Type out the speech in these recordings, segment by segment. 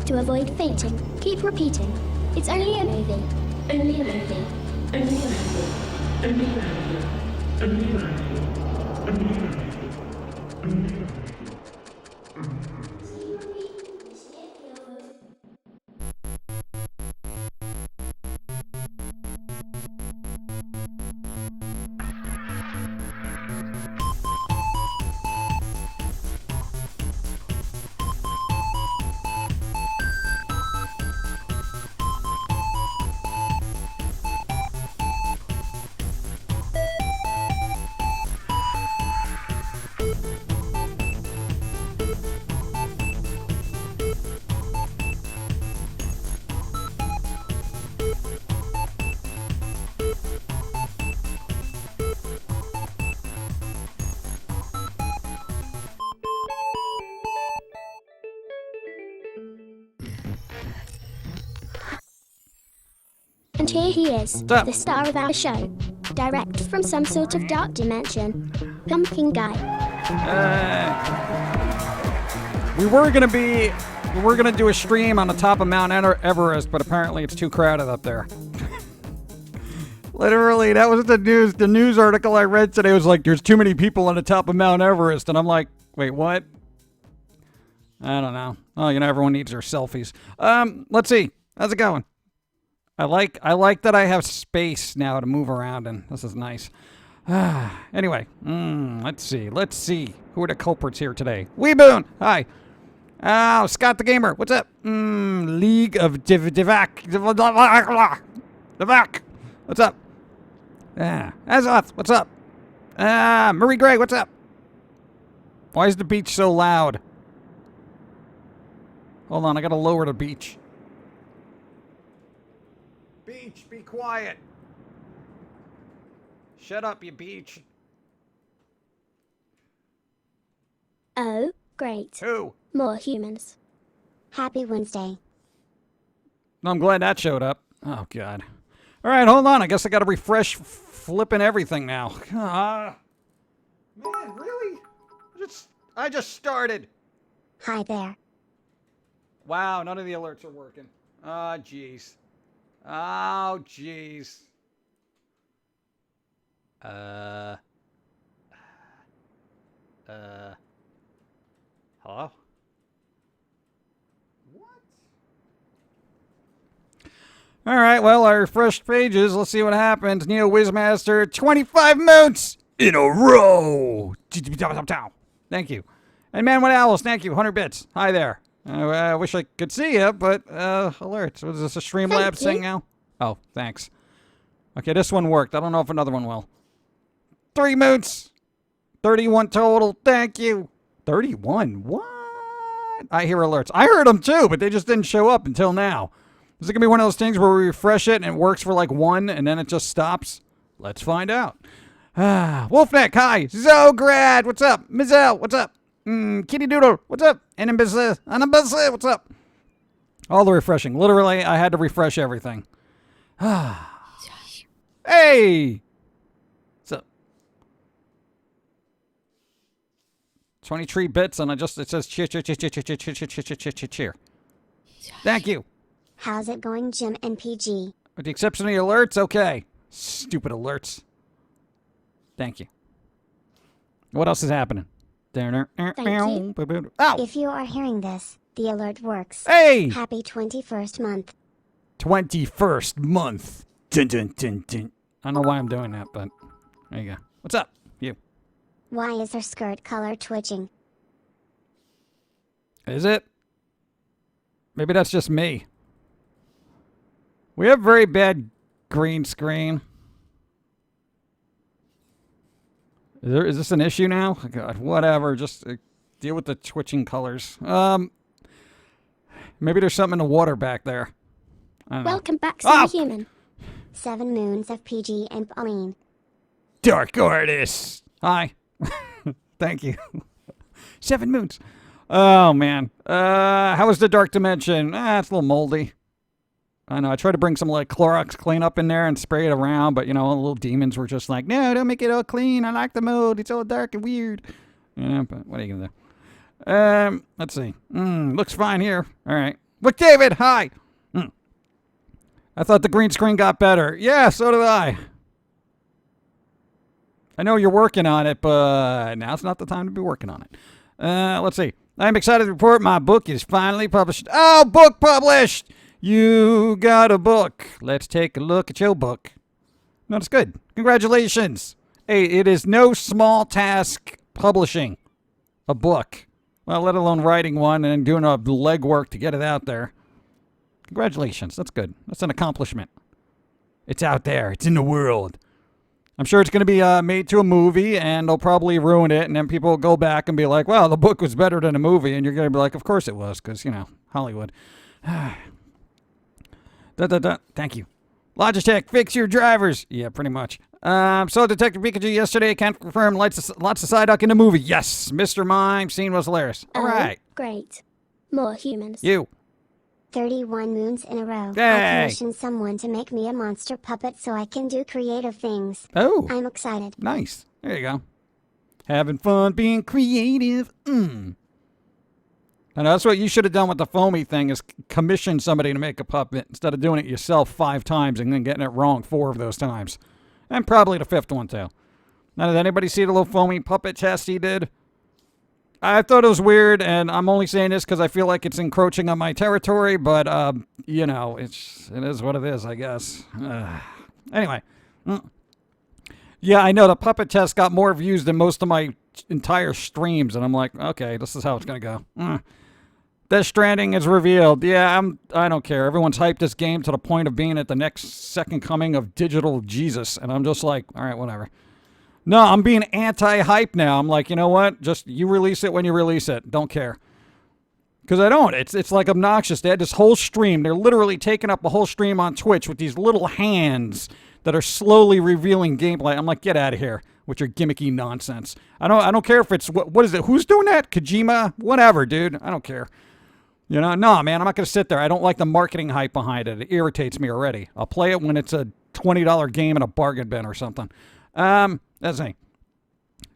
To avoid fainting, keep repeating. It's only a movie. Only a movie. Only a movie. Only a movie. Only a movie. Only a movie. And here he is, the star of our show, direct from some sort of dark dimension, Pum'Kin Guy. We were gonna do a stream on the top of Mount Everest, but apparently it's too crowded up there. Literally, that was the news. The news article I read today was like, "There's too many people on the top of Mount Everest," and I'm like, "Wait, what?" I don't know. Oh, everyone needs their selfies. Let's see. How's it going? I like that I have space now to move around in. This is nice. Anyway, let's see. Who are the culprits here today? Weeboon! Hi. Oh, Scott the Gamer. What's up? League of Divac. What's up? Azoth. What's up? Marie Gray. What's up? Why is the beach so loud? Hold on, I gotta lower the beach. Beach, be quiet. Shut up, you beach. Oh, great. Who? More humans. Happy Wednesday. I'm glad that showed up. Oh, God. All right, hold on. I guess I gotta refresh flipping everything now. Man, really? I just started. Hi there. Wow, none of the alerts are working. Oh, jeez. Oh, jeez. Hello? What? All right, well, I refreshed pages. Let's see what happens. Neo Wizmaster, 25 moons in a row. Thank you. And Manuel Owls, thank you. 100 bits. Hi there. I wish I could see you, but alerts. Was this a Streamlabs thing now? Oh, thanks. Okay, this one worked. I don't know if another one will. 3 moons. 31 total. Thank you. 31? What? I hear alerts. I heard them too, but they just didn't show up until now. Is it going to be one of those things where we refresh it and it works for like 1 and then it just stops? Let's find out. Wolfneck, hi. Zograd, what's up? Mizelle, what's up? Kitty Doodle, what's up? Anambasa, what's up? All the refreshing. Literally, I had to refresh everything. Hey! What's up? 23 bits, and it says cheer. Thank you. How's it going, Jim and PG? With the exception of the alerts, okay. Stupid alerts. Thank you. What else is happening? Thank you. Ow! If you are hearing this, the alert works. Hey! Happy 21st month. 21st month. Dun, dun, dun, dun. I don't know why I'm doing that, but there you go. What's up? You. Why is her skirt color twitching? Is it? Maybe that's just me. We have very bad green screen. Is this an issue now? Oh, God, whatever. Just deal with the twitching colors. Maybe there's something in the water back there. I don't know. Welcome back, Superhuman. 7 moons of PG and Pauline. Dark Artist. Hi. Thank you. 7 moons. Oh, man. How was the Dark Dimension? It's a little moldy. I know. I tried to bring some like Clorox cleanup in there and spray it around, but you know, little demons were just like, no, don't make it all clean. I like the mode. It's all dark and weird. You know, but what are you gonna do? Let's see. Looks fine here. All right. Look, David. Hi. I thought the green screen got better. Yeah, so did I. I know you're working on it, but now's not the time to be working on it. Let's see. I'm excited to report my book is finally published. Oh, book published! You got a book. Let's take a look at your book. No, it's good. Congratulations. Hey, it is no small task publishing a book. Well, let alone writing one and doing a legwork to get it out there. Congratulations. That's good. That's an accomplishment. It's out there. It's in the world. I'm sure it's going to be made to a movie, and they'll probably ruin it, and then people will go back and be like, well, the book was better than the movie, and you're going to be like, of course it was, because, you know, Hollywood. Thank you. Logitech, fix your drivers. Yeah, pretty much. So Detective Pikachu yesterday can confirm lots of Psyduck in the movie. Yes, Mr. Mime, scene was hilarious. All right. Great. More humans. You. 31 moons in a row. Hey. I commissioned someone to make me a monster puppet so I can do creative things. Oh. I'm excited. Nice. There you go. Having fun being creative. And that's what you should have done with the Foamy thing, is commission somebody to make a puppet instead of doing it yourself 5 times and then getting it wrong 4 of those times. And probably the 5th one, too. Now, did anybody see the little Foamy puppet chest he did? I thought it was weird, and I'm only saying this because I feel like it's encroaching on my territory, but, you know, it is what it is, I guess. Anyway. Yeah, I know the puppet test got more views than most of my entire streams, and I'm like, okay, this is how it's going to go. Death Stranding is revealed. Yeah, I don't care. Everyone's hyped this game to the point of being at the next second coming of digital Jesus, and I'm just like, all right, whatever. No, I'm being anti-hype now. I'm like, you know what? Just you release it when you release it. Don't care. Because I don't. It's like obnoxious. They had this whole stream. They're literally taking up a whole stream on Twitch with these little hands that are slowly revealing gameplay. I'm like, get out of here with your gimmicky nonsense. I don't care if it's, what is it? Who's doing that? Kojima? Whatever, dude. I don't care. You know, no, man, I'm not going to sit there. I don't like the marketing hype behind it. It irritates me already. I'll play it when it's a $20 game in a bargain bin or something. That's the thing.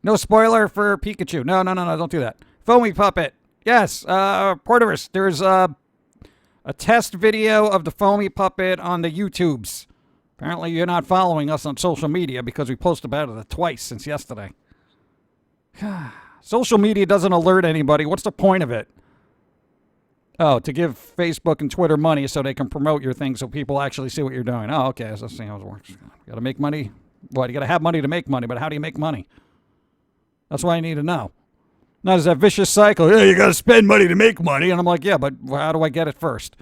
No spoiler for Pikachu. No, don't do that. Foamy Puppet. Yes, Porterus, there's a test video of the Foamy Puppet on the YouTubes. Apparently you're not following us on social media because we posted about it twice since yesterday. Social media doesn't alert anybody. What's the point of it? Oh, to give Facebook and Twitter money so they can promote your thing so people actually see what you're doing. Oh, okay, so let's see how it works. You got to make money. What, you got to have money to make money, but how do you make money? That's what I need to know. Now, there's that vicious cycle. Yeah, you got to spend money to make money. And I'm like, yeah, but how do I get it first?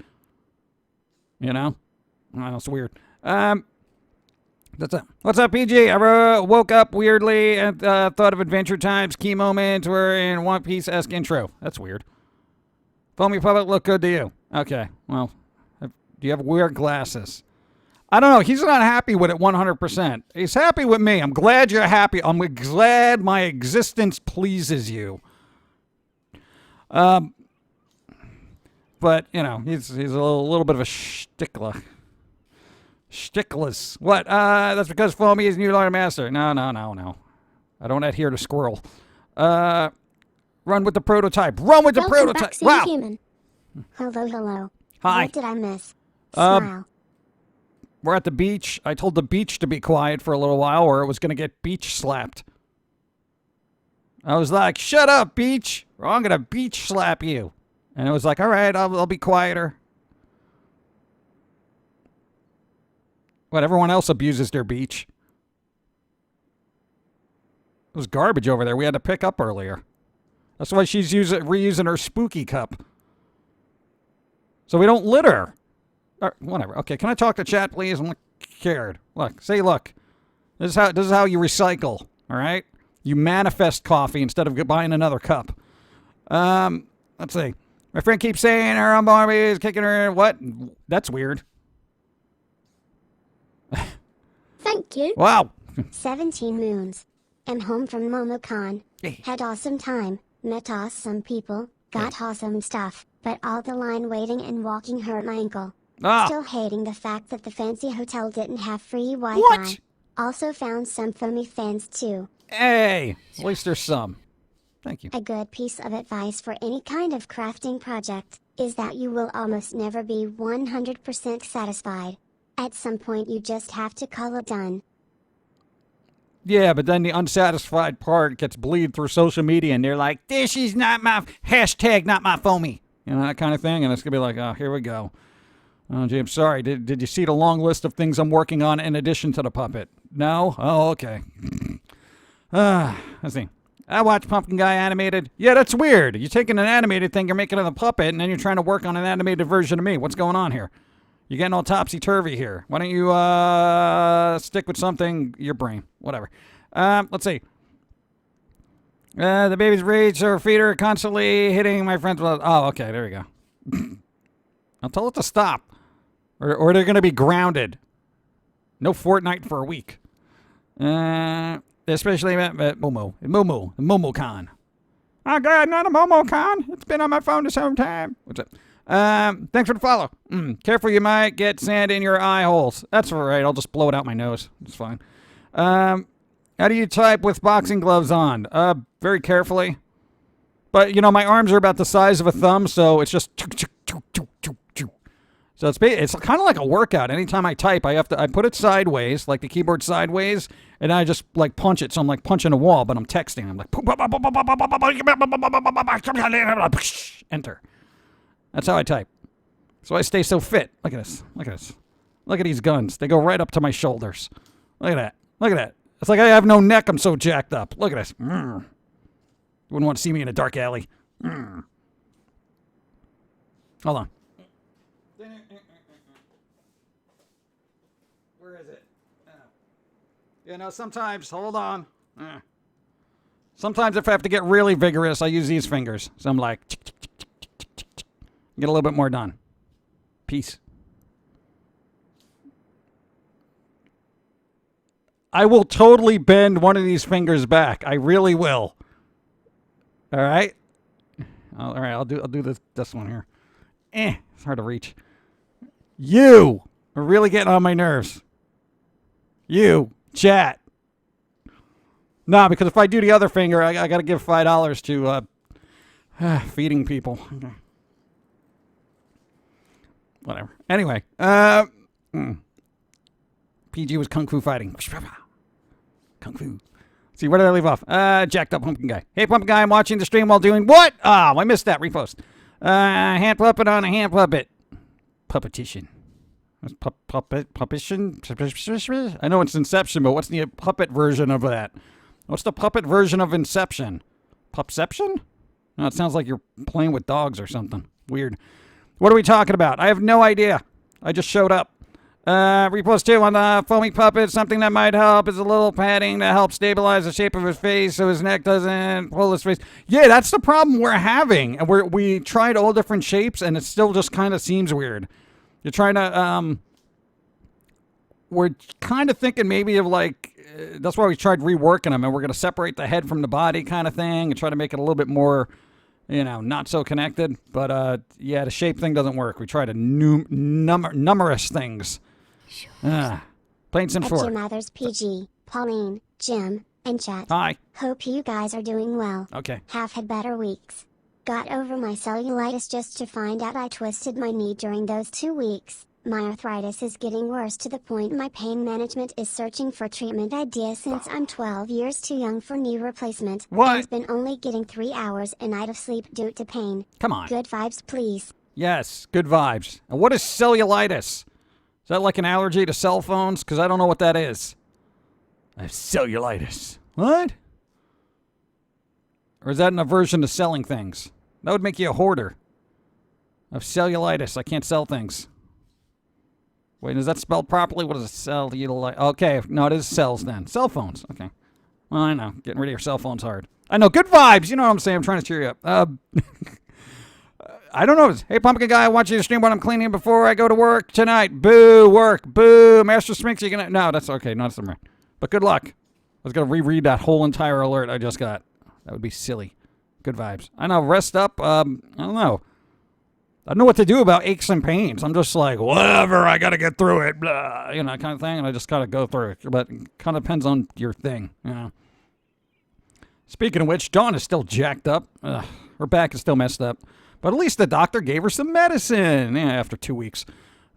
You know? Oh, it's weird. That's it. What's up, PG? I woke up weirdly and thought of Adventure Time's key moments were in One Piece-esque intro. That's weird. Foamy Puppet look good to you. Okay, well, do you have weird glasses? I don't know. He's not happy with it 100%. He's happy with me. I'm glad you're happy. I'm glad my existence pleases you. But, you know, he's a little bit of a shtickler. Shtickless. What? That's because Foamy is new Lord Master. No. I don't adhere to Squirrel. Run with the prototype. Run with the prototype. Wow. Human. Hello. Hi. What did I miss? Smile. We're at the beach. I told the beach to be quiet for a little while or it was going to get beach slapped. I was like, shut up, beach, or I'm going to beach slap you. And it was like, all right, I'll be quieter. What, everyone else abuses their beach. It was garbage over there we had to pick up earlier. That's why she's reusing her spooky cup. So we don't litter. Whatever. Okay, can I talk to chat, please? I'm scared. Look. This is how you recycle, all right? You manifest coffee instead of buying another cup. Let's see. My friend keeps saying her own Barbie is kicking her. What? That's weird. Thank you. Wow. 17 moons. Am home from MomoCon. Hey. Had awesome time. Met awesome people. Got awesome stuff. But all the line waiting and walking hurt my ankle. Ah. Still hating the fact that the fancy hotel didn't have free Wi-Fi. What? Also found some Foamy fans too. Hey, at least there's some. Thank you. A good piece of advice for any kind of crafting project is that you will almost never be 100% satisfied. At some point you just have to call it done. Yeah, but then the unsatisfied part gets bleed through social media, and they're like, "This is not my hashtag, not my Foamy," you know, that kind of thing, and it's gonna be like, "Oh, here we go." Oh, gee, I'm sorry. Did you see the long list of things I'm working on in addition to the puppet? No? Oh, okay. Let's see. I watch Pum'Kin Guy animated. Yeah, that's weird. You're taking an animated thing, you're making it a puppet, and then you're trying to work on an animated version of me. What's going on here? You're getting all topsy-turvy here. Why don't you stick with something, your brain. Whatever. Let's see. The baby's rage, her feet are constantly hitting my friends. Oh, okay, there we go. I'll tell it to stop. Or they're going to be grounded. No Fortnite for a week. Especially Momo-Con. Oh, God, not a Momo-Con. It's been on my phone this whole time. What's up? Thanks for the follow. Careful, you might get sand in your eye holes. That's all right. I'll just blow it out my nose. It's fine. How do you type with boxing gloves on? Very carefully. But, you know, my arms are about the size of a thumb, so it's just... So it's kind of like a workout. Anytime I type, I put it sideways, like the keyboard sideways, and I just like punch it. So I'm like punching a wall, but I'm texting. I'm like enter. That's how I type. So I stay so fit. Look at this. Look at this. Look at these guns. They go right up to my shoulders. Look at that. Look at that. It's like I have no neck. I'm so jacked up. Look at this. You wouldn't want to see me in a dark alley. Hold on. Where is it? You know, sometimes, hold on. Sometimes if I have to get really vigorous, I use these fingers. So I'm like, get a little bit more done. Peace. I will totally bend one of these fingers back. I really will. All right. All right. I'll do this one here. It's hard to reach. You are really getting on my nerves. You, chat. No, because if I do the other finger, I got to give $5 to feeding people. Okay. Whatever. Anyway, PG was kung fu fighting. Kung fu. See, where did I leave off? Jacked up Pum'Kin Guy. Hey, Pum'Kin Guy, I'm watching the stream while doing what? Oh, I missed that. Repost. Hand puppet on a hand puppet. Puppetition. Puppetition? I know it's Inception, but what's the puppet version of that? What's the puppet version of Inception? Pupception? No, it sounds like you're playing with dogs or something. Weird. What are we talking about? I have no idea. I just showed up. Repost 2 on the Foamy puppet. Something that might help is a little padding to help stabilize the shape of his face so his neck doesn't pull his face. Yeah, that's the problem we're having. We tried all different shapes, and it still just kind of seems weird. You're trying to, we're kind of thinking maybe of like, that's why we tried reworking them, and we're going to separate the head from the body kind of thing and try to make it a little bit more, you know, not so connected. But, yeah, the shape thing doesn't work. We tried numerous things. Plain Sims 4. J.i.M. Others PG, Pauline, Jim, and chat. Hi. Hope you guys are doing well. Okay. Have had better weeks. Got over my cellulitis just to find out I twisted my knee during those 2 weeks. My arthritis is getting worse to the point my pain management is searching for treatment ideas since I'm 12 years too young for knee replacement. What? And been only getting 3 hours a night of sleep due to pain. Come on. Good vibes, please. Yes, good vibes. And what is cellulitis? Is that like an allergy to cell phones? Because I don't know what that is. I have cellulitis. What? Or is that an aversion to selling things? That would make you a hoarder. I have cellulitis. I can't sell things. Wait, is that spelled properly? What is a cellulitis? Okay, no, it is cells then. Cell phones. Okay. Well, I know. Getting rid of your cell phone's hard. I know. Good vibes. You know what I'm saying. I'm trying to cheer you up. I don't know. Hey, Pum'Kin Guy, I want you to stream when I'm cleaning before I go to work tonight. Boo, work. Boo. Master Sphinx, you gonna... No, that's okay. No, that's all right. But good luck. I was going to reread that whole entire alert I just got. That would be silly. Good vibes. I know. Rest up. I don't know. I don't know what to do about aches and pains. I'm just like, whatever, I got to get through it, blah, you know, kind of thing, and I just got to go through it. But it kind of depends on your thing, you know. Speaking of which, Dawn is still jacked up. Ugh, her back is still messed up. But at least the doctor gave her some medicine after 2 weeks.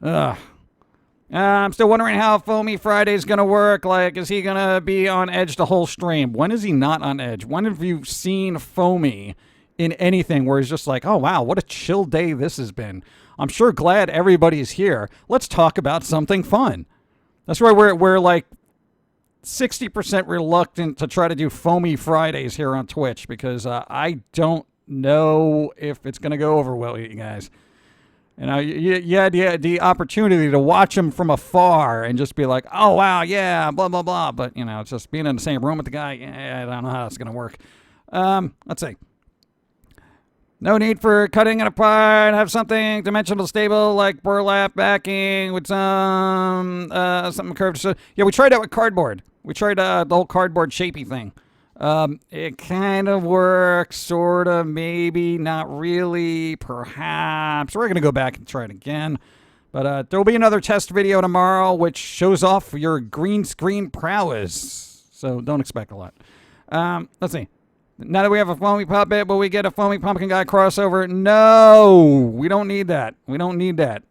I'm still wondering how Foamy Friday's going to work. Like, is he going to be on edge the whole stream? When is he not on edge? When have you seen Foamy in anything where he's just like, oh, wow, what a chill day this has been. I'm sure glad everybody's here. Let's talk about something fun. That's why we're like 60% reluctant to try to do Foamy Fridays here on Twitch because I don't know if it's going to go over well with you guys. You know, you had the opportunity to watch him from afar and just be like, oh, wow, yeah, blah, blah, blah. But, you know, it's just being in the same room with the guy, yeah, I don't know how that's going to work. Let's see. No need for cutting it apart. Have something dimensional stable like burlap backing with something curved. So, yeah, we tried that with cardboard. We tried the whole cardboard shapey thing. It kind of works, sort of, maybe, not really, perhaps. We're going to go back and try it again. But there will be another test video tomorrow which shows off your green screen prowess. So don't expect a lot. Let's see. Now that we have a Foamy puppet, will we get a Foamy Pumpkin Guy crossover? No, we don't need that. We don't need that.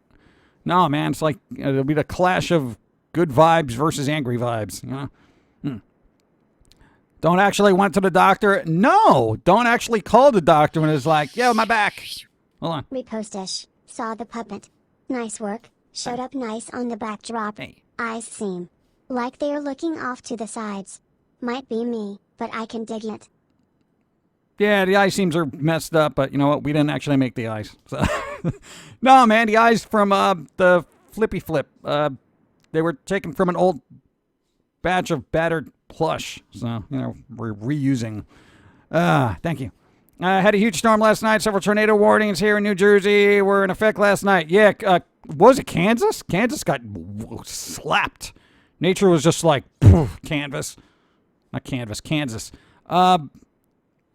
No, man, it's like it'll be the clash of good vibes versus angry vibes. You know. Don't actually went to the doctor. No, don't actually call the doctor when it's like, yo, my back. Hold on. Repostish. Saw the puppet. Nice work. Showed up nice on the backdrop. Hey. Eyes seem like they're looking off to the sides. Might be me, but I can dig it. Yeah, the eye seams are messed up, but you know what? We didn't actually make the eyes. So. No, man, the eyes from the Flippy Flip. They were taken from an old batch of battered plush. So, you know, we're reusing. Thank you. Had a huge storm last night. Several tornado warnings here in New Jersey were in effect last night. Yeah, was it Kansas? Kansas got slapped. Nature was just like, canvas. Not canvas, Kansas.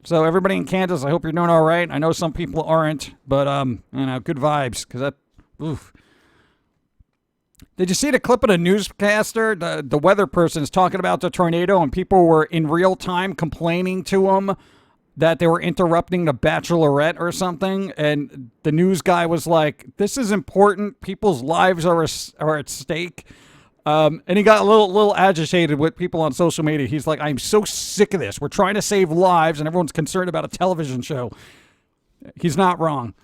So everybody in Kansas, I hope you're doing all right. I know some people aren't, but, you know, good vibes, because that, oof. Did you see the clip of the newscaster? The weather person is talking about the tornado, and people were in real time complaining to him that they were interrupting the Bachelorette or something, and the news guy was like, this is important. People's lives are at stake. And he got a little agitated with people on social media. He's like, I'm so sick of this. We're trying to save lives, and everyone's concerned about a television show. He's not wrong.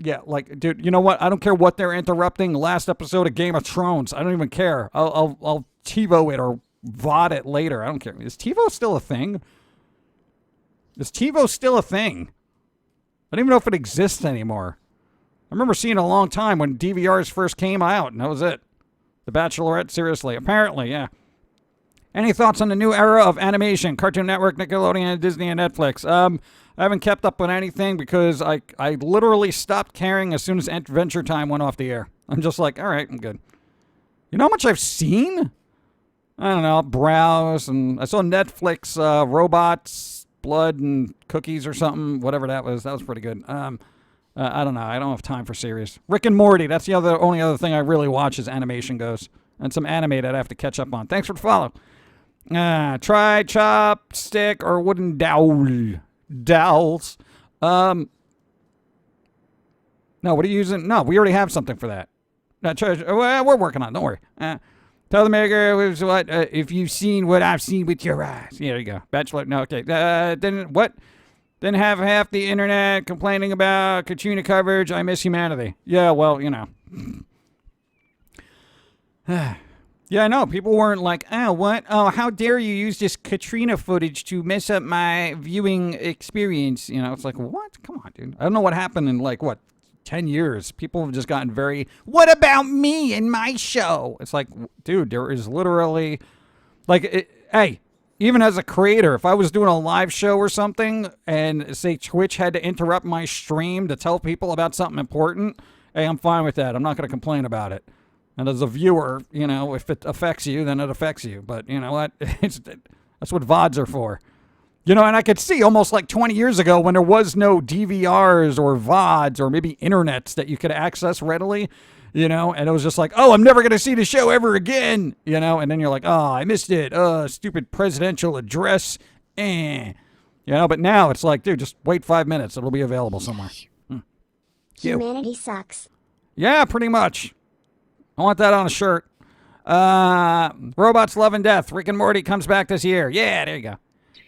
Yeah, like, dude, you know what? I don't care what they're interrupting. Last episode of Game of Thrones. I don't even care. I'll TiVo it or VOD it later. I don't care. Is TiVo still a thing? Is TiVo still a thing? I don't even know if it exists anymore. I remember seeing it a long time when DVRs first came out, and that was it. The Bachelorette, seriously. Apparently, yeah. Any thoughts on the new era of animation? Cartoon Network, Nickelodeon, Disney, and Netflix. I haven't kept up on anything because I literally stopped caring as soon as Adventure Time went off the air. I'm just like, all right, I'm good. You know how much I've seen? I don't know, browse, and I saw Netflix, Robots, Blood, and Cookies or something, whatever that was. That was pretty good. I don't know. I don't have time for series. Rick and Morty. That's the only other thing I really watch as animation goes. And some anime that I have to catch up on. Thanks for the follow. Try chopstick or wooden dowel. Dowels. No, what are you using? No, we already have something for that. Well, we're working on it. Don't worry. Tell the maker what if you've seen what I've seen with your eyes. Yeah, there you go. Bachelor. No, okay. Then what? Then have half the internet complaining about Katrina coverage. I miss humanity. Yeah, well, you know. Yeah, I know. People weren't like, oh, what? Oh, how dare you use this Katrina footage to mess up my viewing experience? You know, it's like, what? Come on, dude. I don't know what happened in, 10 years. People have just gotten very, what about me and my show? It's like, dude, there is literally, hey, even as a creator, if I was doing a live show or something and, say, Twitch had to interrupt my stream to tell people about something important, hey, I'm fine with that. I'm not going to complain about it. And as a viewer, you know, if it affects you, then it affects you. But you know what? That's what VODs are for. You know, and I could see almost like 20 years ago when there was no DVRs or VODs or maybe internets that you could access readily, you know, and it was just like, oh, I'm never going to see the show ever again, you know, and then you're like, oh, I missed it. Stupid presidential address. You know, but now it's like, dude, just wait 5 minutes. It'll be available somewhere. Humanity sucks. Yeah, pretty much. I want that on a shirt. Robots Love and Death. Rick and Morty comes back this year. Yeah, there you go.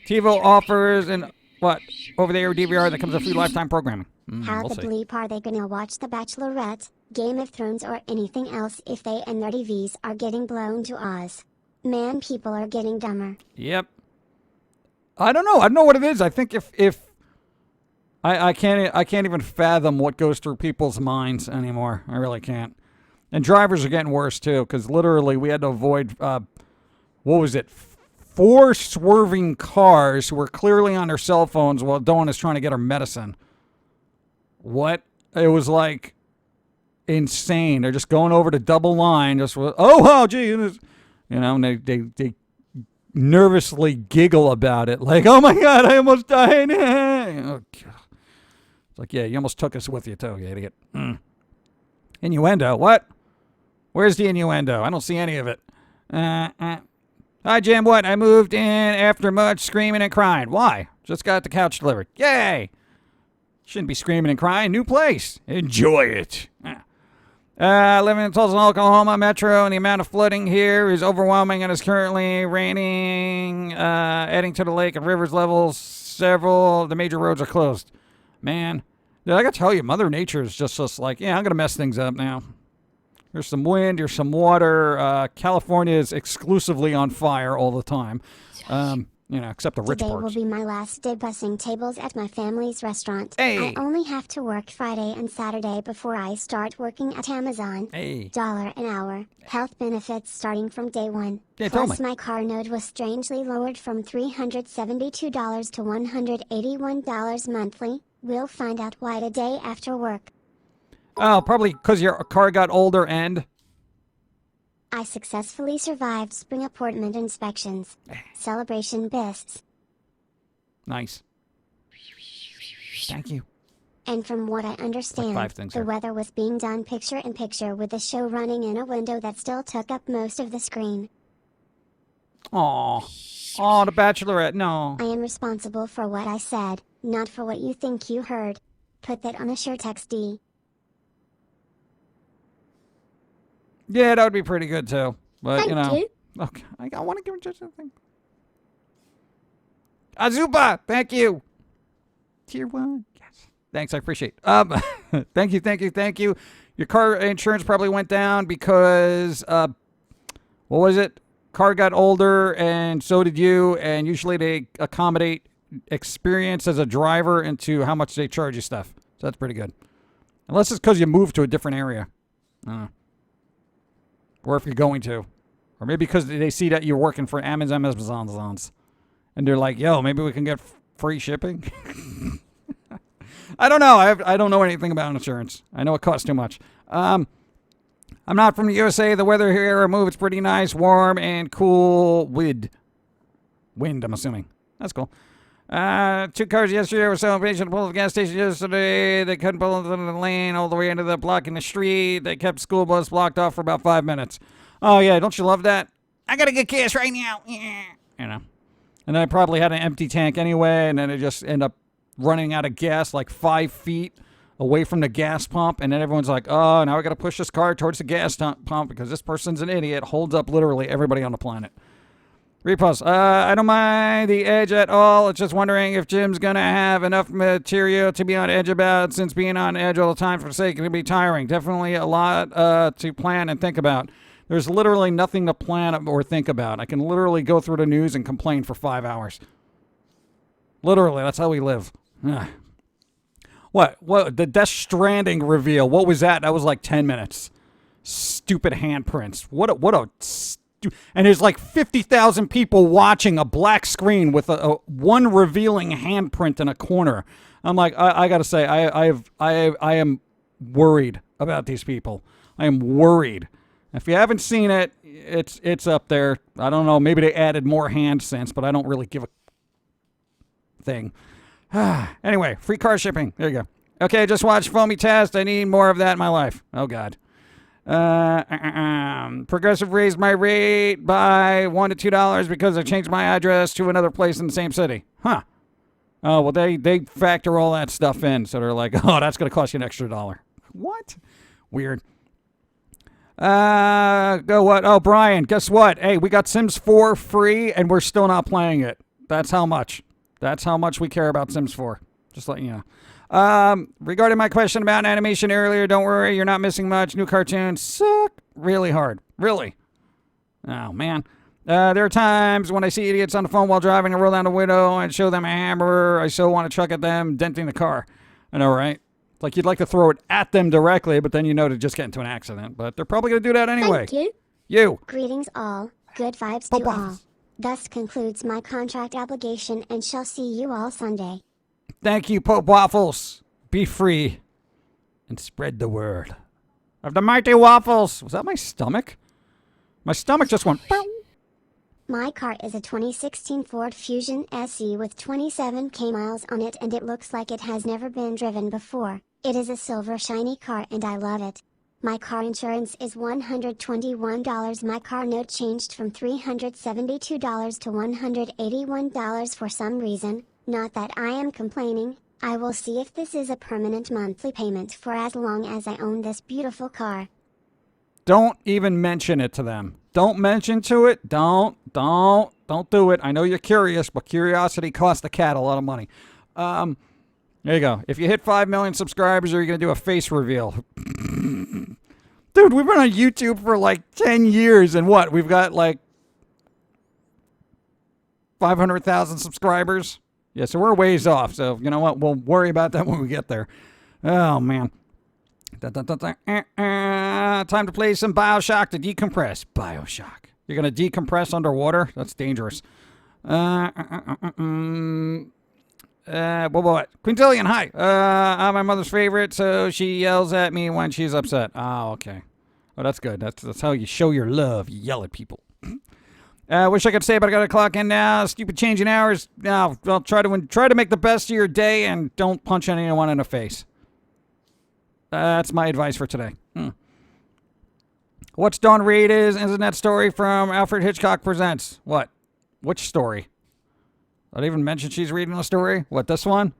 TiVo offers an what? Over-the-air DVR that comes with free lifetime programming. How We'll the see. bleep are they gonna watch The Bachelorette, Game of Thrones, or anything else if they and their TVs are getting blown to Oz? Man, people are getting dumber. Yep. I don't know. I don't know what it is. I think if I can't even fathom what goes through people's minds anymore. I really can't. And drivers are getting worse too, because literally we had to avoid what was it? 4 swerving cars who were clearly on their cell phones while Dawn is trying to get her medicine. What? It was like insane. They're just going over the double line. Just oh gee, you know, and they nervously giggle about it, like, oh my God, I almost died. Oh, God. It's like, yeah, you almost took us with you too, you idiot. Innuendo? What? Where's the innuendo? I don't see any of it. Hi, Jim. What? I moved in after much screaming and crying. Why? Just got the couch delivered. Yay! Shouldn't be screaming and crying. New place. Enjoy it. Living in Tulsa, Oklahoma metro, and the amount of flooding here is overwhelming, and it's currently raining, adding to the lake and rivers levels. Several of the major roads are closed. Man, dude, I gotta tell you, Mother Nature is just like, yeah, I'm gonna mess things up now. There's some wind, there's some water. California is exclusively on fire all the time. You know, except the rich Today parts. will be my last day bussing tables at my family's restaurant. Hey. I only have to work Friday and Saturday before I start working at Amazon. Hey. $1 an hour. Health benefits starting from day 1. Yeah, tell Plus me. my car note was strangely lowered from $372 to $181 monthly. We'll find out why today after work. Oh, probably because your car got older and... I successfully survived spring appointment inspections. Celebration bests. Nice. Thank you. And from what I understand, 5 things the here. weather was being done picture-in-picture with the show running in a window that still took up most of the screen. Aw. Oh, The Bachelorette. No. I am responsible for what I said, not for what you think you heard. Put that on a shirt XD. Yeah, that would be pretty good too. But, Thank you know. you. Okay, I want to give it just something. Azuba, thank you. Tier 1. Yes. Thanks, I appreciate it. Thank you. Your car insurance probably went down because, what was it? Car got older and so did you. And usually they accommodate experience as a driver into how much they charge you stuff. So that's pretty good. Unless it's because you moved to a different area. Or if you're going to. Or maybe because they see that you're working for Amazon. And they're like, yo, maybe we can get free shipping. I don't know. I don't know anything about insurance. I know it costs too much. I'm not from the USA. The weather here moves pretty nice, warm, and cool with wind, I'm assuming. That's cool. 2 cars yesterday were celebration to pull at the gas station yesterday. They couldn't pull into the lane all the way into the block in the street. They kept school bus blocked off for about 5 minutes. Oh, yeah. Don't you love that? I got to get gas right now. Yeah. You know. And then I probably had an empty tank anyway, and then it just ended up running out of gas like 5 feet away from the gas pump. And then everyone's like, oh, now I got to push this car towards the gas pump because this person's an idiot. Holds up literally everybody on the planet. Repost. I don't mind the edge at all. It's just wondering if Jim's going to have enough material to be on edge about, since being on edge all the time for sake can be tiring. Definitely a lot to plan and think about. There's literally nothing to plan or think about. I can literally go through the news and complain for 5 hours. Literally, that's how we live. Ugh. What? The Death Stranding reveal. What was that? That was like 10 minutes. Stupid handprints. What a and there's like 50,000 people watching a black screen with a one revealing handprint in a corner. I'm like, I gotta say, I am worried about these people. I am worried. If you haven't seen it, it's up there. I don't know. Maybe they added more hands since, but I don't really give a. thing. Anyway, free car shipping. There you go. Okay, just watched Foamy test. I need more of that in my life. Oh, God. Progressive raised my rate by $1 to $2 because I changed my address to another place in the same city. Huh. Oh, well, they factor all that stuff in. So they're like, oh, that's going to cost you an extra $1. What? Weird. Go what? Oh, Brian, guess what? Hey, we got Sims 4 free and we're still not playing it. That's how much. That's how much we care about Sims 4. Just letting you know. Regarding my question about animation earlier, don't worry, you're not missing much. New cartoons suck really hard. Really. Oh, man. There are times when I see idiots on the phone while driving and roll down the window and show them a hammer. I so want to chuck at them, denting the car. I know, right? Like you'd like to throw it at them directly, but then you know to just get into an accident. But they're probably going to do that anyway. Thank you. You. Greetings all. Good vibes to all. Thus concludes my contract obligation and shall see you all Sunday. Thank you, Pope Waffles. Be free and spread the word of the mighty waffles. Was that my stomach? My stomach just went. My car is a 2016 Ford Fusion SE with 27k miles on it and it looks like it has never been driven before. It is a silver shiny car and I love it. My car insurance is $121. My car note changed from $372 to $181 for some reason. Not that I am complaining. I will see if this is a permanent monthly payment for as long as I own this beautiful car. Don't even mention it to them. Don't mention to it. Don't do it. I know you're curious, but curiosity costs the cat a lot of money. There you go. If you hit 5 million subscribers, are you going to do a face reveal? Dude, we've been on YouTube for like 10 years, and what? We've got like 500,000 subscribers. Yeah, so we're ways off. So, you know what? We'll worry about that when we get there. Oh, man. Time to play some Bioshock to decompress. Bioshock. You're going to decompress underwater? That's dangerous. What? Quintillion, hi. I'm my mother's favorite, so she yells at me when she's upset. Oh, okay. Oh, that's good. That's how you show your love. You yell at people. Wish I could say, but I got to clock in now. Stupid changing hours. Now, I'll try to make the best of your day and don't punch anyone in the face. That's my advice for today. What's Dawn Reed isn't that story from Alfred Hitchcock Presents? What? Which story? I didn't even mention she's reading the story. What, this one?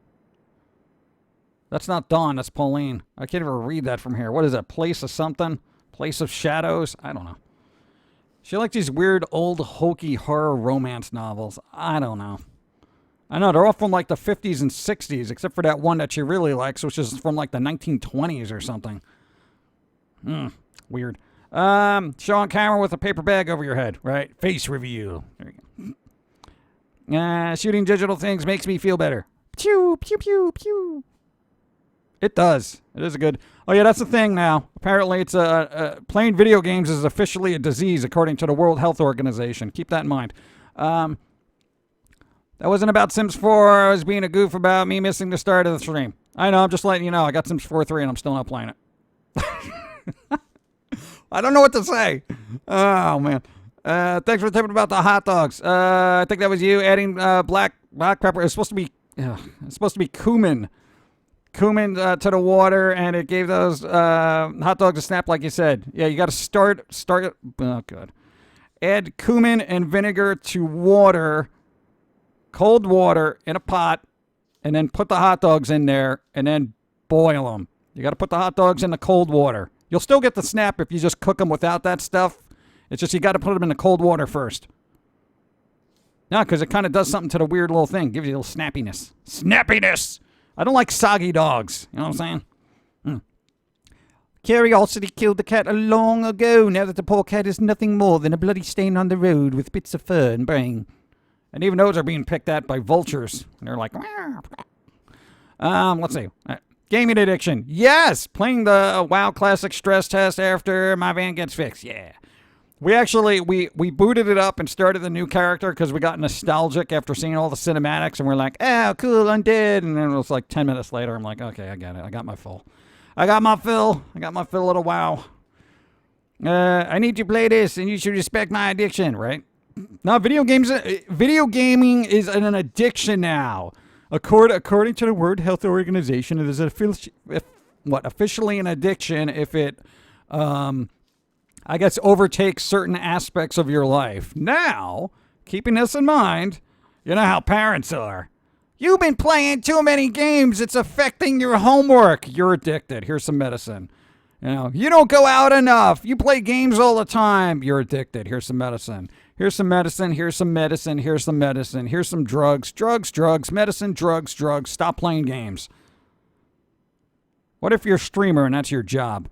That's not Dawn, that's Pauline. I can't even read that from here. What is that? Place of something? Place of Shadows? I don't know. She likes these weird old hokey horror romance novels. I don't know. I know, they're all from like the 50s and 60s, except for that one that she really likes, which is from like the 1920s or something. Weird. Show on camera with a paper bag over your head, right? Face review. There you go. Shooting digital things makes me feel better. Pew, pew, pew, pew. It does. It is a good... Oh, yeah, that's the thing now. Apparently, it's playing video games is officially a disease, according to the World Health Organization. Keep that in mind. That wasn't about Sims 4. I was being a goof about me missing the start of the stream. I know, I'm just letting you know. I got Sims 4 3 and I'm still not playing it. I don't know what to say. Oh, man. Thanks for tipping about the hot dogs. I think that was you adding black pepper. It's supposed to be cumin. Cumin to the water, and it gave those hot dogs a snap like you said. Yeah, you got to start it. Oh, good. Add cumin and vinegar to water. Cold water in a pot, and then put the hot dogs in there, and then boil them. You got to put the hot dogs in the cold water. You'll still get the snap if you just cook them without that stuff. It's just you got to put them in the cold water first. No, because it kind of does something to the weird little thing. Gives you a little snappiness. Snappiness! I don't like soggy dogs. You know what I'm saying? Curiosity killed the cat long ago. Now that the poor cat is nothing more than a bloody stain on the road with bits of fur and brain. And even those are being picked at by vultures. And they're like, let's see. Gaming addiction. Yes! Playing the WoW Classic stress test after my van gets fixed. Yeah. We actually, we booted it up and started the new character because we got nostalgic after seeing all the cinematics. And we're like, oh, cool, undead. And then it was like 10 minutes later. I'm like, okay, I get it. I got my fill. I got my fill of the WoW. I need to play this and you should respect my addiction, right? No, video gaming is an addiction now. According to the World Health Organization, it is officially an addiction if it, I guess, overtakes certain aspects of your life. Now, keeping this in mind, you know how parents are. You've been playing too many games. It's affecting your homework. You're addicted. Here's some medicine. You don't go out enough. You play games all the time. You're addicted. Here's some medicine. Here's some medicine. Here's some medicine. Here's some medicine. Here's some drugs. Drugs. Medicine, drugs. Stop playing games. What if you're a streamer and that's your job?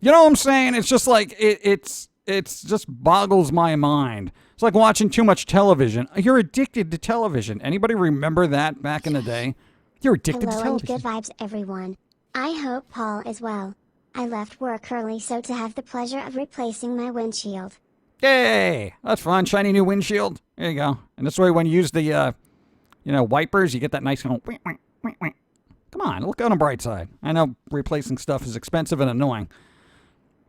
You know what I'm saying? It's just like, it's just boggles my mind. It's like watching too much television. You're addicted to television. Anybody remember that back in the day? You're addicted to Hello and television. good vibes, everyone. I hope Paul is well. I left work early so to have the pleasure of replacing my windshield. Yay! That's fun. Shiny new windshield. There you go. And this way when you use the, wipers, you get that nice little... Come on, look on the bright side. I know replacing stuff is expensive and annoying.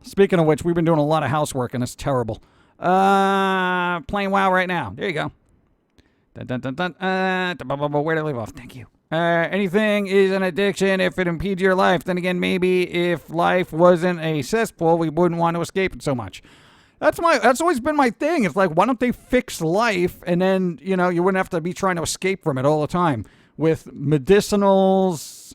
Speaking of which, we've been doing a lot of housework and it's terrible. Playing WoW right now. There you go. Where did I leave off? Thank you. Anything is an addiction if it impedes your life. Then again, maybe if life wasn't a cesspool, we wouldn't want to escape it so much. That's always been my thing. It's like, why don't they fix life and then, you wouldn't have to be trying to escape from it all the time with medicinals,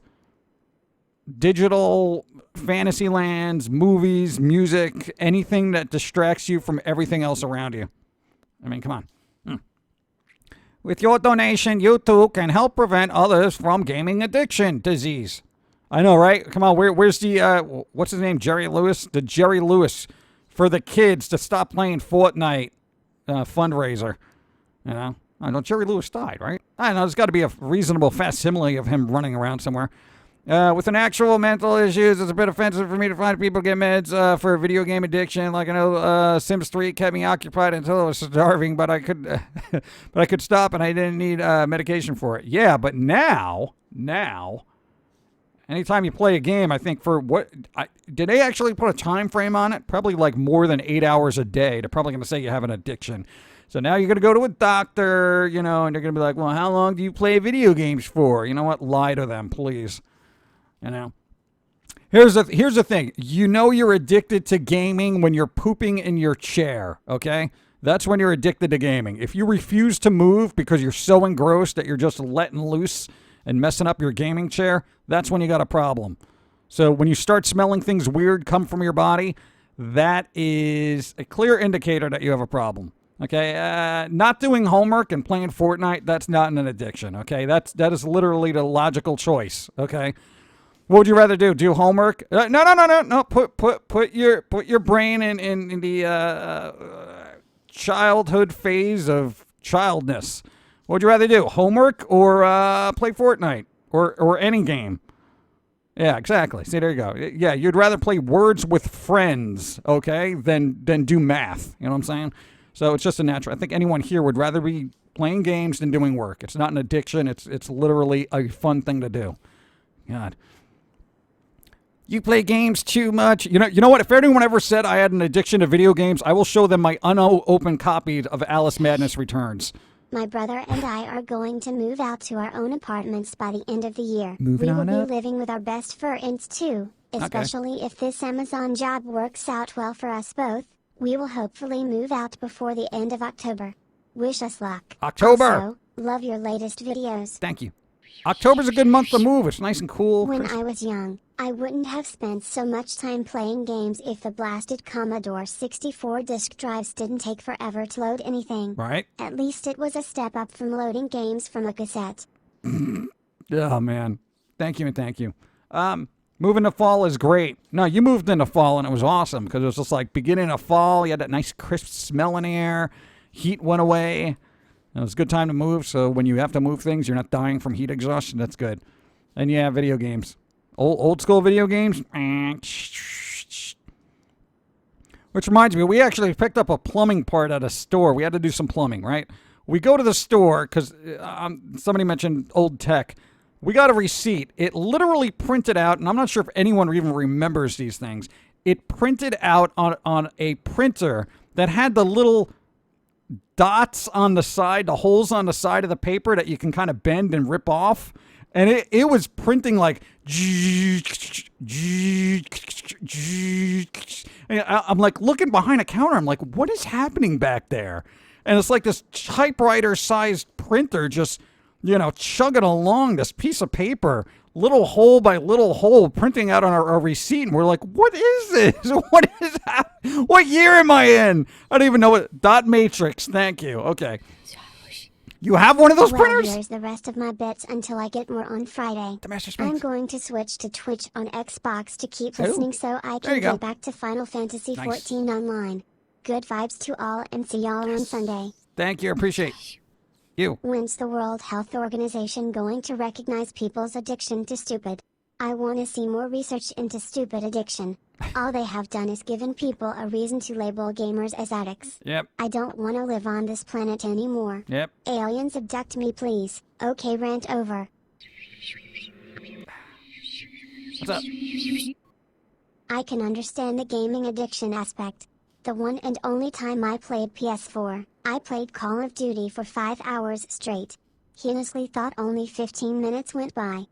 digital fantasy lands, movies, music, anything that distracts you from everything else around you. I mean, come on. With your donation, you too can help prevent others from gaming addiction disease. I know, right? Come on, where's the, what's his name, Jerry Lewis? The Jerry Lewis for the kids to stop playing Fortnite fundraiser. I know Jerry Lewis died, right? I know, there's got to be a reasonable facsimile of him running around somewhere. With an actual mental issues, it's a bit offensive for me to find people get meds for video game addiction. Like I know Sims 3 kept me occupied until I was starving, but I could stop and I didn't need medication for it. Yeah, but now, anytime you play a game, I think did they actually put a time frame on it? Probably like more than 8 hours a day. They're probably going to say you have an addiction. So now you're going to go to a doctor, and they're going to be like, well, how long do you play video games for? You know what? Lie to them, please. Here's the thing. You're addicted to gaming when you're pooping in your chair, okay? That's when you're addicted to gaming. If you refuse to move because you're so engrossed that you're just letting loose and messing up your gaming chair, that's when you got a problem. So when you start smelling things weird come from your body, that is a clear indicator that you have a problem. Okay, not doing homework and playing Fortnite, that's not an addiction, okay? That is literally the logical choice, okay? What would you rather do? Do homework? No. Put your brain in the childhood phase of childness. What would you rather do? Homework or play Fortnite or any game? Yeah, exactly. See, there you go. Yeah, you'd rather play Words with Friends, okay, than do math. You know what I'm saying? So it's just a natural. I think anyone here would rather be playing games than doing work. It's not an addiction. It's literally a fun thing to do. God. You play games too much. You know what? If anyone ever said I had an addiction to video games, I will show them my unopened copy of Alice Madness Returns. My brother and I are going to move out to our own apartments by the end of the year. Moving on We will up. be living with our best friends too, especially if this Amazon job works out well for us both. We will hopefully move out before the end of October. Wish us luck. October! Also, love your latest videos. Thank you. October's a good month to move. It's nice and cool. When I was young, I wouldn't have spent so much time playing games if the blasted Commodore 64 disk drives didn't take forever to load anything. Right? At least it was a step up from loading games from a cassette. Oh, man. Thank you and thank you. Moving to fall is great. No, you moved into fall and it was awesome because it was just like beginning of fall. You had that nice crisp smell in the air. Heat went away. It was a good time to move, so when you have to move things, you're not dying from heat exhaustion. That's good. And yeah, video games. Old school video games. Which reminds me, we actually picked up a plumbing part at a store. We had to do some plumbing, right? We go to the store because somebody mentioned old tech. We got a receipt. It literally printed out, and I'm not sure if anyone even remembers these things. It printed out on a printer that had the little dots on the side, the holes on the side of the paper that you can kind of bend and rip off. And it was printing like, and I'm like looking behind a counter. I'm like, what is happening back there? And it's like this typewriter-sized printer just, chugging along this piece of paper, little hole by little hole, printing out on a receipt. And we're like, what is this? What is happening? What year am I in? I don't even know what. Dot matrix. Thank you. Okay. You have one of those printers? Here's the rest of my bets until I get more on Friday. The Master I'm Sphinx. going to switch to Twitch on Xbox to keep Ooh. listening so I There you can go. go back to Final Fantasy Nice. 14 online. Good vibes to all and see y'all on Sunday. Thank you. Appreciate you. When's the World Health Organization going to recognize people's addiction to stupid? I want to see more research into stupid addiction. All they have done is given people a reason to label gamers as addicts. Yep. I don't want to live on this planet anymore. Yep. Aliens abduct me, please. Okay, rant over. What's up? I can understand the gaming addiction aspect. The one and only time I played PS4, I played Call of Duty for 5 hours straight. He honestly thought only 15 minutes went by.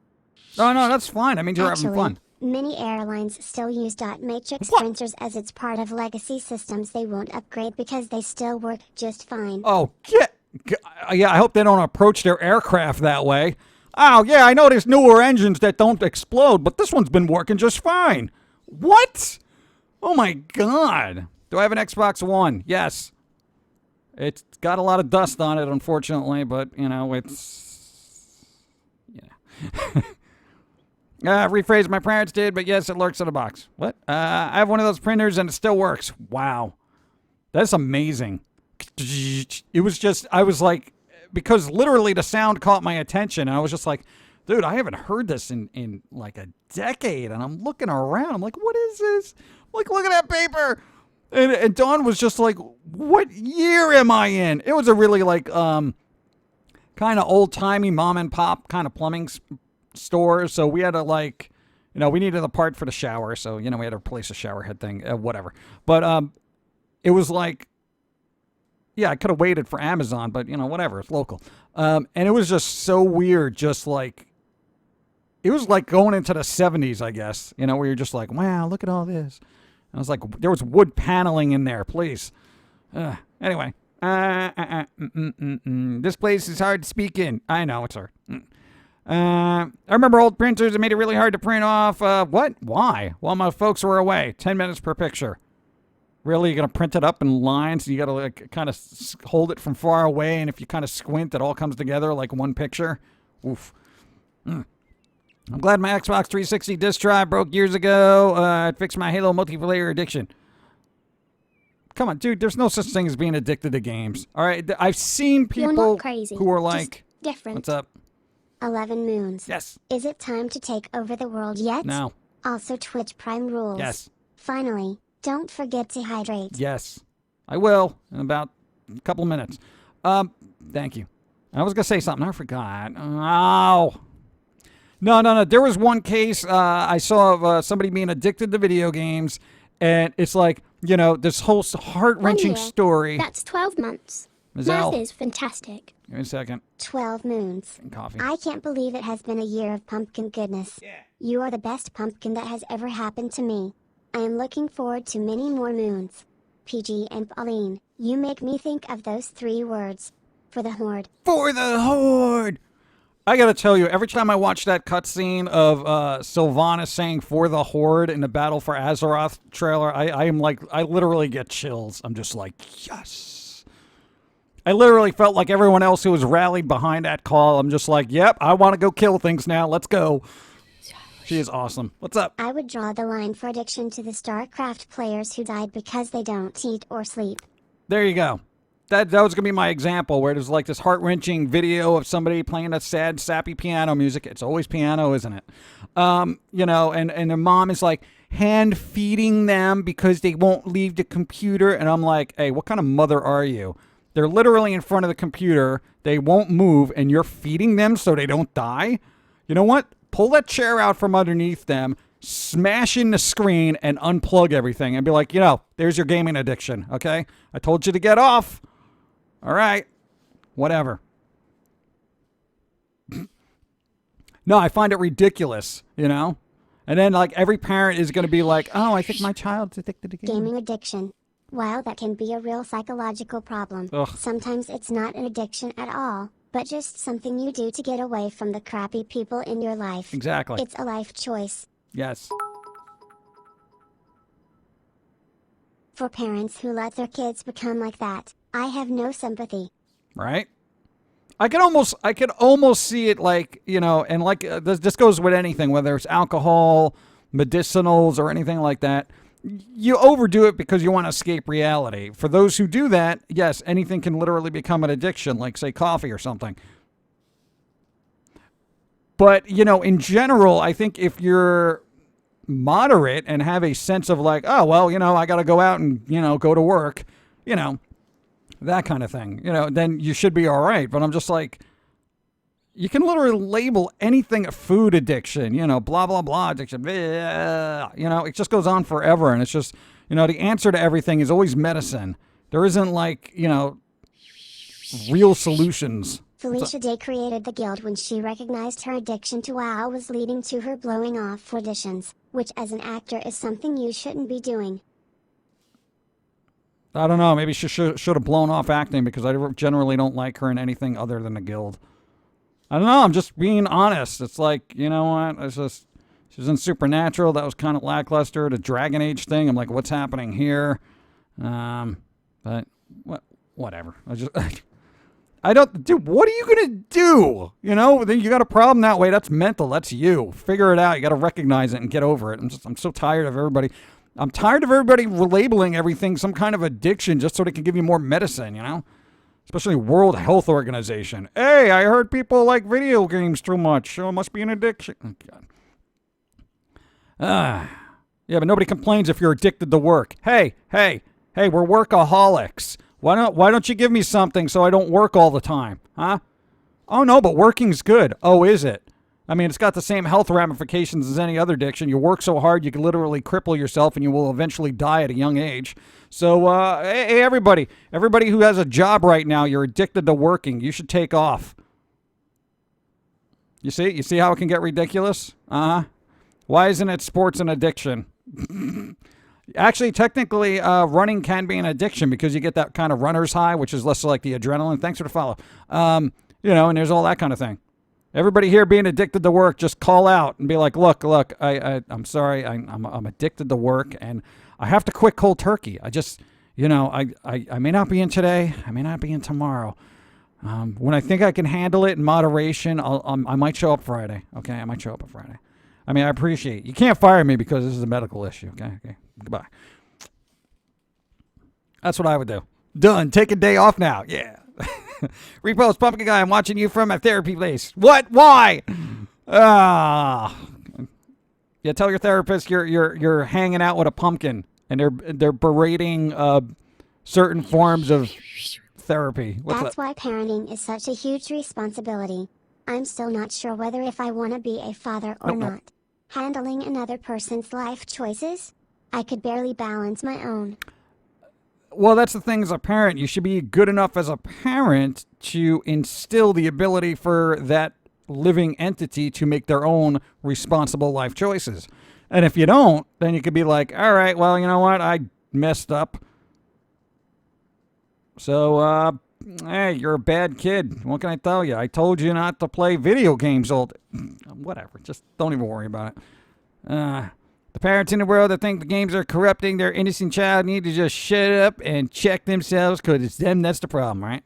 Oh, no, that's fine. I mean, you're having fun. Many airlines still use dot matrix What? printers as it's part of legacy systems they won't upgrade because they still work just fine. Oh, yeah, I hope they don't approach their aircraft that way. Oh, yeah, I know there's newer engines that don't explode, but this one's been working just fine. What? Oh, my God. Do I have an Xbox One? Yes. It's got a lot of dust on it, unfortunately, but, it's... rephrase my parents did, but yes, it lurks in a box. What? I have one of those printers and it still works. Wow. That's amazing. It was just, I was like, because literally the sound caught my attention and I was just like, dude, I haven't heard this in like a decade. And I'm looking around. I'm like, what is this? I'm like, look at that paper. And Dawn was just like, what year am I in? It was a really like, kind of old timey mom and pop kind of plumbing store. So we had to like, we needed a part for the shower. So, we had to replace a shower head thing, whatever. But, it was like, yeah, I could have waited for Amazon, but whatever, it's local. And it was just so weird. Just like, it was like going into the 70s, I guess, where you're just like, wow, look at all this. And I was like, there was wood paneling in there, please. Anyway, this place is hard to speak in. I know it's hard. I remember old printers that made it really hard to print off. What? Why? While my folks were away. 10 minutes per picture. Really? You're going to print it up in lines? And you got to like kind of hold it from far away. And if you kind of squint, it all comes together like one picture. Oof. I'm glad my Xbox 360 disk drive broke years ago. It fixed my Halo multiplayer addiction. Come on, dude. There's no such thing as being addicted to games. All right. I've seen You're people not crazy. who are Just like, different. what's up? 11 moons. Yes. Is it time to take over the world yet? No. Also Twitch Prime rules. Yes. Finally, don't forget to hydrate. Yes. I will in about a couple of minutes. Thank you. I was going to say something. I forgot. Oh. No. There was one case I saw of somebody being addicted to video games. And it's like, this whole heart-wrenching 1 year. story. That's 12 months. Mazel. Math is fantastic. Give me a second. 12 moons. And coffee. I can't believe it has been a year of pumpkin goodness. Yeah. You are the best pumpkin that has ever happened to me. I am looking forward to many more moons. PG and Pauline, you make me think of those 3 words. For the Horde. For the Horde! I gotta tell you, every time I watch that cutscene of Sylvanas saying "for the Horde" in the Battle for Azeroth trailer, I literally get chills. I'm just like, yes. I literally felt like everyone else who was rallied behind that call. I'm just like, yep, I want to go kill things now. Let's go. She is awesome. What's up? I would draw the line for addiction to the StarCraft players who died because they don't eat or sleep. There you go. That was going to be my example, where there's like this heart-wrenching video of somebody playing that sad, sappy piano music. It's always piano, isn't it? And their mom is like hand-feeding them because they won't leave the computer. And I'm like, hey, what kind of mother are you? They're literally in front of the computer. They won't move, and you're feeding them so they don't die? You know what? Pull that chair out from underneath them, smash in the screen, and unplug everything. And be like, there's your gaming addiction, okay? I told you to get off. All right. Whatever. No, I find it ridiculous, you know? And then, like, every parent is going to be like, oh, I think my child's addicted to gaming. Gaming addiction. While that can be a real psychological problem, Ugh. sometimes it's not an addiction at all, but just something you do to get away from the crappy people in your life. Exactly. It's a life choice. Yes. For parents who let their kids become like that, I have no sympathy. Right? I could almost see it like, you know, and like this goes with anything, whether it's alcohol, medicinals, or anything like that. You overdo it because you want to escape reality. For those who do that, yes, anything can literally become an addiction, like, say, coffee or something. But, you know, in general, I think if you're moderate and have a sense of like, oh, well, you know, I got to go out and, you know, go to work, you know, that kind of thing, you know, then you should be all right. But I'm just like, you can literally label anything a food addiction, you know, blah, blah, blah addiction, blah, you know, it just goes on forever. And it's just, you know, the answer to everything is always medicine. There isn't like, you know, real solutions. Felicia Day created the guild when she recognized her addiction to WoW was leading to her blowing off auditions, which as an actor is something you shouldn't be doing. I don't know. Maybe she should have blown off acting because I generally don't like her in anything other than the guild. I don't know. I'm just being honest. It's like, you know what? It's just, she was in Supernatural. That was kind of lackluster. The Dragon Age thing, I'm like, what's happening here? But whatever. Dude, what are you going to do? You know, then you got a problem that way. That's mental. That's you. Figure it out. You got to recognize it and get over it. I'm so tired of everybody. I'm tired of everybody labeling everything some kind of addiction just so they can give you more medicine, you know? Especially World Health Organization. Hey, I heard people like video games too much, so it must be an addiction. Oh, God. Yeah, but nobody complains if you're addicted to work. Hey, we're workaholics. Why don't you give me something so I don't work all the time, huh? Oh, no, but working's good. Oh, is it? I mean, it's got the same health ramifications as any other addiction. You work so hard, you can literally cripple yourself and you will eventually die at a young age. So, hey, everybody who has a job right now, you're addicted to working. You should take off. You see how it can get ridiculous? Uh-huh. Why isn't it sports an addiction? Actually, technically, running can be an addiction because you get that kind of runner's high, which is less like the adrenaline. Thanks for the follow. You know, and there's all that kind of thing. Everybody here being addicted to work, just call out and be like, look, I'm sorry, I'm addicted to work, and I have to quit cold turkey. I just, you know, I may not be in today, I may not be in tomorrow. When I think I can handle it in moderation, I might show up Friday. Okay, I might show up on Friday. I mean, I appreciate it. You can't fire me because this is a medical issue. Okay, goodbye. That's what I would do. Done. Take a day off now. Yeah. Repost, Pumpkin Guy. I'm watching you from a therapy place. What? Why? Yeah, tell your therapist you're hanging out with a pumpkin and they're berating certain forms of therapy. That's why parenting is such a huge responsibility. I'm still not sure whether if I want to be a father or not. Handling another person's life choices? I could barely balance my own. Well, that's the thing as a parent. You should be good enough as a parent to instill the ability for that living entity to make their own responsible life choices. And if you don't, then you could be like, all right, well, you know what? I messed up. So, hey, you're a bad kid. What can I tell you? I told you not to play video games all day. Whatever. Just don't even worry about it. The parents in the world that think the games are corrupting their innocent child need to just shut up and check themselves because it's them that's the problem, right?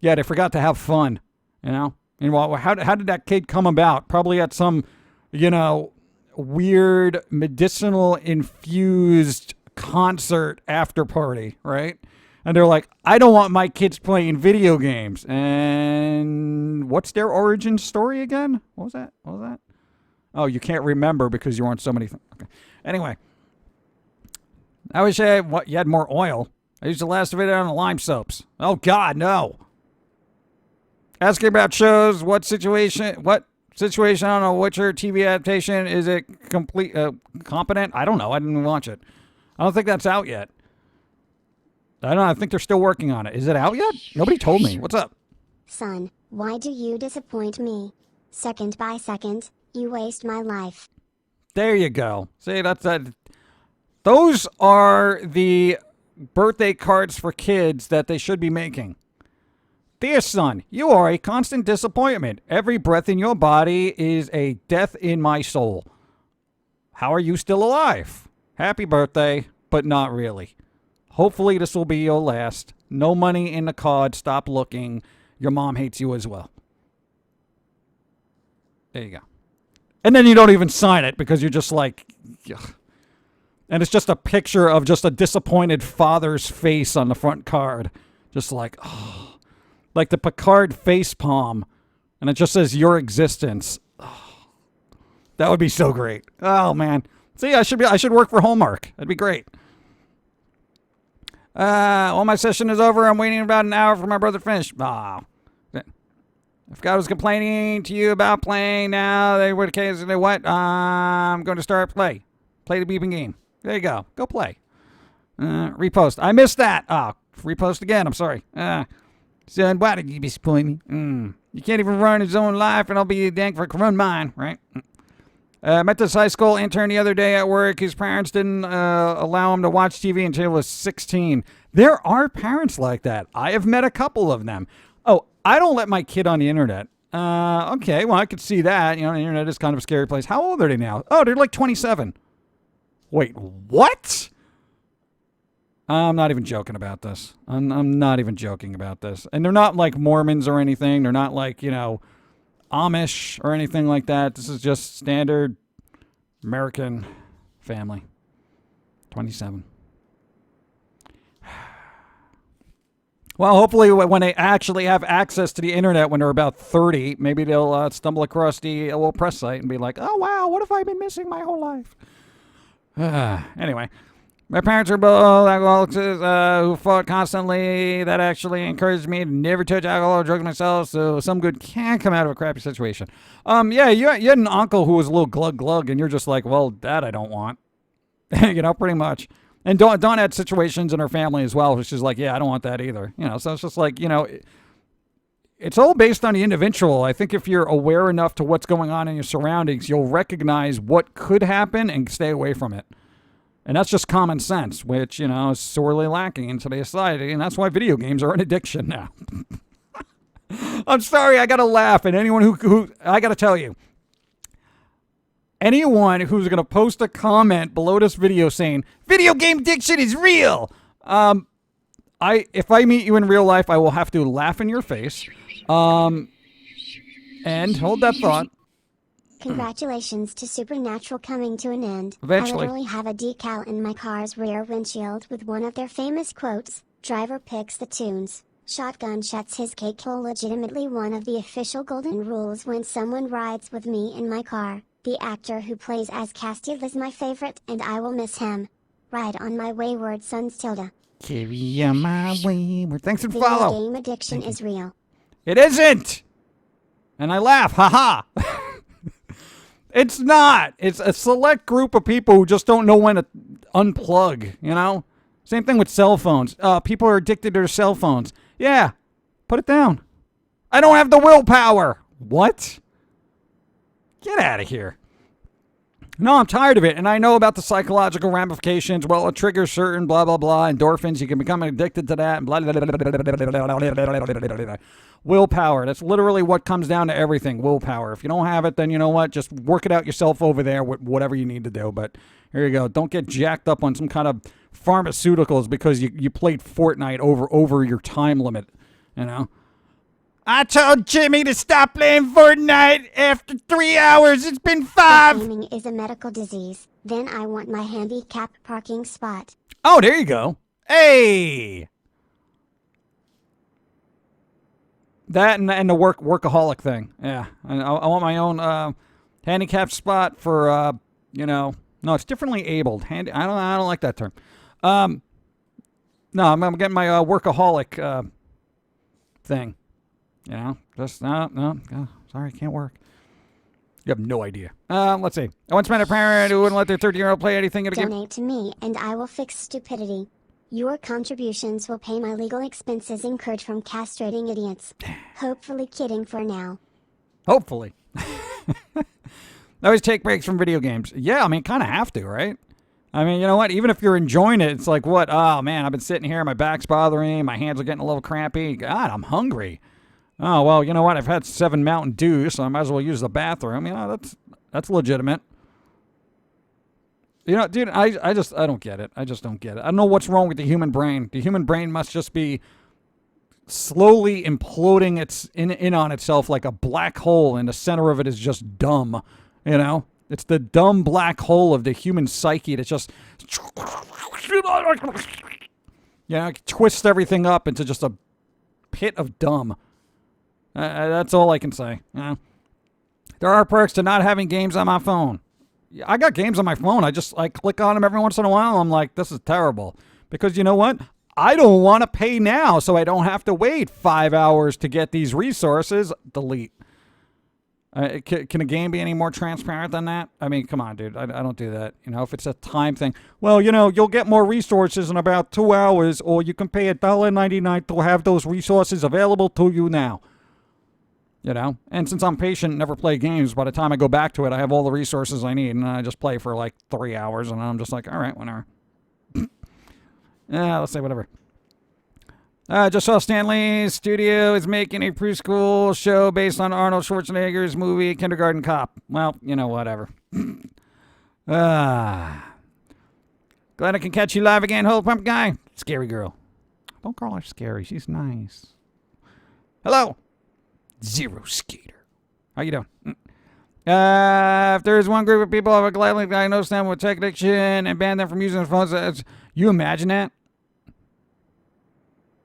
Yeah, they forgot to have fun, you know? And how did that kid come about? Probably at some, you know, weird medicinal infused concert after party, right? And they're like, I don't want my kids playing video games. And what's their origin story again? What was that? Oh, you can't remember because you're on so many things. Okay. Anyway, I wish you had more oil. I used the last of it on the lime soaps. Oh, God, no. Asking about shows, what situation on a Witcher TV adaptation, is it competent? I don't know. I didn't watch it. I don't think that's out yet. I don't know. I think they're still working on it. Is it out yet? Nobody told me. What's up? Son, why do you disappoint me? Second by second, you waste my life. There you go. See, that's that. Those are the birthday cards for kids that they should be making. Dear son, you are a constant disappointment. Every breath in your body is a death in my soul. How are you still alive? Happy birthday, but not really. Hopefully this will be your last. No money in the card. Stop looking. Your mom hates you as well. There you go. And then you don't even sign it because you're just like... Ugh. And it's just a picture of just a disappointed father's face on the front card. Just like, oh... Like the Picard face palm, and it just says your existence. Oh, that would be so great. Oh man, see, I should work for Hallmark. That'd be great. Well, my session is over. I'm waiting about an hour for my brother to finish. Ah, if God was complaining to you about playing now, they would occasionally what? I'm going to start play the beeping game. There you go. Go play. Repost. I missed that. Repost again. I'm sorry. Son, why did you disappoint me? You can't even run his own life, and I'll be dang for run mine, right? Met this high school intern the other day at work. His parents didn't allow him to watch TV until he was 16. There are parents like that. I have met a couple of them. Oh, I don't let my kid on the internet. Okay, well, I could see that. You know, the internet is kind of a scary place. How old are they now? Oh, they're like 27. Wait, what? I'm not even joking about this. I'm not even joking about this. And they're not like Mormons or anything. They're not like, you know, Amish or anything like that. This is just standard American family. 27. Well, hopefully when they actually have access to the internet when they're about 30, maybe they'll stumble across the little press site and be like, oh, wow, what have I been missing my whole life? Anyway. My parents are both alcoholics who fought constantly. That actually encouraged me to never touch alcohol or drugs myself, so some good can come out of a crappy situation. Yeah, you had an uncle who was a little glug, and you're just like, well, that I don't want. You know, pretty much. And Dawn had situations in her family as well, which is like, yeah, I don't want that either. You know, so it's just like, you know, it's all based on the individual. I think if you're aware enough to what's going on in your surroundings, you'll recognize what could happen and stay away from it. And that's just common sense, which, you know, is sorely lacking in today's society. And that's why video games are an addiction now. I'm sorry, I got to laugh. And anyone who I got to tell you, anyone who's going to post a comment below this video saying, video game addiction is real. If I meet you in real life, I will have to laugh in your face. And hold that thought. Congratulations to Supernatural coming to an end. Eventually. I literally have a decal in my car's rear windshield with one of their famous quotes, driver picks the tunes, shotgun shuts his cake. Legitimately one of the official golden rules when someone rides with me in my car. The actor who plays as Castiel is my favorite and I will miss him. Ride on my wayward sons, Tilda. Carry on my wayward. Thanks and Video follow. game addiction is real. It isn't. And I laugh. Haha. It's not. It's a select group of people who just don't know when to unplug, you know? Same thing with cell phones. People are addicted to their cell phones. Yeah, put it down. I don't have the willpower. What? Get out of here. No, I'm tired of it, and I know about the psychological ramifications. Well, it triggers certain blah, blah, blah, endorphins. You can become addicted to that. And blah, blah, blah, blah, blah. Willpower. That's literally what comes down to everything. Willpower. If you don't have it, then you know what? Just work it out yourself over there with whatever you need to do. But here you go. Don't get jacked up on some kind of pharmaceuticals because you played Fortnite over your time limit, you know? I told Jimmy to stop playing Fortnite after 3 hours. It's been 5. Gaming is a medical disease. Then I want my handicap parking spot. Oh, there you go. Hey. That and the workaholic thing. Yeah. I want my own handicap spot for, no, it's differently abled. I don't like that term. No, I'm getting my workaholic thing. You know, just, no, sorry, can't work. You have no idea. Let's see. I once met a parent who wouldn't let their 13-year-old play anything again. Donate to me and I will fix stupidity. Your contributions will pay my legal expenses incurred from castrating idiots. Hopefully kidding for now. Hopefully. I always take breaks from video games. Yeah, I mean, kind of have to, right? I mean, you know what? Even if you're enjoying it, it's like, what? Oh, man, I've been sitting here. My back's bothering. My hands are getting a little crampy. God, I'm hungry. Oh, well, you know what? I've had 7 Mountain Dew, so I might as well use the bathroom. You know, that's legitimate. You know, dude, I don't get it. I just don't get it. I don't know what's wrong with the human brain. The human brain must just be slowly imploding in on itself like a black hole, and the center of it is just dumb. You know? It's the dumb black hole of the human psyche that just, you know, twists everything up into just a pit of dumb. That's all I can say. You know? There are perks to not having games on my phone. I got games on my phone. I click on them every once in a while. I'm like, this is terrible. Because you know what? I don't want to pay now, so I don't have to wait 5 hours to get these resources. Delete. Can a game be any more transparent than that? I mean, come on, dude. I don't do that. You know, if it's a time thing. Well, you know, you'll get more resources in about 2 hours, or you can pay $1.99 to have those resources available to you now. You know? And since I'm patient, never play games, by the time I go back to it, I have all the resources I need, and I just play for like 3 hours, and I'm just like, all right, whatever. Let's say whatever. Just saw Stanley's studio is making a preschool show based on Arnold Schwarzenegger's movie Kindergarten Cop. Well, you know, whatever. Glad I can catch you live again, Whole Pump Guy. Scary girl. Don't call her scary. She's nice. Hello. Zero Skater. How you doing? If there's one group of people I would gladly diagnose them with tech addiction and ban them from using their phones, you imagine that?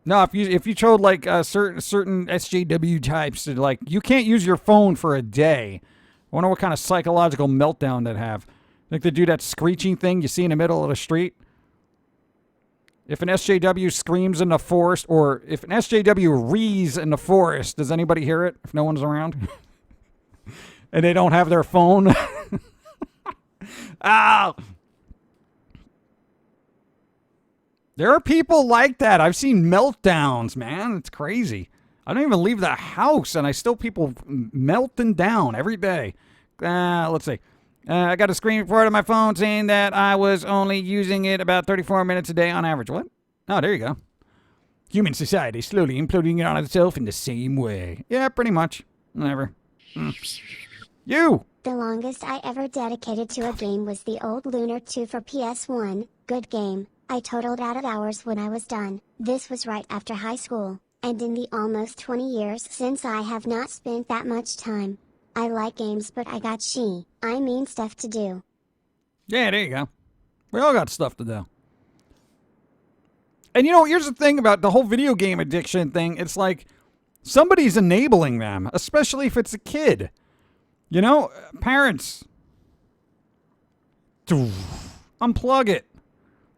No, if you showed like certain SJW types, like you can't use your phone for a day. I wonder what kind of psychological meltdown they'd have. Like they do that screeching thing you see in the middle of the street. If an SJW screams in the forest, or if an SJW rees in the forest, does anybody hear it if no one's around? And they don't have their phone? Ow! There are people like that. I've seen meltdowns, man. It's crazy. I don't even leave the house, and I still people melting down every day. Let's see. I got a screen report on my phone saying that I was only using it about 34 minutes a day on average. What? Oh, there you go. Human society slowly imploding on itself in the same way. Yeah, pretty much. Whatever. You! The longest I ever dedicated to a game was the old Lunar 2 for PS1. Good game. I totaled out of hours when I was done. This was right after high school, and in the almost 20 years since I have not spent that much time. I like games, but I got stuff to do. Yeah, there you go. We all got stuff to do. And you know, here's the thing about the whole video game addiction thing. It's like somebody's enabling them, especially if it's a kid. You know, parents. Unplug it.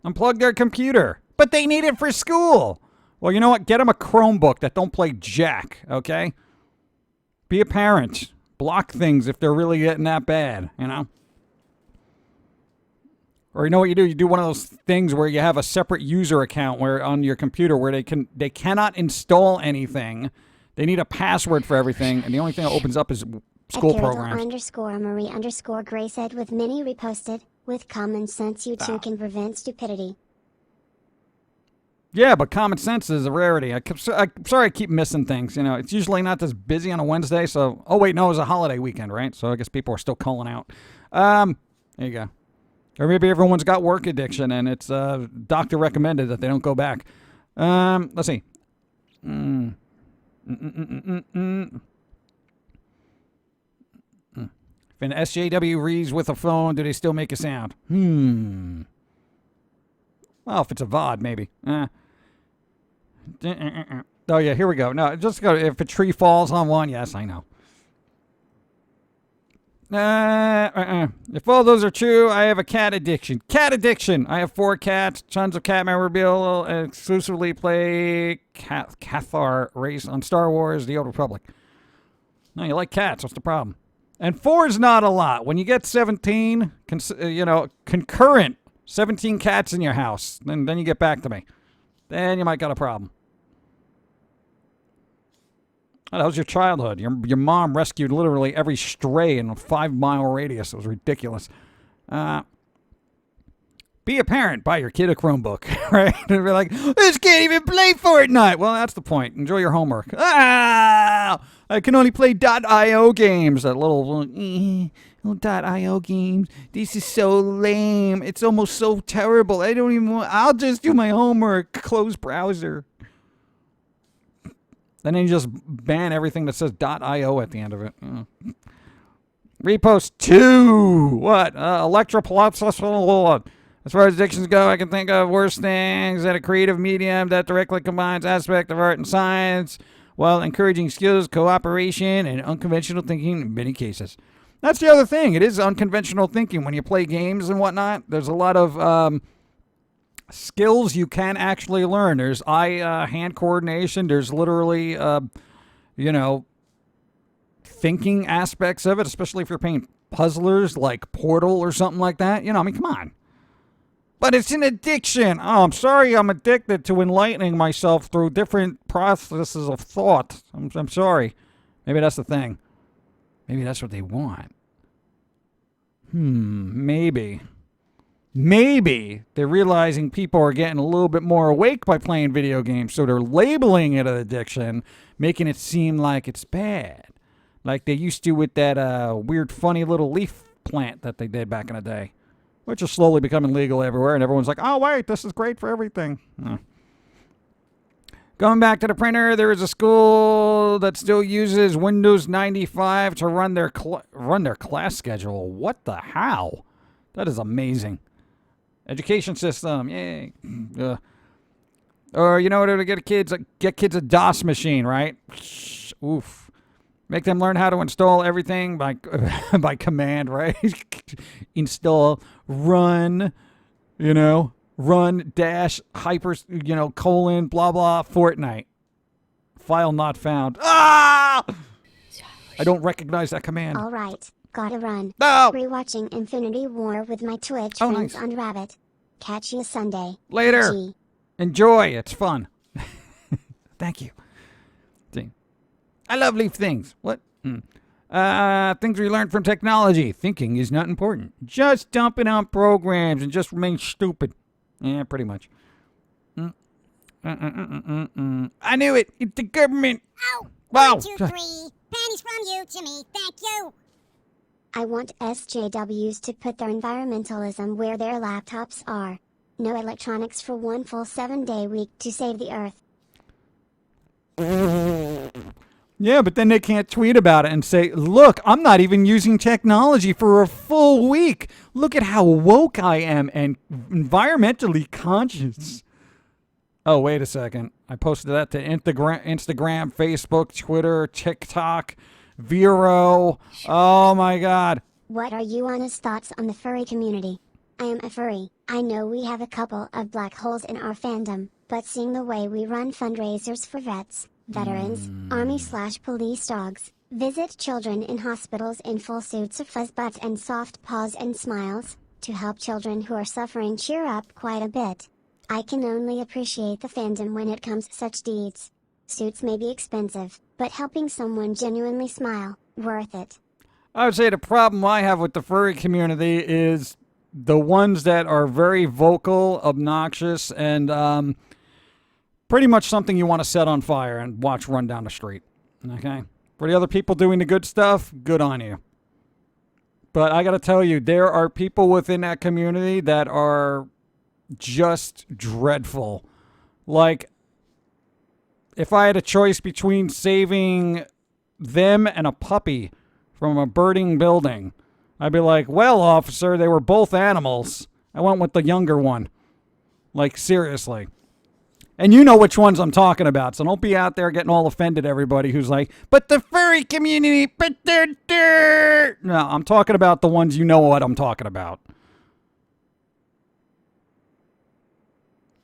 Unplug their computer. But they need it for school. Well, you know what? Get them a Chromebook that don't play jack, okay? Be a parent. Block things if they're really getting that bad, you know? Or you know what you do? You do one of those things where you have a separate user account where on your computer where they cannot install anything. They need a password for everything, and the only thing that opens up is school programs. _Marie_Gray said with many reposted, with common sense you too can prevent stupidity. Yeah, but common sense is a rarity. I'm sorry I keep missing things. You know, it's usually not this busy on a Wednesday, so... Oh, wait, no, it was a holiday weekend, right? So I guess people are still calling out. There you go. Or maybe everyone's got work addiction, and it's doctor recommended that they don't go back. Let's see. If an SJW reads with a phone, do they still make a sound? Well, if it's a VOD, maybe. Oh, yeah, here we go. No, just go. If a tree falls on one, yes, I know. If all those are true, I have a cat addiction. Cat addiction! I have 4 cats, tons of cat memorabilia, and exclusively play Cathar race on Star Wars The Old Republic. No, you like cats. What's the problem? And 4 is not a lot. When you get 17, concurrent 17 cats in your house. Then you get back to me. Then you might got a problem. Oh, that was your childhood. Your mom rescued literally every stray in a 5-mile radius. It was ridiculous. Be a parent. Buy your kid a Chromebook, right? And be like, this can't even play Fortnite. Well, that's the point. Enjoy your homework. I can only play .io games. That little .io games. This is so lame. It's almost so terrible. I don't even want. I'll just do my homework. Close browser. Then you just ban everything that says .io at the end of it. Repost 2. What? Electroplots. As far as addictions go, I can think of worse things than a creative medium that directly combines aspects of art and science while encouraging skills, cooperation, and unconventional thinking in many cases. That's the other thing. It is unconventional thinking when you play games and whatnot. There's a lot of skills you can actually learn. There's eye-hand coordination. There's literally, thinking aspects of it, especially if you're playing puzzlers like Portal or something like that. Come on. But it's an addiction. Oh, I'm sorry I'm addicted to enlightening myself through different processes of thought. I'm sorry. Maybe that's the thing. Maybe that's what they want. Maybe. Maybe they're realizing people are getting a little bit more awake by playing video games, so they're labeling it an addiction, making it seem like it's bad. Like they used to with that weird, funny little leaf plant that they did back in the day. Which is slowly becoming legal everywhere, and everyone's like, oh, wait, this is great for everything. Going back to the printer, there is a school that still uses Windows 95 to run their class schedule. What the how? That is amazing. Education system, yay. Or, to get kids a DOS machine, right? Oof. Make them learn how to install everything by command, right? Install, run, run, dash, hyper, colon, blah, blah, Fortnite. File not found. Ah! I don't recognize that command. All right, gotta run. No! Rewatching Infinity War with my Twitch friends on Rabbit. Catch you Sunday. Later. G. Enjoy. It's fun. Thank you. I love leaf things. What? Things we learned from technology. Thinking is not important. Just dump it on programs and just remain stupid. Yeah, pretty much. I knew it. It's the government. Oh, wow. 1, 2, 3. Pennies from you to me. Thank you. I want SJWs to put their environmentalism where their laptops are. No electronics for one full 7-day week to save the earth. Yeah, but then they can't tweet about it and say, look, I'm not even using technology for a full week. Look at how woke I am and environmentally conscious. Oh, wait a second. I posted that to Instagram, Facebook, Twitter, TikTok, Vero. Oh, my God. What are you honest thoughts on the furry community? I am a furry. I know we have a couple of black holes in our fandom, but seeing the way we run fundraisers for vets, veterans, army/police dogs, visit children in hospitals in full suits of fuzz butts and soft paws and smiles, to help children who are suffering cheer up quite a bit. I can only appreciate the fandom when it comes to such deeds. Suits may be expensive, but helping someone genuinely smile, worth it. I would say the problem I have with the furry community is the ones that are very vocal, obnoxious, and pretty much something you want to set on fire and watch run down the street. Okay? For the other people doing the good stuff, good on you. But I got to tell you, there are people within that community that are just dreadful. Like, if I had a choice between saving them and a puppy from a burning building, I'd be like, well, officer, they were both animals. I went with the younger one. Like, seriously. And you know which ones I'm talking about, so don't be out there getting all offended, everybody who's like, but the furry community, but they're... No, I'm talking about the ones you know what I'm talking about.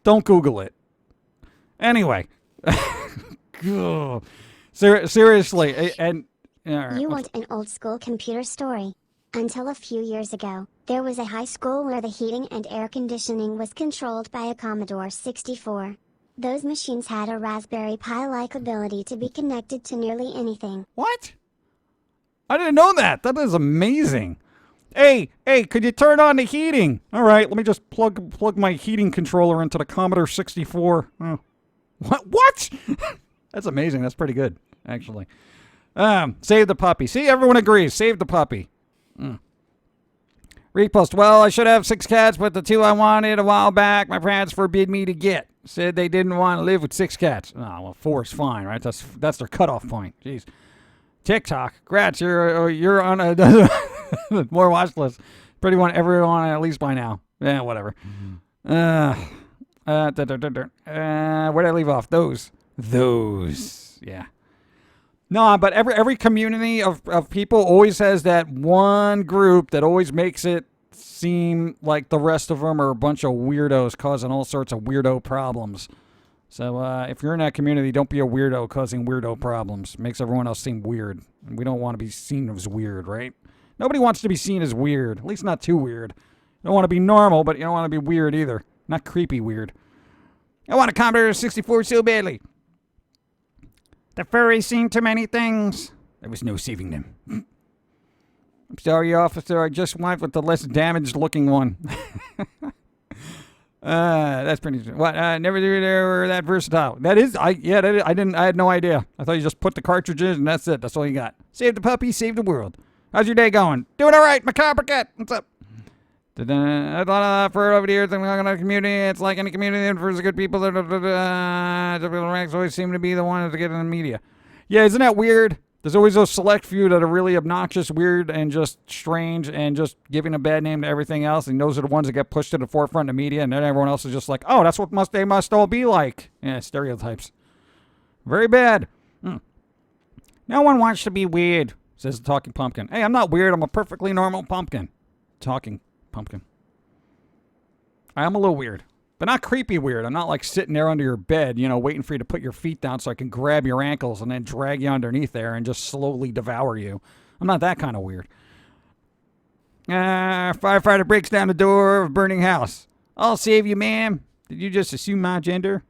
Don't Google it. Anyway. Seriously, and... Right, You want an old school computer story. Until a few years ago, there was a high school where the heating and air conditioning was controlled by a Commodore 64. Those machines had a Raspberry Pi-like ability to be connected to nearly anything. What? I didn't know that. That is amazing. Hey, could you turn on the heating? All right, let me just plug my heating controller into the Commodore 64. Oh. What? That's amazing. That's pretty good, actually. Save the puppy. See, everyone agrees. Save the puppy. Repost. Well, I should have 6 cats, but the 2 I wanted a while back, my parents forbid me to get. Said they didn't want to live with 6 cats. Oh, well, 4 is fine, right? That's their cutoff point. Jeez. TikTok. Grats, you're on a more watch list. Pretty one everyone at least by now. Yeah, whatever. Where did I leave off? Those. Yeah. No, but every community of people always has that one group that always makes it seem like the rest of them are a bunch of weirdos causing all sorts of weirdo problems. So if you're in that community, don't be a weirdo causing weirdo problems. Makes everyone else seem weird. And we don't want to be seen as weird, right? Nobody wants to be seen as weird. At least not too weird. You don't want to be normal, but you don't want to be weird either. Not creepy weird. I want a Commodore 64 so badly. The furry seen too many things. There was no saving them. I'm sorry, officer. I just went with the less damaged looking one. That's pretty. What? Never knew they were that versatile. That is. I didn't. I had no idea. I thought you just put the cartridges and that's it. That's all you got. Save the puppy. Save the world. How's your day going? Doing all right, macabre cat. What's up? I thought for over the years in the community, it's like any community, and for the good people, the ranks always seem to be the ones that get in the media. Yeah, isn't that weird? There's always those select few that are really obnoxious, weird, and just strange, and just giving a bad name to everything else, and those are the ones that get pushed to the forefront of the media, and then everyone else is just like, oh, that's what they must all be like. Yeah, stereotypes. Very bad. No one wants to be weird, says the talking pumpkin. Hey, I'm not weird. I'm a perfectly normal pumpkin. Talking pumpkin. I am a little weird, but not creepy weird. I'm not like sitting there under your bed, waiting for you to put your feet down so I can grab your ankles and then drag you underneath there and just slowly devour you. I'm not that kind of weird. Firefighter breaks down the door of a burning house. I'll save you, ma'am. Did you just assume my gender?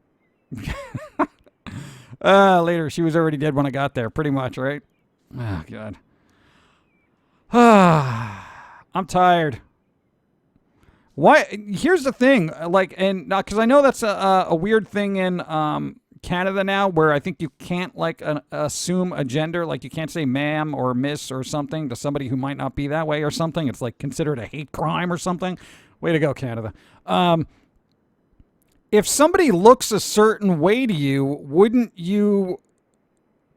Later, she was already dead when I got there, pretty much, right? Oh, God. I'm tired. Why? Here's the thing, because I know that's a weird thing in Canada now, where I think you can't assume a gender, like you can't say ma'am or miss or something to somebody who might not be that way or something. It's like considered a hate crime or something. Way to go, Canada. If somebody looks a certain way to you, wouldn't you,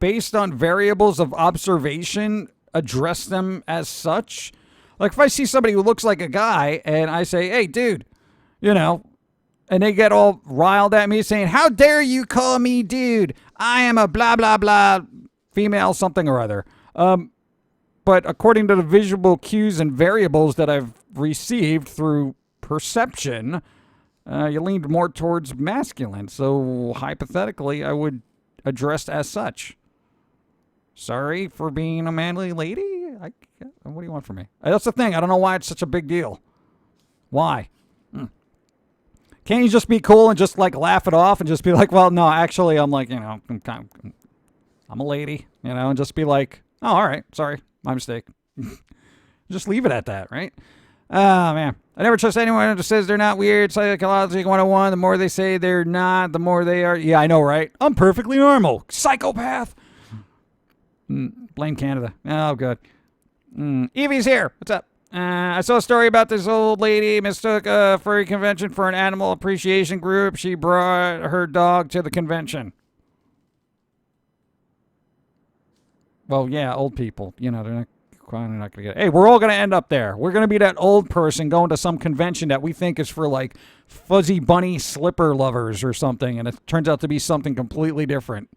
based on variables of observation, address them as such? Like, if I see somebody who looks like a guy and I say, hey, dude, and they get all riled at me saying, how dare you call me dude? I am a blah, blah, blah, female something or other. But according to the visual cues and variables that I've received through perception, you leaned more towards masculine. So hypothetically, I would address as such. Sorry for being a manly lady? What do you want from me? That's the thing. I don't know why it's such a big deal. Why? Can't you just be cool and just laugh it off and just be like, well, no, actually, I'm I'm a lady, and just be like, oh, all right, sorry, my mistake. Just leave it at that, right? Oh, man. I never trust anyone who says they're not weird. Psychology 101. The more they say they're not, the more they are. Yeah, I know, right? I'm perfectly normal. Psychopath. Blame Canada. Oh, good. Evie's here. What's up? I saw a story about this old lady mistook a furry convention for an animal appreciation group. She brought her dog to the convention. Well, yeah, old people. They're not going to get it. Hey, we're all going to end up there. We're going to be that old person going to some convention that we think is for, fuzzy bunny slipper lovers or something, and it turns out to be something completely different.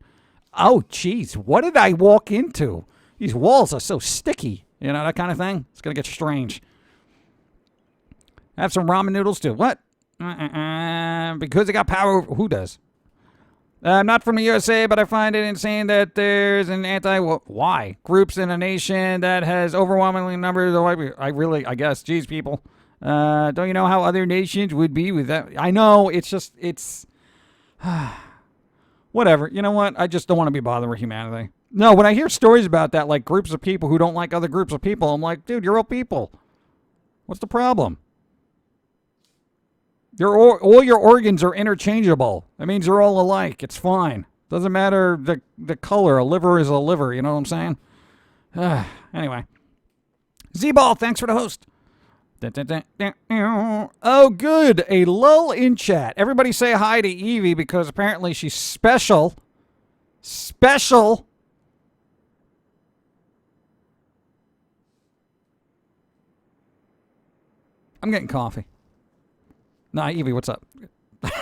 Oh, jeez, what did I walk into? These walls are so sticky. That kind of thing. It's going to get strange. Have some ramen noodles, too. What? Because they got power over... Who does? I'm not from the USA, but I find it insane that there's an why? Groups in a nation that has overwhelmingly numbers of white people. I guess, geez, people. Don't you know how other nations would be with that? I know, it's whatever. You know what? I just don't want to be bothered with humanity. No, when I hear stories about that, like groups of people who don't like other groups of people, I'm like, dude, you're all people. What's the problem? All your organs are interchangeable. That means you're all alike. It's fine. Doesn't matter the color. A liver is a liver. You know what I'm saying? Anyway. Z-Ball, thanks for the host. Oh, good. A lull in chat. Everybody say hi to Evie because apparently she's special. Special. I'm getting coffee. Nah, Evie, what's up?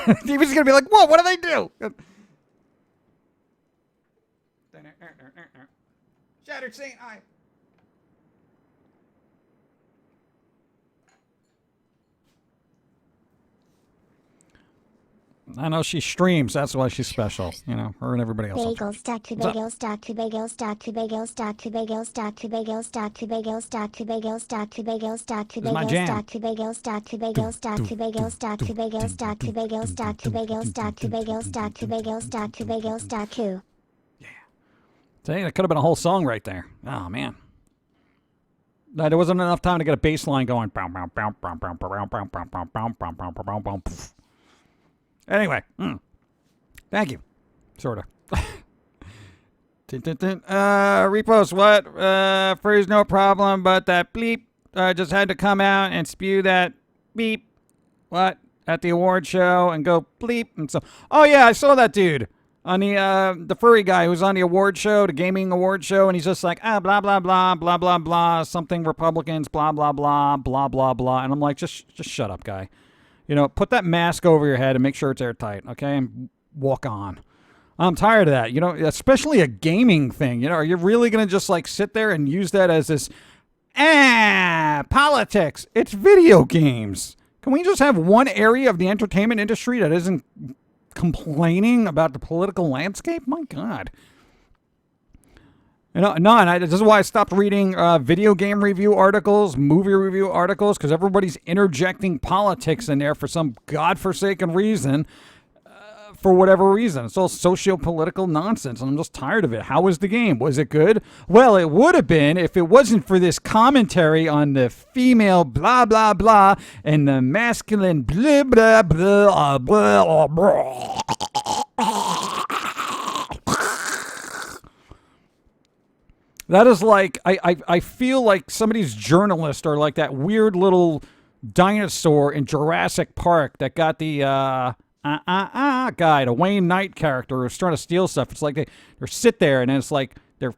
Evie's going to be like, whoa, what do they do? Shattered Saint, hi. I know she streams. That's why she's special. You know, her and everybody else. Bagels, daku bagels, daku bagels, daku bagels, daku bagels, daku bagels, daku bagels, daku bagels, daku bagels, daku bagels, daku bagels, daku bagels, daku bagels, daku bagels, daku bagels, daku bagels, daku bagels, daku bagels, daku bagels, daku. Yeah. See, that could have been a whole song right there. Oh man. There wasn't enough time to get a bass line going. Anyway, thank you. Sort of. Repost what? Furry's no problem, but that bleep just had to come out and spew that beep. What? At the award show and go bleep. And so, oh yeah, I saw that dude on the furry guy who's on the award show, the gaming award show, and he's just like, blah, blah, blah, blah, blah, blah, something Republicans, blah, blah, blah, blah, blah, blah. And I'm like, just shut up, guy. You know, put that mask over your head and make sure it's airtight, okay? And walk on. I'm tired of that. You know, especially a gaming thing. You know, are you really going to just like sit there and use that as this, politics? It's video games. Can we just have one area of the entertainment industry that isn't complaining about the political landscape? My God. You know, no, and this is why I stopped reading video game review articles, movie review articles, because everybody's interjecting politics in there for some godforsaken reason, for whatever reason. It's all socio-political nonsense, and I'm just tired of it. How was the game? Was it good? Well, it would have been if it wasn't for this commentary on the female blah, blah, blah, and the masculine blah, blah, blah, blah, blah. That is like, I feel like somebody's journalist or like that weird little dinosaur in Jurassic Park that got the guy, the Wayne Knight character who's trying to steal stuff. It's like they sit there and then it's like their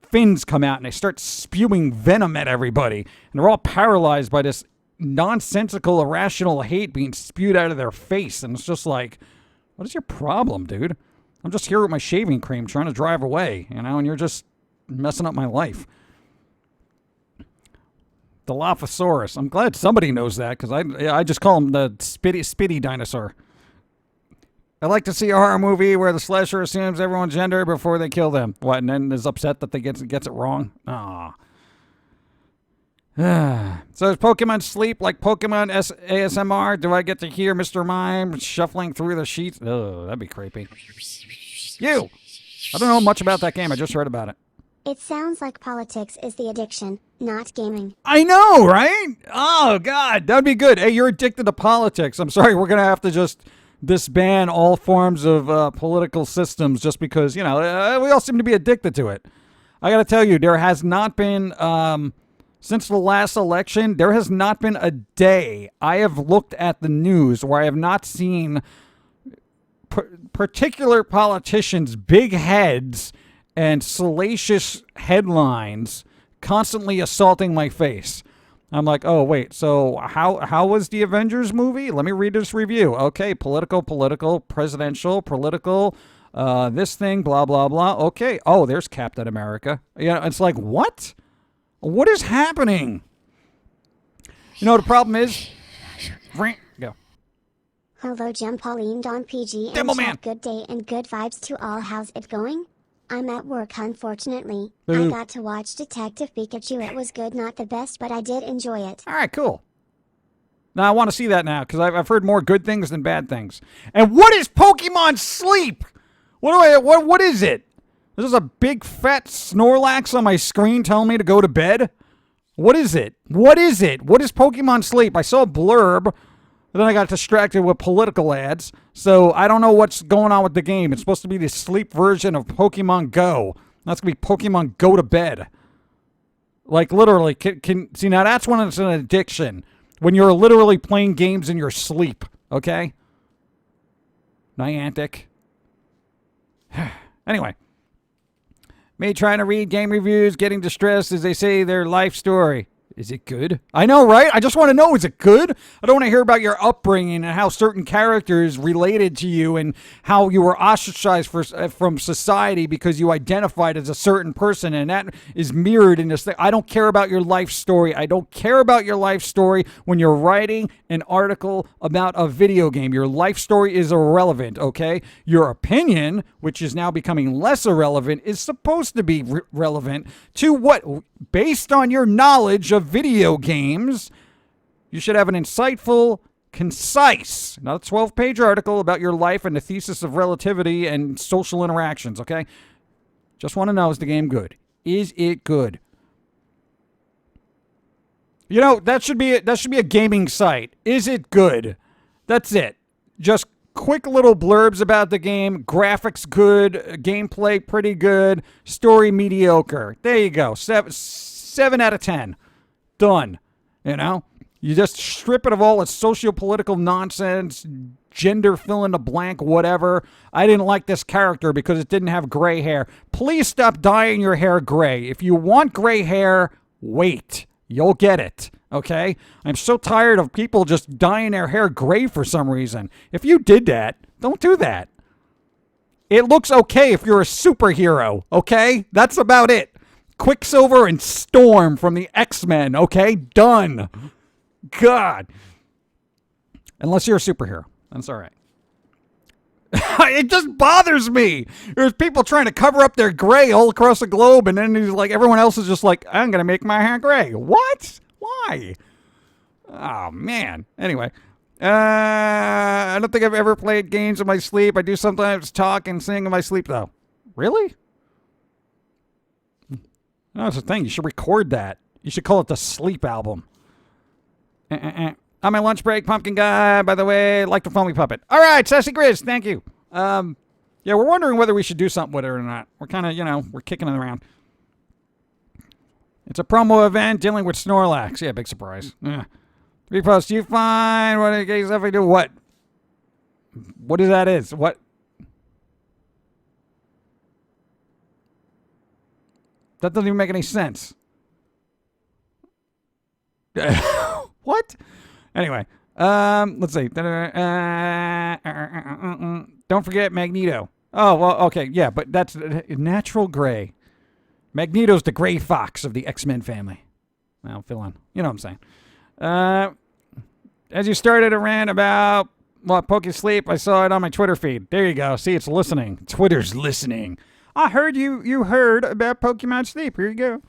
fins come out and they start spewing venom at everybody. And they're all paralyzed by this nonsensical, irrational hate being spewed out of their face. And it's just like, what is your problem, dude? I'm just here with my shaving cream trying to drive away, you know, and you're just messing up my life. Dilophosaurus. I'm glad somebody knows that because I just call him the spitty dinosaur. I like to see a horror movie where the slasher assumes everyone's gender before they kill them. What, and then is upset that they gets it wrong? Ah. So does Pokemon sleep like Pokemon ASMR? Do I get to hear Mr. Mime shuffling through the sheets? Oh, that'd be creepy. You! I don't know much about that game. I just heard about it. It sounds like politics is the addiction, not gaming. I know, right? Oh, God, that'd be good. Hey, you're addicted to politics. I'm sorry, we're going to have to just disband all forms of political systems just because, you know, we all seem to be addicted to it. I got to tell you, there has not been, since the last election, there has not been a day I have looked at the news where I have not seen particular politicians' big heads and salacious headlines constantly assaulting my face. I'm like, oh, wait, so how was the Avengers movie? Let me read this review. Okay, political, presidential, political, this thing, blah, blah, blah. Okay, oh, there's Captain America. You know, it's like, what? What is happening? You know, the problem is... Go. Hello, Jim, Pauline, Don, PG, and Demo chat. Man. Good day and good vibes to all. How's it going? I'm at work, unfortunately. Boo. I got to watch Detective Pikachu. It was good, not the best, but I did enjoy it. All right, cool. Now I want to see that now because I've heard more good things than bad things. And what is Pokemon Sleep? What is it? This is a big fat Snorlax on my screen telling me to go to bed? What is it? What is it? What is Pokemon Sleep? I saw a blurb, but then I got distracted with political ads, so I don't know what's going on with the game. It's supposed to be the sleep version of Pokemon Go. That's going to be Pokemon Go to Bed. Like, literally, see, now that's when it's an addiction. When you're literally playing games in your sleep, okay? Niantic. Anyway. Me trying to read game reviews, getting distressed as they say their life story. Is it good? I know, right? I just want to know, is it good? I don't want to hear about your upbringing and how certain characters related to you and how you were ostracized from society because you identified as a certain person, and that is mirrored in this thing. I don't care about your life story. I don't care about your life story when you're writing an article about a video game. Your life story is irrelevant, okay? Your opinion, which is now becoming less irrelevant, is supposed to be relevant to what? Based on your knowledge of video games, you should have an insightful, concise, not a 12-page article about your life and the thesis of relativity and social interactions, okay? Just want to know, is the game good? Is it good? You know, that should be a gaming site. Is it good? That's it. Just quick little blurbs about the game. Graphics good, gameplay pretty good, story mediocre. There you go. 7 out of 10. Done. You know? You just strip it of all its socio-political nonsense, gender fill in the blank, whatever. I didn't like this character because it didn't have gray hair. Please stop dyeing your hair gray. If you want gray hair, wait. You'll get it. Okay? I'm so tired of people just dyeing their hair gray for some reason. If you did that, don't do that. It looks okay if you're a superhero. Okay? That's about it. Quicksilver and Storm from the X-Men. Okay? Done. God. Unless you're a superhero. That's all right. It just bothers me. There's people trying to cover up their gray all across the globe, and then he's like, everyone else is just like, I'm going to make my hair gray. What? Why? Oh, man. Anyway. I don't think I've ever played games in my sleep. I do sometimes talk and sing in my sleep, though. Really? No, that's the thing. You should record that. You should call it the sleep album. On my lunch break, Pumpkin Guy, by the way, like the Foamy Puppet. All right, Sassy Grizz, thank you. Yeah, we're wondering whether we should do something with it or not. We're kind of, we're kicking it around. It's a promo event dealing with Snorlax. Yeah, big surprise. Yeah. Repost, you find what do you guys do? What? What is that is? What? That doesn't even make any sense. What? Anyway, let's see. Don't forget Magneto. Oh, well, okay, yeah, but that's natural gray. Magneto's the gray fox of the X-Men family. Well, fill in. You know what I'm saying. As you started a rant about Poke Sleep, I saw it on my Twitter feed. There you go. See, it's listening. Twitter's listening. I heard you heard about Pokemon Sleep. Here you go.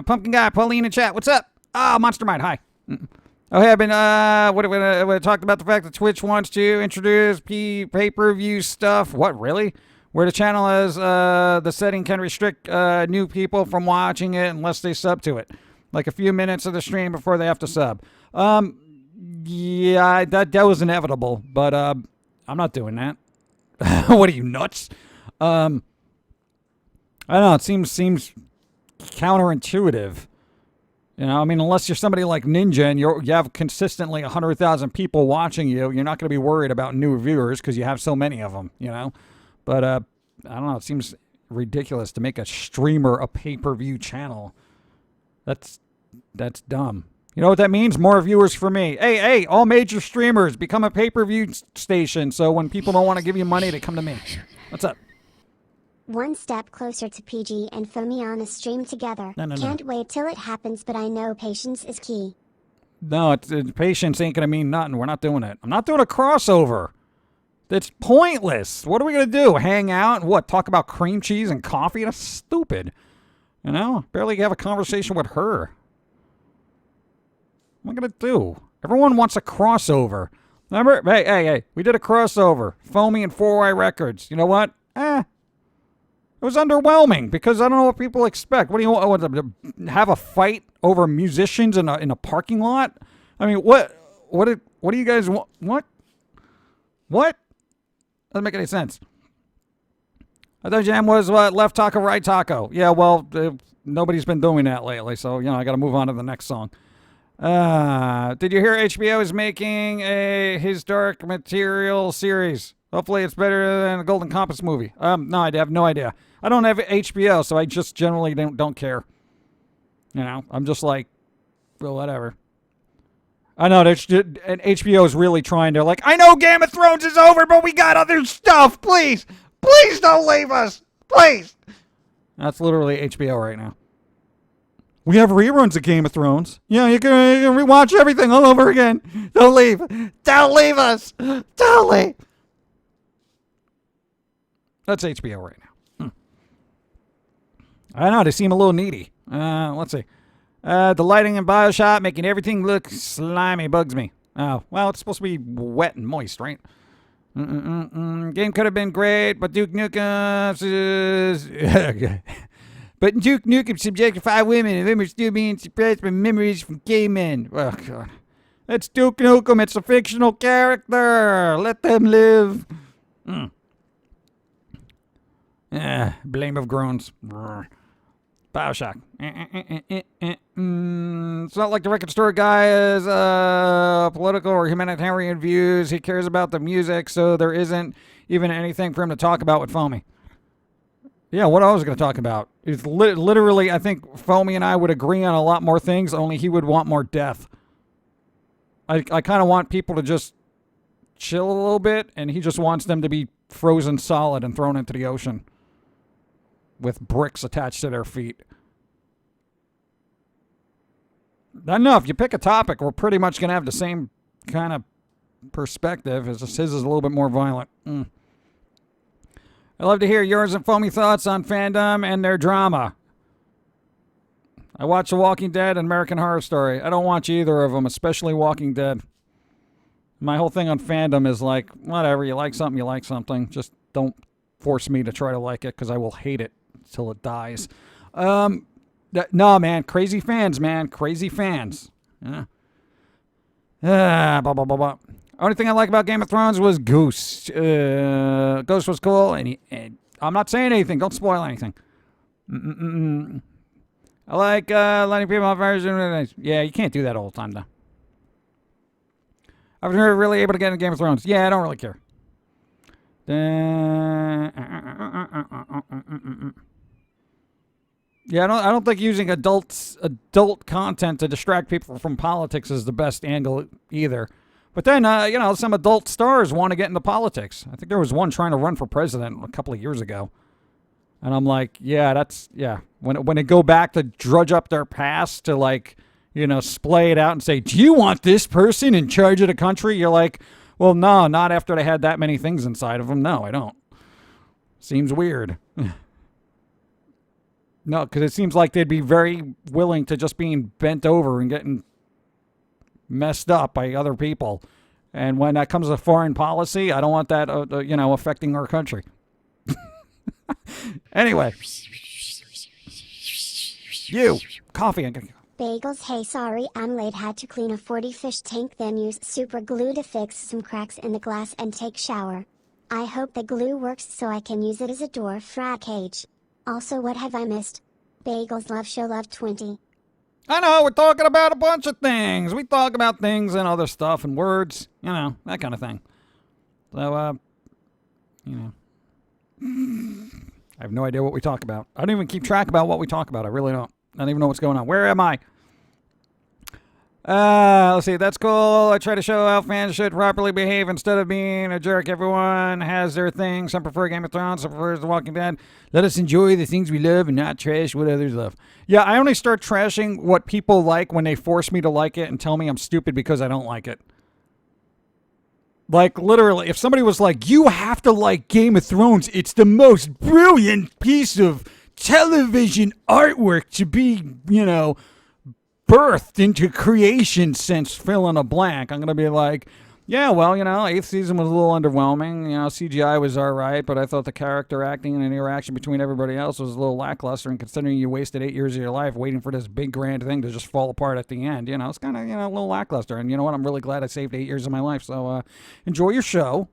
Pumpkin Guy, Pauline in chat. What's up? Oh, Monster Mind. Hi. Oh, hey, I've been, we talked about the fact that Twitch wants to introduce pay-per-view stuff. What, really? Where the channel has, the setting can restrict new people from watching it unless they sub to it. Like a few minutes of the stream before they have to sub. Yeah, that was inevitable, but, I'm not doing that. What are you, nuts? I don't know. It seems counterintuitive. You know, I mean, unless you're somebody like Ninja and you have consistently 100,000 people watching you, you're not going to be worried about new viewers because you have so many of them, you know? But, I don't know. It seems ridiculous to make a streamer a pay-per-view channel. That's dumb. You know what that means? More viewers for me. Hey, all major streamers, become a pay-per-view station so when people don't want to give you money, they come to me. What's up? One step closer to PG and Foamy on a stream together. No. Can't wait till it happens, but I know patience is key. No, patience ain't gonna mean nothing. We're not doing it. I'm not doing a crossover. That's pointless. What are we gonna do? Hang out and what? Talk about cream cheese and coffee? That's stupid. You know, barely have a conversation with her. What am I gonna do? Everyone wants a crossover. Remember? Hey. We did a crossover. Foamy and 4Y Records. You know what? It was underwhelming because I don't know what people expect. What do you want to have a fight over musicians in a parking lot? I mean, what do you guys want? What? Doesn't make any sense. I thought J.i.M was what? Left taco, right taco. Yeah, well, nobody's been doing that lately, so I got to move on to the next song. Did you hear HBO is making a His Dark Material series? Hopefully it's better than the Golden Compass movie. No, I have no idea. I don't have HBO, so I just generally don't care. I'm just like, well, whatever. I know, and HBO is really trying to, like, I know Game of Thrones is over, but we got other stuff. Please don't leave us. Please. That's literally HBO right now. We have reruns of Game of Thrones. Yeah, you can rewatch everything all over again. Don't leave. Don't leave us. Don't leave. That's HBO right now. I know, they seem a little needy. Let's see. The lighting in BioShock making everything look slimy bugs me. Oh, well, it's supposed to be wet and moist, right? Game could have been great, but Duke Nukem is... But Duke Nukem subjectified women, and women are still being suppressed by memories from gay men. Oh, God. It's Duke Nukem. It's a fictional character. Let them live. Blame of groans. BioShock. It's not like the record store guy has political or humanitarian views. He cares about the music, so there isn't even anything for him to talk about with Foamy. Yeah, what I was going to talk about is literally, I think Foamy and I would agree on a lot more things, only he would want more death. I kind of want people to just chill a little bit, and he just wants them to be frozen solid and thrown into the ocean with bricks attached to their feet. I know, if you pick a topic, we're pretty much going to have the same kind of perspective. It's just his is a little bit more violent. I'd love to hear yours and Foamy thoughts on fandom and their drama. I watch The Walking Dead and American Horror Story. I don't watch either of them, especially Walking Dead. My whole thing on fandom is like, whatever, you like something, you like something. Just don't force me to try to like it because I will hate it till it dies. No, man, crazy fans, man. Crazy fans. Yeah. Blah, blah, blah, blah. Only thing I like about Game of Thrones was Goose. Ghost was cool, and I'm not saying anything. Don't spoil anything. I like letting people off version. Yeah, you can't do that all the time, though. I was never really able to get into Game of Thrones. Yeah, I don't really care. Yeah, I don't think using adult content to distract people from politics is the best angle either. But then, some adult stars want to get into politics. I think there was one trying to run for president a couple of years ago. And I'm like, yeah. When they go back to drudge up their past to, like, splay it out and say, do you want this person in charge of the country? You're like, well, no, not after they had that many things inside of them. No, I don't. Seems weird. No, because it seems like they'd be very willing to just being bent over and getting messed up by other people. And when that comes to foreign policy, I don't want that, affecting our country. Anyway. You. Coffee. Bagels, hey, sorry I'm late. Had to clean a 40 fish tank, then use super glue to fix some cracks in the glass and take shower. I hope the glue works so I can use it as a door frag cage. Also, what have I missed? Bagels love show love 20. I know, we're talking about a bunch of things. We talk about things and other stuff and words, that kind of thing. So, I have no idea what we talk about. I don't even keep track about what we talk about. I really don't. I don't even know what's going on. Where am I? Let's see. That's cool. I try to show how fans should properly behave instead of being a jerk. Everyone has their thing. Some prefer Game of Thrones. Some prefer The Walking Dead. Let us enjoy the things we love and not trash what others love. Yeah, I only start trashing what people like when they force me to like it and tell me I'm stupid because I don't like it. Like, literally, if somebody was like, you have to like Game of Thrones, it's the most brilliant piece of television artwork to be, birthed into creation since fill in a blank. I'm going to be like, yeah, well, 8th season was a little underwhelming. CGI was all right, but I thought the character acting and the interaction between everybody else was a little lackluster. And considering you wasted 8 years of your life waiting for this big grand thing to just fall apart at the end, it's kind of, a little lackluster. And you know what? I'm really glad I saved 8 years of my life. So enjoy your show.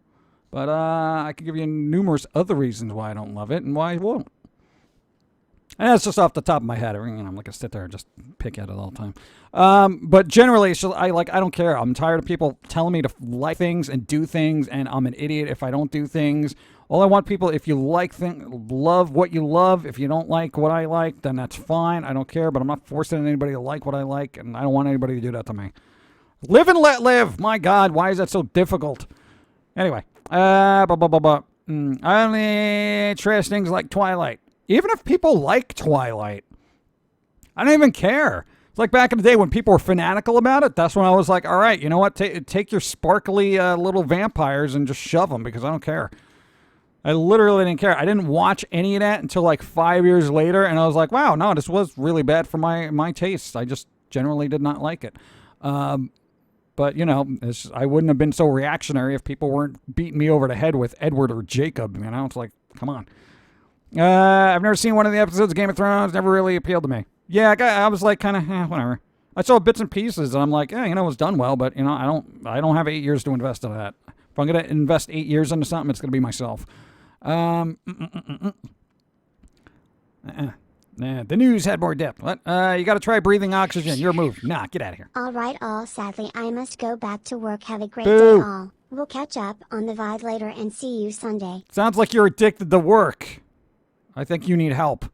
But I could give you numerous other reasons why I don't love it and why I won't. And that's just off the top of my head. I'm not going to sit there and just pick at it all the time. But generally, I don't care. I'm tired of people telling me to like things and do things, and I'm an idiot if I don't do things. All I want people, if you like things, love what you love. If you don't like what I like, then that's fine. I don't care, but I'm not forcing anybody to like what I like, and I don't want anybody to do that to me. Live and let live. My God, why is that so difficult? Anyway, I only trash things like Twilight. Even if people like Twilight, I don't even care. It's like back in the day when people were fanatical about it. That's when I was like, all right, you know what? Take your sparkly little vampires and just shove them because I don't care. I literally didn't care. I didn't watch any of that until like 5 years later. And I was like, wow, no, this was really bad for my tastes. I just generally did not like it. But, I wouldn't have been so reactionary if people weren't beating me over the head with Edward or Jacob. It's like, come on. I've never seen one of the episodes of Game of Thrones. Never really appealed to me. Yeah, I was like kind of, whatever. I saw bits and pieces, and I'm like, yeah, it was done well, but I don't have 8 years to invest into that. If I'm gonna invest 8 years into something, it's gonna be myself. The news had more depth. What? You got to try breathing oxygen. Your move. Nah, get out of here. All right, all. Sadly, I must go back to work. Have a great Boo. day, all. We'll catch up on the VOD later and see you Sunday. Sounds like you're addicted to work. I think you need help.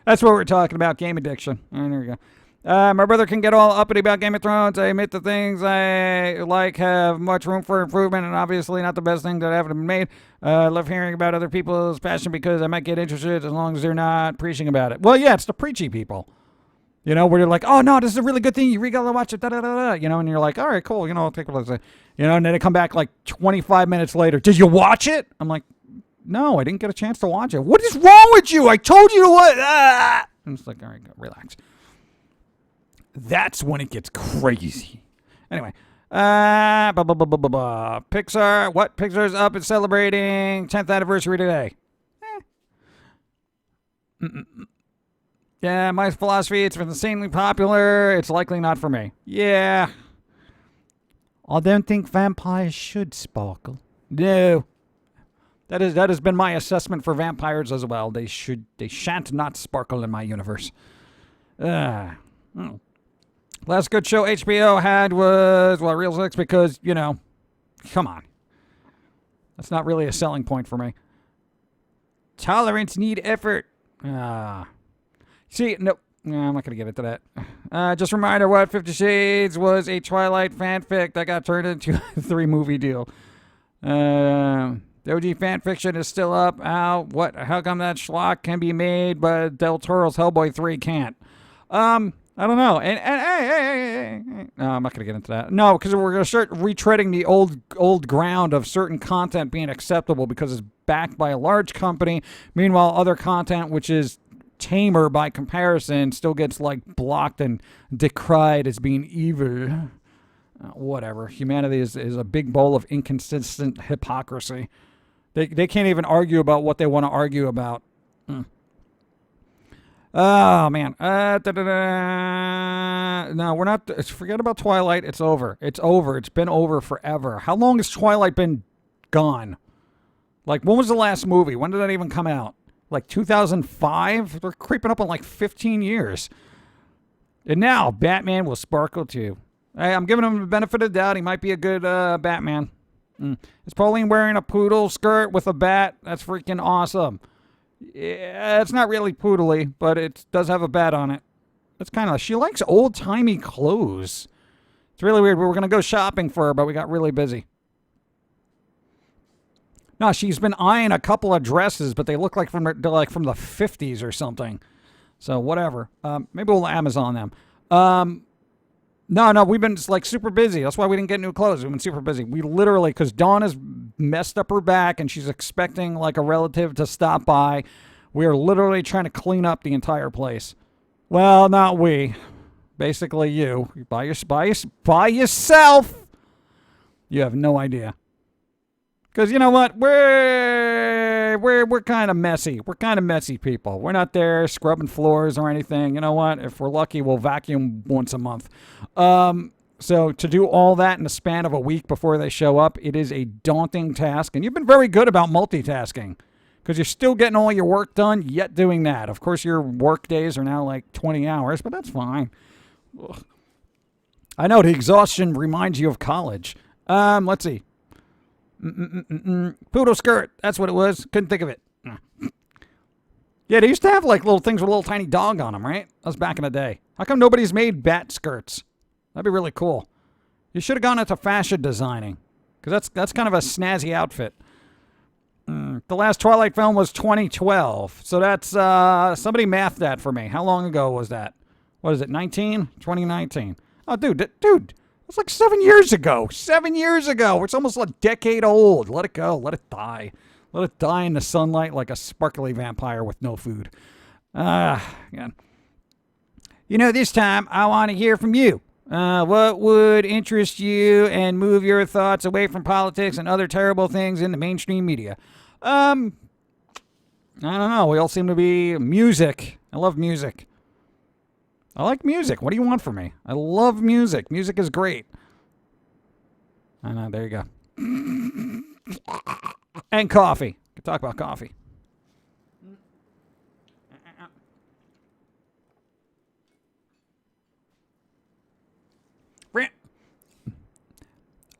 That's what we're talking about, game addiction. There we go. My brother can get all uppity about Game of Thrones. I admit the things I like have much room for improvement and obviously not the best things that haven't been made. I love hearing about other people's passion because I might get interested as long as they're not preaching about it. Well, yeah, it's the preachy people. Where you're like, oh, no, this is a really good thing. You really got to watch it, and you're like, all right, cool. I'll take what I say. And then they come back like 25 minutes later. Did you watch it? I'm like, no, I didn't get a chance to watch it. What is wrong with you? I told you to watch. Ah! I'm just like, all right, go, relax. That's when it gets crazy. Anyway, Pixar. What? Pixar's up and celebrating 10th anniversary today. Yeah, my philosophy, it's insanely popular. It's likely not for me. Yeah. I don't think vampires should sparkle. No. That has been my assessment for vampires as well. They shan't not sparkle in my universe. Last good show HBO had was, Real Six because, come on. That's not really a selling point for me. Tolerance need effort. See, no, I'm not going to get into that. Just a reminder what 50 Shades was a Twilight fanfic that got turned into a 3-movie deal. The OG fanfiction is still up. How come that schlock can be made, but Del Toro's Hellboy 3 can't? I don't know. And hey. No, I'm not going to get into that. No, because we're going to start retreading the old ground of certain content being acceptable because it's backed by a large company. Meanwhile, other content, which is tamer by comparison, still gets blocked and decried as being evil. Whatever. Humanity is a big bowl of inconsistent hypocrisy. They can't even argue about what they want to argue about. Oh, man. No, we're not. Forget about Twilight. It's over. It's over. It's been over forever. How long has Twilight been gone? When was the last movie? When did that even come out? 2005? They're creeping up on 15 years. And now, Batman will sparkle too. Hey, I'm giving him the benefit of the doubt. He might be a good Batman. Is Pauline wearing a poodle skirt with a bat? That's freaking awesome. Yeah, it's not really poodly, but it does have a bat on it. That's kind of, she likes old-timey clothes. It's really weird. We were going to go shopping for her, but we got really busy. No, she's been eyeing a couple of dresses, but they look like they're like from the 50s or something. So whatever. Maybe we'll Amazon them. No, we've been like super busy. That's why we didn't get new clothes. We've been super busy. We literally, because Dawn has messed up her back and she's expecting like a relative to stop by. We are literally trying to clean up the entire place. Well, not we. Basically you. By yourself. You have no idea. Because you know what? We're kind of messy. We're kind of messy people. We're not there scrubbing floors or anything. You know what? If we're lucky, we'll vacuum once a month. So to do all that in the span of a week before they show up, it is a daunting task. And you've been very good about multitasking because you're still getting all your work done, yet doing that. Of course, your work days are now like 20 hours, but that's fine. Ugh. I know the exhaustion reminds you of college. Let's see. Poodle skirt. That's what it was. Couldn't think of it. Yeah, they used to have like little things with a little tiny dog on them, right? That was back in the day. How come nobody's made bat skirts? That'd be really cool. You should have gone into fashion designing, because that's kind of a snazzy outfit. The last Twilight film was 2012, so that's somebody mathed that for me. How long ago was that? What is it? 2019. Oh, dude. It's like 7 years ago. 7 years ago. It's almost a decade old. Let it go. Let it die. Let it die in the sunlight like a sparkly vampire with no food. Again. You know, this time I want to hear from you. What would interest you and move your thoughts away from politics and other terrible things in the mainstream media? I don't know. We all seem to be music. I love music. I like music. What do you want from me? I love music. Music is great. I know. There you go. And coffee. We can talk about coffee.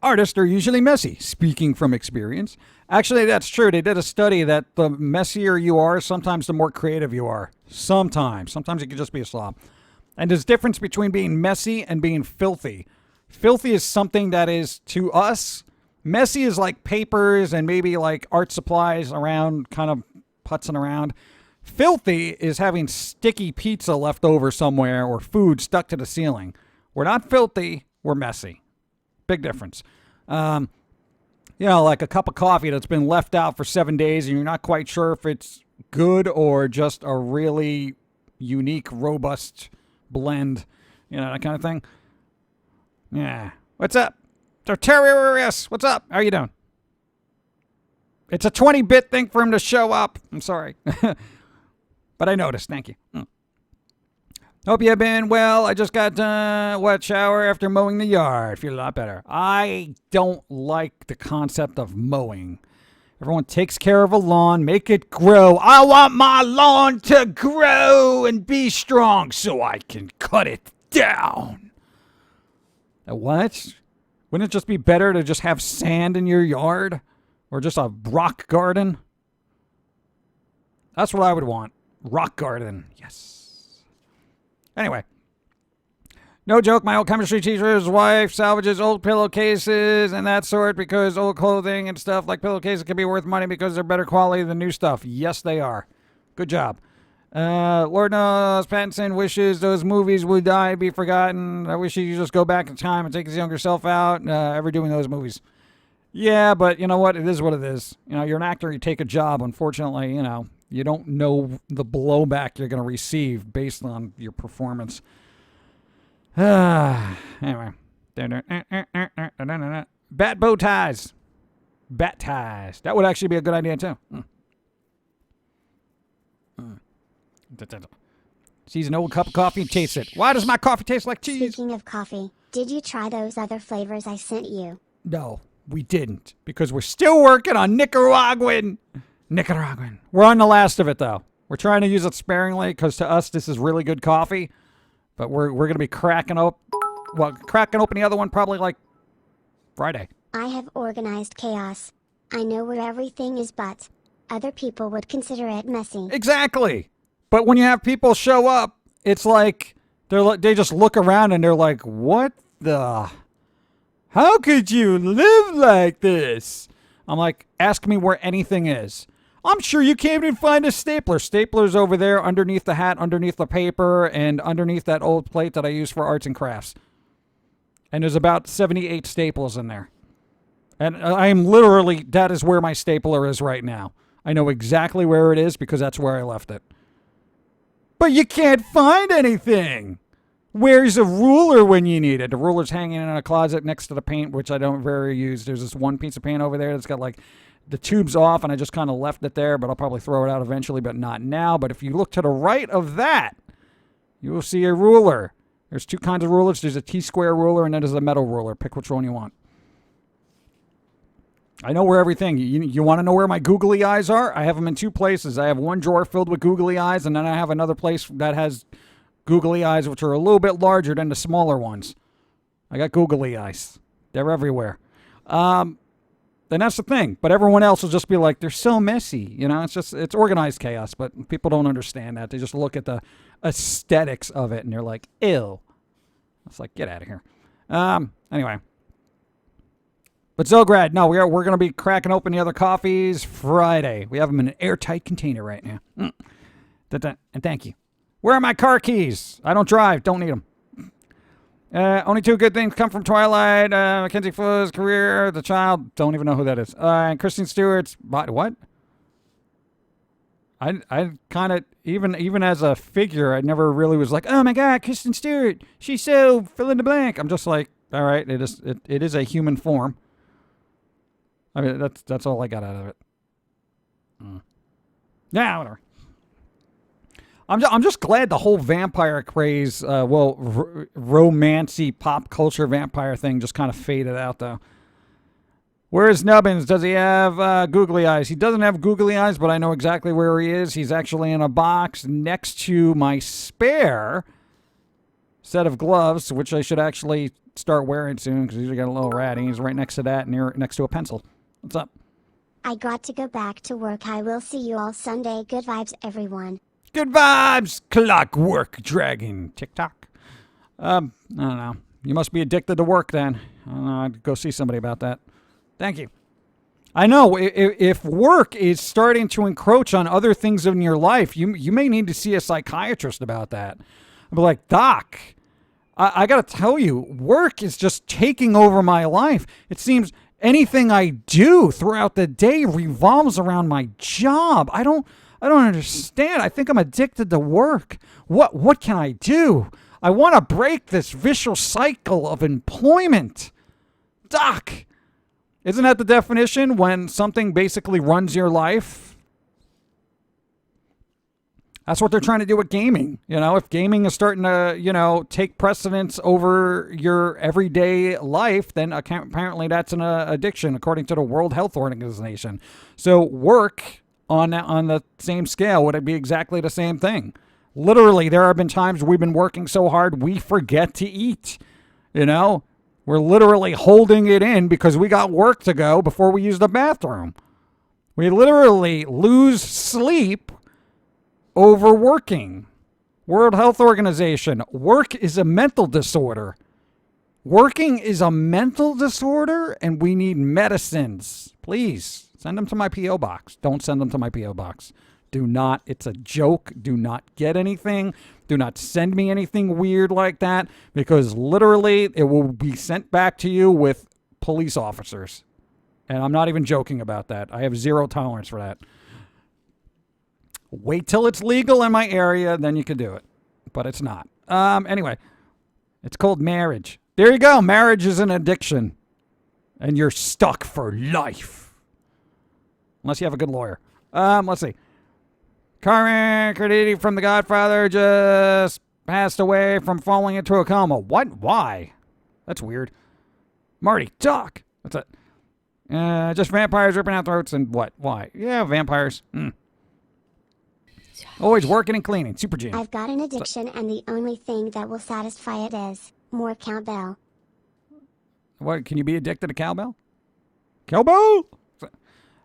Artists are usually messy, speaking from experience. Actually, that's true. They did a study that the messier you are, sometimes the more creative you are. Sometimes. Sometimes you can just be a slob. And there's a difference between being messy and being filthy. Filthy is something that is, to us, messy is like papers and maybe like art supplies around, kind of putzing around. Filthy is having sticky pizza left over somewhere or food stuck to the ceiling. We're not filthy, we're messy. Big difference. You know, like a cup of coffee that's been left out for 7 days and you're not quite sure if it's good or just a really unique, robust blend, you know, that kind of thing. Yeah. What's up? Terrorius, what's up? How you doing? It's a 20-bit thing for him to show up. I'm sorry. But I noticed. Thank you. Hope you've been well. I just got done wet shower after mowing the yard. Feel a lot better. I don't like the concept of mowing. Everyone takes care of a lawn, make it grow. I want my lawn to grow and be strong so I can cut it down. What? Wouldn't it just be better to just have sand in your yard? Or just a rock garden? That's what I would want. Rock garden. Yes. Anyway. No joke, my old chemistry teacher's wife salvages old pillowcases and that sort because old clothing and stuff like pillowcases can be worth money because they're better quality than new stuff. Yes, they are. Good job. Lord knows Pattinson wishes those movies would die, be forgotten. I wish you could just go back in time and take his younger self out, ever doing those movies. Yeah, but you know what? It is what it is. You know, you're an actor, you take a job. Unfortunately, you know, you don't know the blowback you're going to receive based on your performance. Anyway. Bat bow ties. Bat ties. That would actually be a good idea, too. Sees an old cup of coffee and tastes it. Why does my coffee taste like cheese? Speaking of coffee, did you try those other flavors I sent you? No, we didn't. Because we're still working on Nicaraguan. We're on the last of it, though. We're trying to use it sparingly because to us, this is really good coffee. But we're going to be cracking open the other one probably like Friday. I have organized chaos. I know where everything is, but other people would consider it messy. Exactly. But when you have people show up, it's like They just look around and they're like, what the? How could you live like this? I'm like, ask me where anything is. I'm sure you can't even find a stapler. Stapler's over there underneath the hat, underneath the paper, and underneath that old plate that I use for arts and crafts. And there's about 78 staples in there. And I am literally, that is where my stapler is right now. I know exactly where it is because that's where I left it. But you can't find anything. Where's a ruler when you need it? The ruler's hanging in a closet next to the paint, which I don't very use. There's this one piece of paint over there that's got like the tube's off, and I just kind of left it there, but I'll probably throw it out eventually, but not now. But if you look to the right of that, you will see a ruler. There's two kinds of rulers. There's a T-square ruler, and then there's a metal ruler. Pick which one you want. I know where everything. You want to know where my googly eyes are? I have them in two places. I have one drawer filled with googly eyes, and then I have another place that has googly eyes, which are a little bit larger than the smaller ones. I got googly eyes. They're everywhere. And that's the thing. But everyone else will just be like, they're so messy. You know, it's organized chaos, but people don't understand that. They just look at the aesthetics of it, and they're like, ew. It's like, get out of here. Anyway. But Zograd, no, we're going to be cracking open the other coffees Friday. We have them in an airtight container right now. And thank you. Where are my car keys? I don't drive. Don't need them. Only two good things come from Twilight. Mackenzie Flo's career, the child. Don't even know who that is. And Kristen Stewart's. What? I kind of, even as a figure, I never really was like, oh my God, Kristen Stewart. She's so fill in the blank. I'm just like, all right, it is a human form. I mean, that's all I got out of it. Yeah, whatever. I'm just glad the whole vampire craze, romancy, pop culture vampire thing just kind of faded out, though. Where's Nubbins? Does he have googly eyes? He doesn't have googly eyes, but I know exactly where he is. He's actually in a box next to my spare set of gloves, which I should actually start wearing soon because he's got a little ratty. He's right next to that, next to a pencil. What's up? I got to go back to work. I will see you all Sunday. Good vibes, everyone. Good vibes, Clockwork Dragon. TikTok. I don't know. You must be addicted to work then. I don't know. I'd go see somebody about that. Thank you. I know. If work is starting to encroach on other things in your life, you may need to see a psychiatrist about that. I'll be like, Doc, I got to tell you, work is just taking over my life. It seems anything I do throughout the day revolves around my job. I don't understand. I think I'm addicted to work. What can I do? I want to break this vicious cycle of employment. Doc, isn't that the definition when something basically runs your life? That's what they're trying to do with gaming. You know, if gaming is starting to, take precedence over your everyday life, then apparently that's an addiction, according to the World Health Organization. So work on the same scale, would it be exactly the same thing? Literally, there have been times we've been working so hard we forget to eat. We're literally holding it in because we got work to go before we use the bathroom. We literally lose sleep over working. World Health Organization, work is a mental disorder. Working is a mental disorder, and we need medicines. Please. Send them to my P.O. box. Don't send them to my P.O. box. Do not. It's a joke. Do not get anything. Do not send me anything weird like that because literally it will be sent back to you with police officers. And I'm not even joking about that. I have zero tolerance for that. Wait till it's legal in my area, then you can do it. But it's not. Anyway, it's called marriage. There you go. Marriage is an addiction. And you're stuck for life. Unless you have a good lawyer. Let's see. Carmen Carditi from The Godfather just passed away from falling into a coma. What? Why? That's weird. Marty, talk. That's it. Just vampires ripping out throats and what? Why? Yeah, vampires. Always working and cleaning. Super Gene. I've got an addiction, and the only thing that will satisfy it is more cowbell. What? Can you be addicted to cowbell? Cowbell?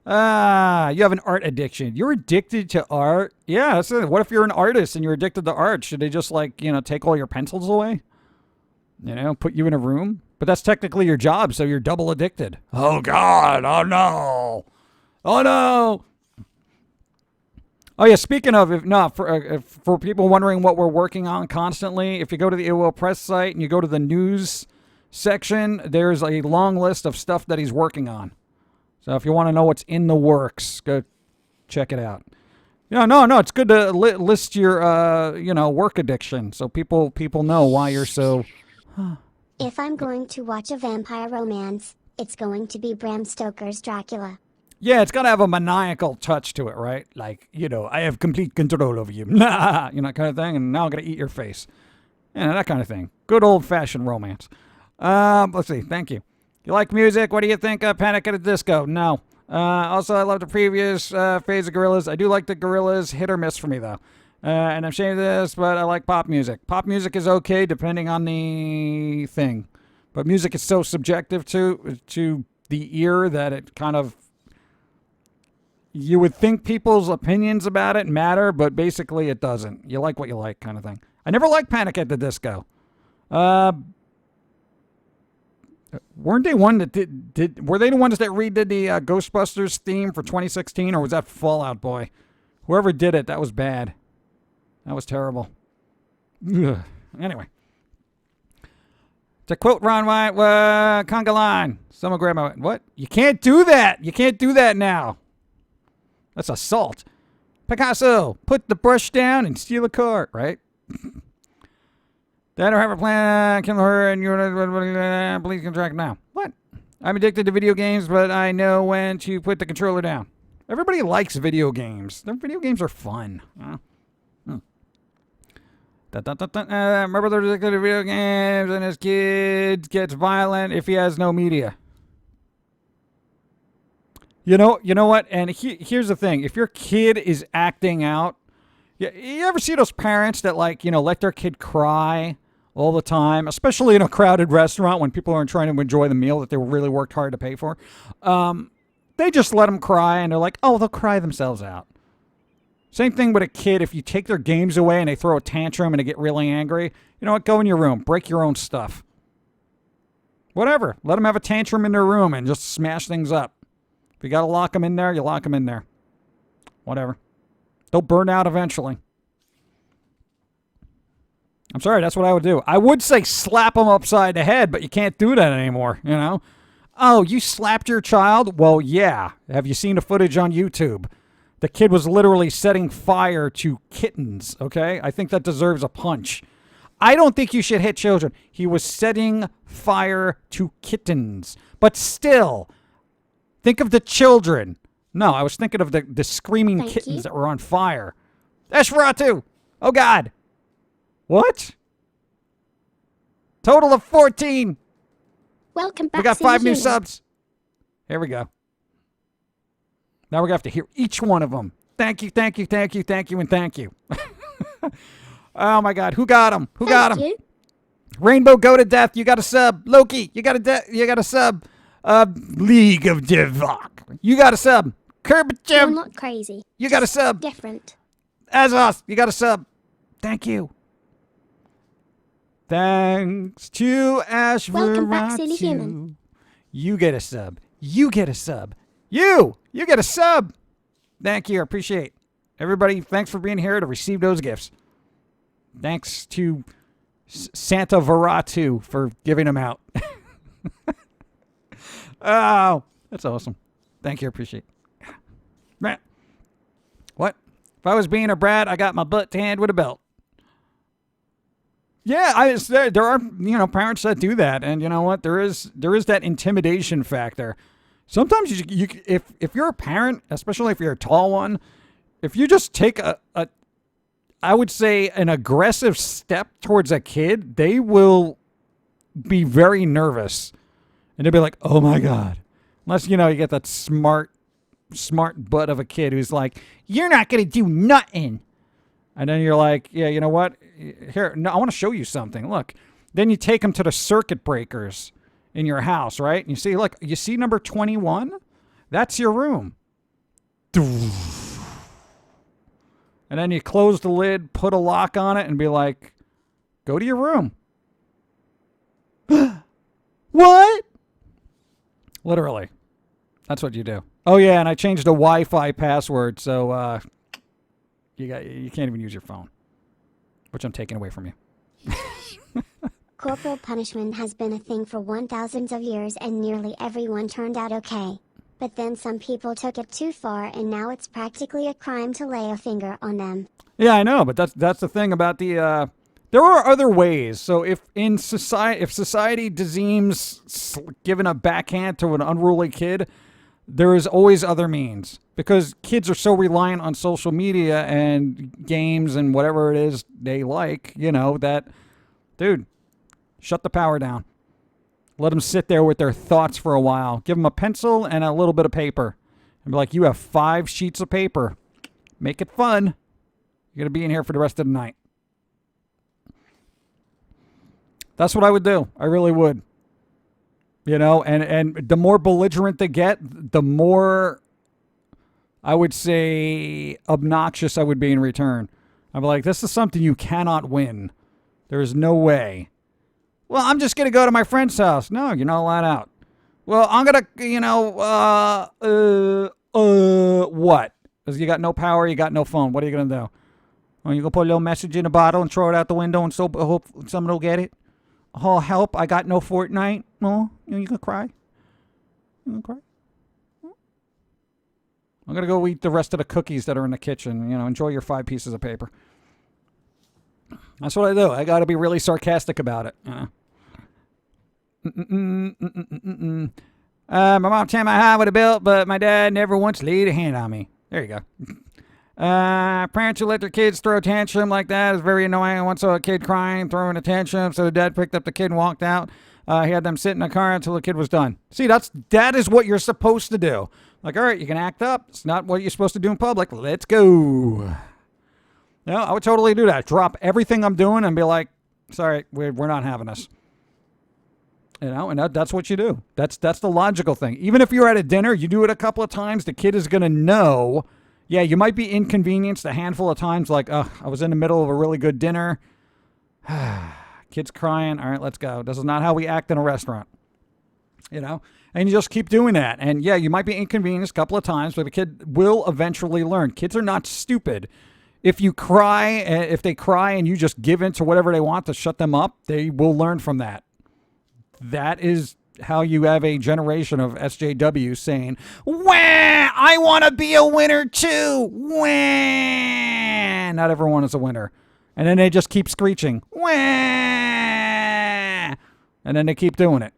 You have an art addiction. You're addicted to art? Yeah, that's it. What if you're an artist and you're addicted to art? Should they just like, take all your pencils away? Put you in a room? But that's technically your job, so you're double addicted. Oh, God. Oh, no. Oh, no. Oh, yeah, speaking of, for people wondering what we're working on constantly, if you go to the AOL Press site and you go to the news section, there's a long list of stuff that he's working on. So if you want to know what's in the works, go check it out. No, it's good to list your, work addiction so people know why you're so... If I'm going to watch a vampire romance, it's going to be Bram Stoker's Dracula. Yeah, it's got to have a maniacal touch to it, right? Like, I have complete control over you. Kind of thing, and now I'm going to eat your face. That kind of thing. Good old-fashioned romance. Let's see, thank you. You like music? What do you think of Panic at the Disco? No. Also, I love the previous phase of Gorillaz. I do like the Gorillaz, hit or miss for me, though. And I'm ashamed of this, but I like pop music. Pop music is okay depending on the thing. But music is so subjective to the ear that it kind of... You would think people's opinions about it matter, but basically it doesn't. You like what you like kind of thing. I never liked Panic at the Disco. Weren't they one that were they the ones that redid the Ghostbusters theme for 2016, or was that Fall Out Boy? Whoever did it, that was bad. That was terrible. Ugh. Anyway. To quote Ron White, conga line. Someone grab my... What? You can't do that. You can't do that now. That's assault. Picasso, put the brush down and steal a car, right? They don't have a plan. Kill her and you're please contract now. What? I'm addicted to video games, but I know when to put the controller down. Everybody likes video games. Their video games are fun. My brother's addicted to video games, and his kid gets violent if he has no media. You know what? And here's the thing: if your kid is acting out, you ever see those parents that let their kid cry all the time, especially in a crowded restaurant when people aren't trying to enjoy the meal that they really worked hard to pay for? They just let them cry, and they're like, oh, they'll cry themselves out. Same thing with a kid. If you take their games away and they throw a tantrum and they get really angry, you know what? Go in your room. Break your own stuff. Whatever. Let them have a tantrum in their room and just smash things up. If you got to lock them in there, you lock them in there. Whatever. They'll burn out eventually. I'm sorry, that's what I would do. I would say slap them upside the head, but you can't do that anymore, Oh, you slapped your child? Well, yeah. Have you seen the footage on YouTube? The kid was literally setting fire to kittens, okay? I think that deserves a punch. I don't think you should hit children. He was setting fire to kittens. But still, think of the children. No, I was thinking of the screaming kittens that were on fire. Eshferatu! Oh, God. What? Total of 14. Welcome back. We got 5 new subs. Here we go. Now we're going to have to hear each one of them. Thank you, thank you, thank you, thank you, and thank you. Oh, my God. Who got him? Who got him? Rainbow Go to Death, you got a sub. Loki, you got a sub. League of Divok, you got a sub. Kerbachev, I'm not crazy. You got a sub. Different. Azos, you got a sub. Thank you. Thanks to Ash. Welcome back, silly human. You get a sub. You get a sub. You get a sub. Thank you. I appreciate everybody. Thanks for being here to receive those gifts. Thanks to Santa Veratu for giving them out. Oh, that's awesome. Thank you. I appreciate it. What? If I was being a brat, I got my butt tanned with a belt. Yeah, there are parents that do that, and you know what? There is that intimidation factor. Sometimes if you're a parent, especially if you're a tall one, if you just take I would say an aggressive step towards a kid, they will be very nervous, and they'll be like, "Oh my God!" Unless you get that smart butt of a kid who's like, "You're not gonna do nothing," and then you're like, "Yeah, you know what? Here, no, I want to show you something. Look." Then you take them to the circuit breakers in your house, right? And you see, look, you see number 21? That's your room. And then you close the lid, put a lock on it, and be like, go to your room. What? Literally. That's what you do. Oh, yeah, and I changed the Wi-Fi password, so you can't even use your phone, which I'm taking away from you. Corporal punishment has been a thing for 1,000s of years and nearly everyone turned out okay. But then some people took it too far and now it's practically a crime to lay a finger on them. Yeah, I know, but that's the thing about the there are other ways. So if society deems giving a backhand to an unruly kid, there is always other means, because kids are so reliant on social media and games and whatever it is they like, that, dude, shut the power down. Let them sit there with their thoughts for a while. Give them a pencil and a little bit of paper. And be like, you have 5 sheets of paper. Make it fun. You're going to be in here for the rest of the night. That's what I would do. I really would. And the more belligerent they get, the more, I would say, obnoxious I would be in return. I'd be like, this is something you cannot win. There is no way. Well, I'm just going to go to my friend's house. No, you're not allowed out. Well, I'm going to, what? Because you got no power, you got no phone. What are you going to do? Well, you going to put a little message in a bottle and throw it out the window and hope someone will get it? Oh, help, I got no Fortnite. No, you going to cry? You going to cry? I'm going to go eat the rest of the cookies that are in the kitchen. Enjoy your 5 pieces of paper. That's what I do. I got to be really sarcastic about it. My mom taught me how to build, but my dad never once laid a hand on me. There you go. Parents who let their kids throw a tantrum like that is very annoying. I once saw a kid crying, throwing a tantrum, so the dad picked up the kid and walked out. He had them sit in the car until the kid was done. See, that is what you're supposed to do. Like, all right, you can act up. It's not what you're supposed to do in public. Let's go. I would totally do that. Drop everything I'm doing and be like, sorry, we're not having this. And that's what you do. That's the logical thing. Even if you're at a dinner, you do it a couple of times, the kid is going to know. Yeah, you might be inconvenienced a handful of times, like, I was in the middle of a really good dinner. Kid's crying. All right, let's go. This is not how we act in a restaurant. And you just keep doing that. And yeah, you might be inconvenienced a couple of times, but the kid will eventually learn. Kids are not stupid. If they cry and you just give in to whatever they want to shut them up, they will learn from that. That is how you have a generation of SJWs saying, wah, I want to be a winner too. Wah. Not everyone is a winner. And then they just keep screeching, wah. And then they keep doing it.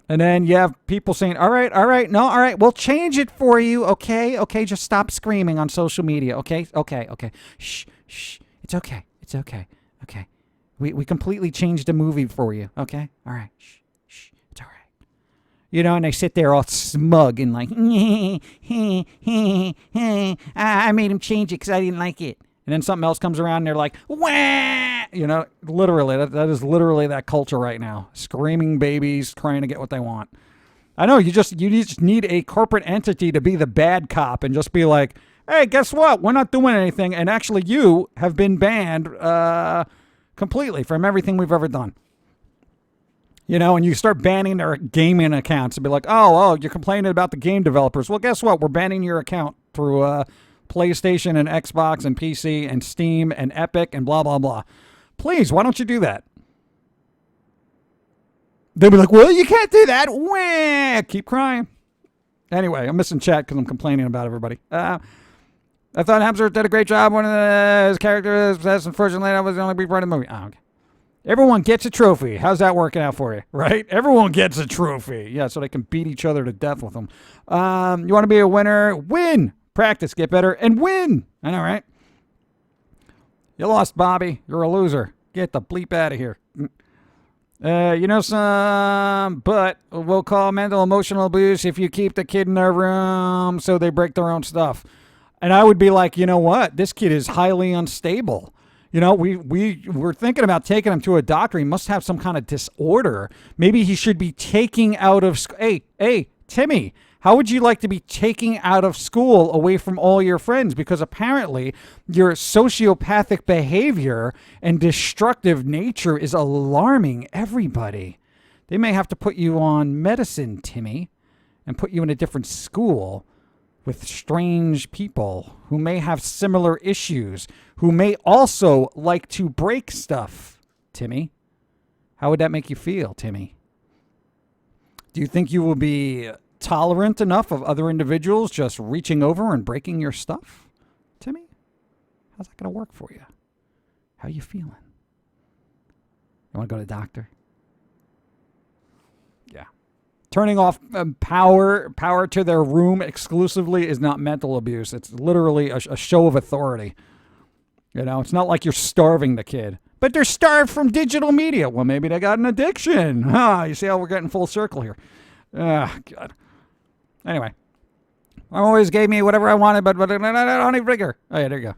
And then you have people saying, all right, we'll change it for you, okay, just stop screaming on social media, okay, shh, it's okay, okay. We completely changed the movie for you, okay, all right, shh, it's all right. And they sit there all smug and like, I made him change it because I didn't like it. And then something else comes around and they're like, wah! Literally, that is literally that culture right now. Screaming babies trying to get what they want. I know, you just need a corporate entity to be the bad cop and just be like, hey, guess what? We're not doing anything. And actually you have been banned completely from everything we've ever done. And you start banning their gaming accounts and be like, oh, you're complaining about the game developers. Well, guess what? We're banning your account through PlayStation and Xbox and PC and Steam and Epic and blah, blah, blah. Please, why don't you do that? They'll be like, well, you can't do that. Wah! Keep crying. Anyway, I'm missing chat because I'm complaining about everybody. I thought Hemsworth did a great job. One of his characters possessed. Unfortunately, that was the only big part of the movie. Oh, okay. Everyone gets a trophy. How's that working out for you, right? Everyone gets a trophy. Yeah, so they can beat each other to death with them. You want to be a winner? Win. Practice, get better, and win. I know, right? You lost, Bobby. You're a loser. Get the bleep out of here. But we'll call mental emotional abuse if you keep the kid in their room so they break their own stuff. And I would be like, you know what? This kid is highly unstable. We're thinking about taking him to a doctor. He must have some kind of disorder. Maybe he should be taking out of... Hey, Timmy, How would you like to be taken out of school away from all your friends? Because apparently your sociopathic behavior and destructive nature is alarming everybody. They may have to put you on medicine, Timmy, and put you in a different school with strange people who may have similar issues, who may also like to break stuff, Timmy. How would that make you feel, Timmy? Do you think you will be tolerant enough of other individuals just reaching over and breaking your stuff, Timmy? How's that going to work for you? How you feeling? You want to go to the doctor? Yeah. Turning off power to their room exclusively is not mental abuse. It's literally a show of authority. You know, it's not like you're starving the kid. But they're starved from digital media. Well, maybe they got an addiction. You see how we're getting full circle here. God. Anyway. Mom always gave me whatever I wanted, but honey vinegar. Oh, yeah, there you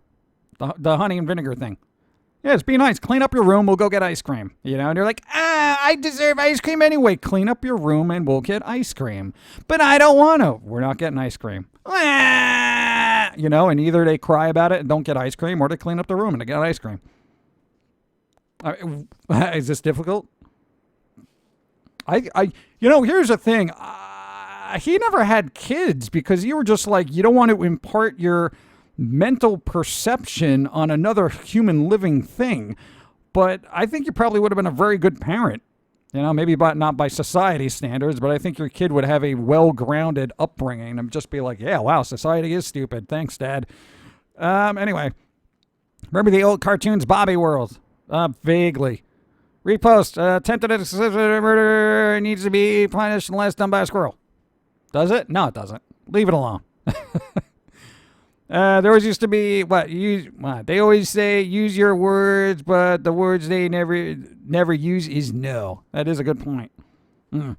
go. The honey and vinegar thing. Yes, be nice. Clean up your room. We'll go get ice cream. You know, and they're like, I deserve ice cream anyway. Clean up your room and we'll get ice cream. But I don't want to. We're not getting ice cream. You know, and either they cry about it and don't get ice cream or they clean up the room and they get ice cream. Is this difficult? Here's the thing. He never had kids because you were just like, you don't want to impart your mental perception on another human living thing. But I think you probably would have been a very good parent. You know, maybe not by society standards, but I think your kid would have a well-grounded upbringing and just be like, yeah, wow, society is stupid. Thanks, Dad. Anyway, remember the old cartoons, Bobby World? Vaguely. Repost. Attempted murder needs to be punished unless done by a squirrel. Does it? No, it doesn't. Leave it alone. There always used to be they always say use your words, but the words they never use is no. That is a good point. Man,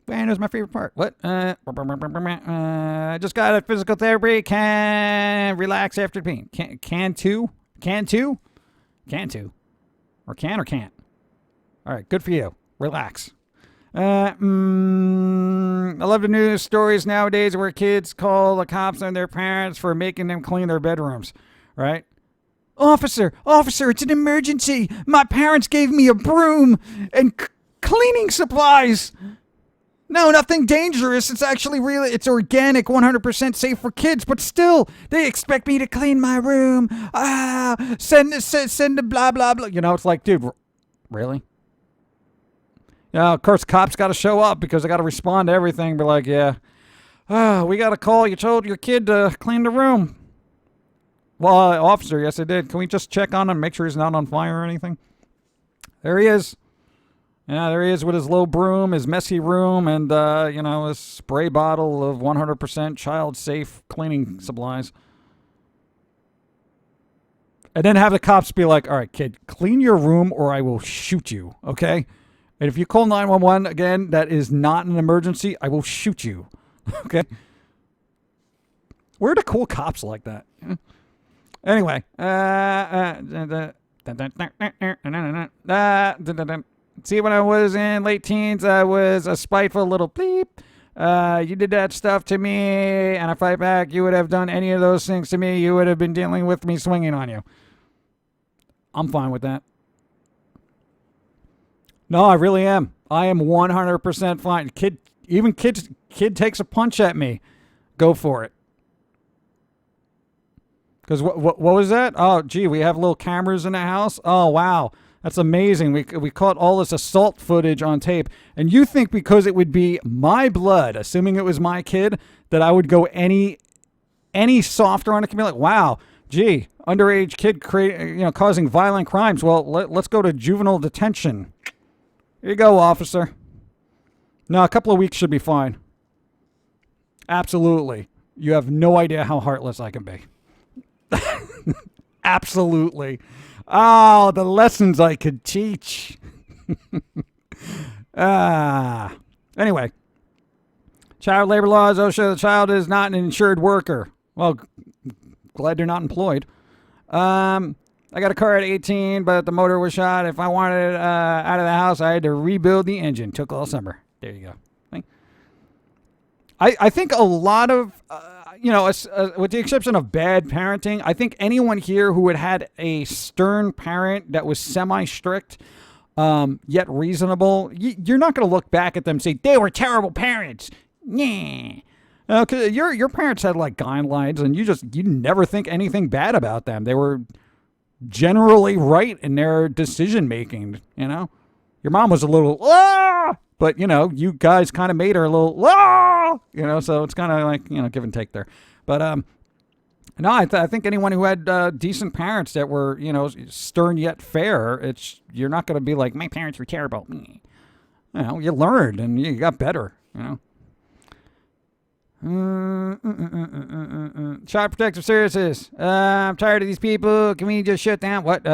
that was my favorite part. What? Just got a physical therapy. Can relax after pain. Can too? Or can or can't? All right, good for you. Relax. I love the news stories nowadays where kids call the cops on their parents for making them clean their bedrooms, right? Officer, it's an emergency. My parents gave me a broom and cleaning supplies. No, nothing dangerous. It's actually it's organic, 100% safe for kids, but still, they expect me to clean my room. Send the blah, blah, blah. You know, it's like, dude, really? Yeah, of course, cops got to show up because they got to respond to everything. Be like, yeah, we got a call. You told your kid to clean the room. Well, officer, yes, I did. Can we just check on him, make sure he's not on fire or anything? There he is. Yeah, there he is with his little broom, his messy room, and, his spray bottle of 100% child-safe cleaning supplies. And then have the cops be like, all right, kid, clean your room or I will shoot you, okay? And if you call 911, again, that is not an emergency, I will shoot you, okay? Where are the cool cops like that? Anyway. See, when I was in late teens, I was a spiteful little bleep. You did that stuff to me, and I fight back. You would have done any of those things to me. You would have been dealing with me swinging on you. I'm fine with that. No, I really am. I am 100% fine. Kid takes a punch at me. Go for it. Because what was that? Oh, gee, we have little cameras in the house. Oh, wow. That's amazing. We caught all this assault footage on tape. And you think because it would be my blood, assuming it was my kid, that I would go any softer on it? Can be like, wow, gee, underage kid causing violent crimes. Well, let's go to juvenile detention. Here you go, officer. No, a couple of weeks should be fine. Absolutely. You have no idea how heartless I can be. Absolutely. Oh, the lessons I could teach. Anyway. Child labor laws show the child is not an insured worker. Well, glad they're not employed. I got a car at 18, but the motor was shot. If I wanted it out of the house, I had to rebuild the engine. Took all summer. There you go. I think a lot of, with the exception of bad parenting, I think anyone here who had a stern parent that was semi-strict, yet reasonable, you're not going to look back at them and say, they were terrible parents. Yeah. Because your parents had like guidelines and you never think anything bad about them. They were generally right in their decision making, Your mom was a little, but, you guys kind of made her a little, so it's kind of like, give and take there. But, no, I think anyone who had decent parents that were, stern yet fair, you're not going to be like, my parents were terrible. You learned and you got better, Child Protective Services. I'm tired of these people. Can we just shut down? What?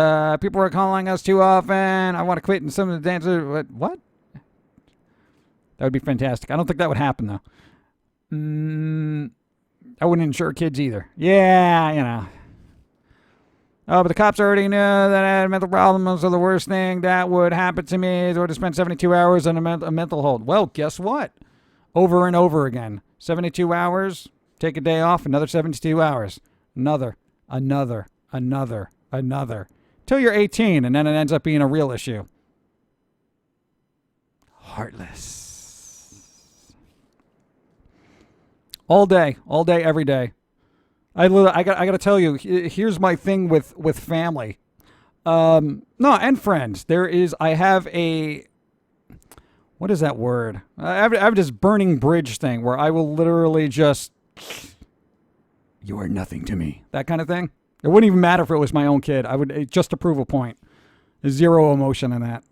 People are calling us too often. I want to quit and some of the dancers. What? That would be fantastic. I don't think that would happen, though. I wouldn't insure kids either. Yeah, Oh, but the cops already knew that I had mental problems, so the worst thing that would happen to me is I would have spent 72 hours on a mental hold. Well, guess what? Over and over again. 72 hours, take a day off, another 72 hours. Another. Till you're 18, and then it ends up being a real issue. Heartless. All day, every day. I got to tell you, here's my thing with family. And friends. I have a, what is that word? I have this burning bridge thing where I will literally just, you are nothing to me. That kind of thing. It wouldn't even matter if it was my own kid. I would just to prove a point. There's zero emotion in that.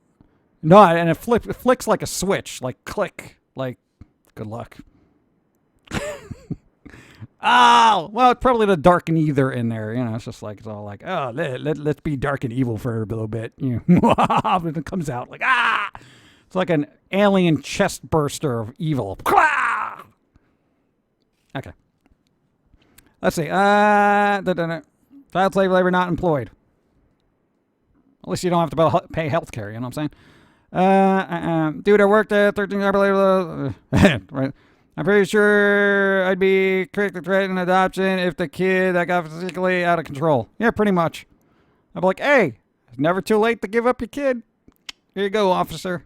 No, and it flicks like a switch, like click, like good luck. Oh, well, it's probably the dark and either in there. It's just like, it's all like, oh, let's be dark and evil for a little bit. And it comes out like, ah! It's like an alien chest burster of evil. Okay. Let's see. Child slave labor not employed. At least you don't have to pay health care, you know what I'm saying? Dude, I worked at 13 hour labor. Right. I'm pretty sure I'd be quick to threaten adoption if the kid that got physically out of control. Yeah, pretty much. I'd be like, hey, it's never too late to give up your kid. Here you go, officer.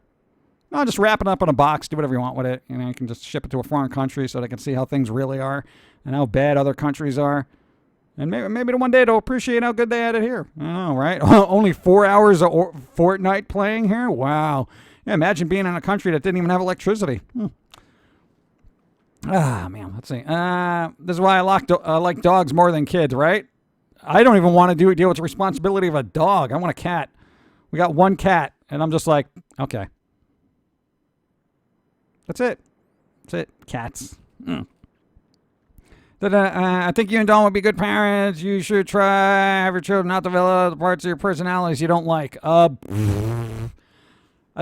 No, just wrap it up in a box. Do whatever you want with it. You can just ship it to a foreign country so they can see how things really are and how bad other countries are. And maybe one day they'll appreciate how good they had it here. I don't know, right? Only 4 hours a fortnight playing here? Wow. Yeah, imagine being in a country that didn't even have electricity. Man, let's see. This is why I like dogs more than kids, right? I don't even want to deal with the responsibility of a dog. I want a cat. We got one cat, and I'm just like, okay. That's it. Cats. I think you and Dawn would be good parents. You should try have your children not develop the parts of your personalities you don't like. I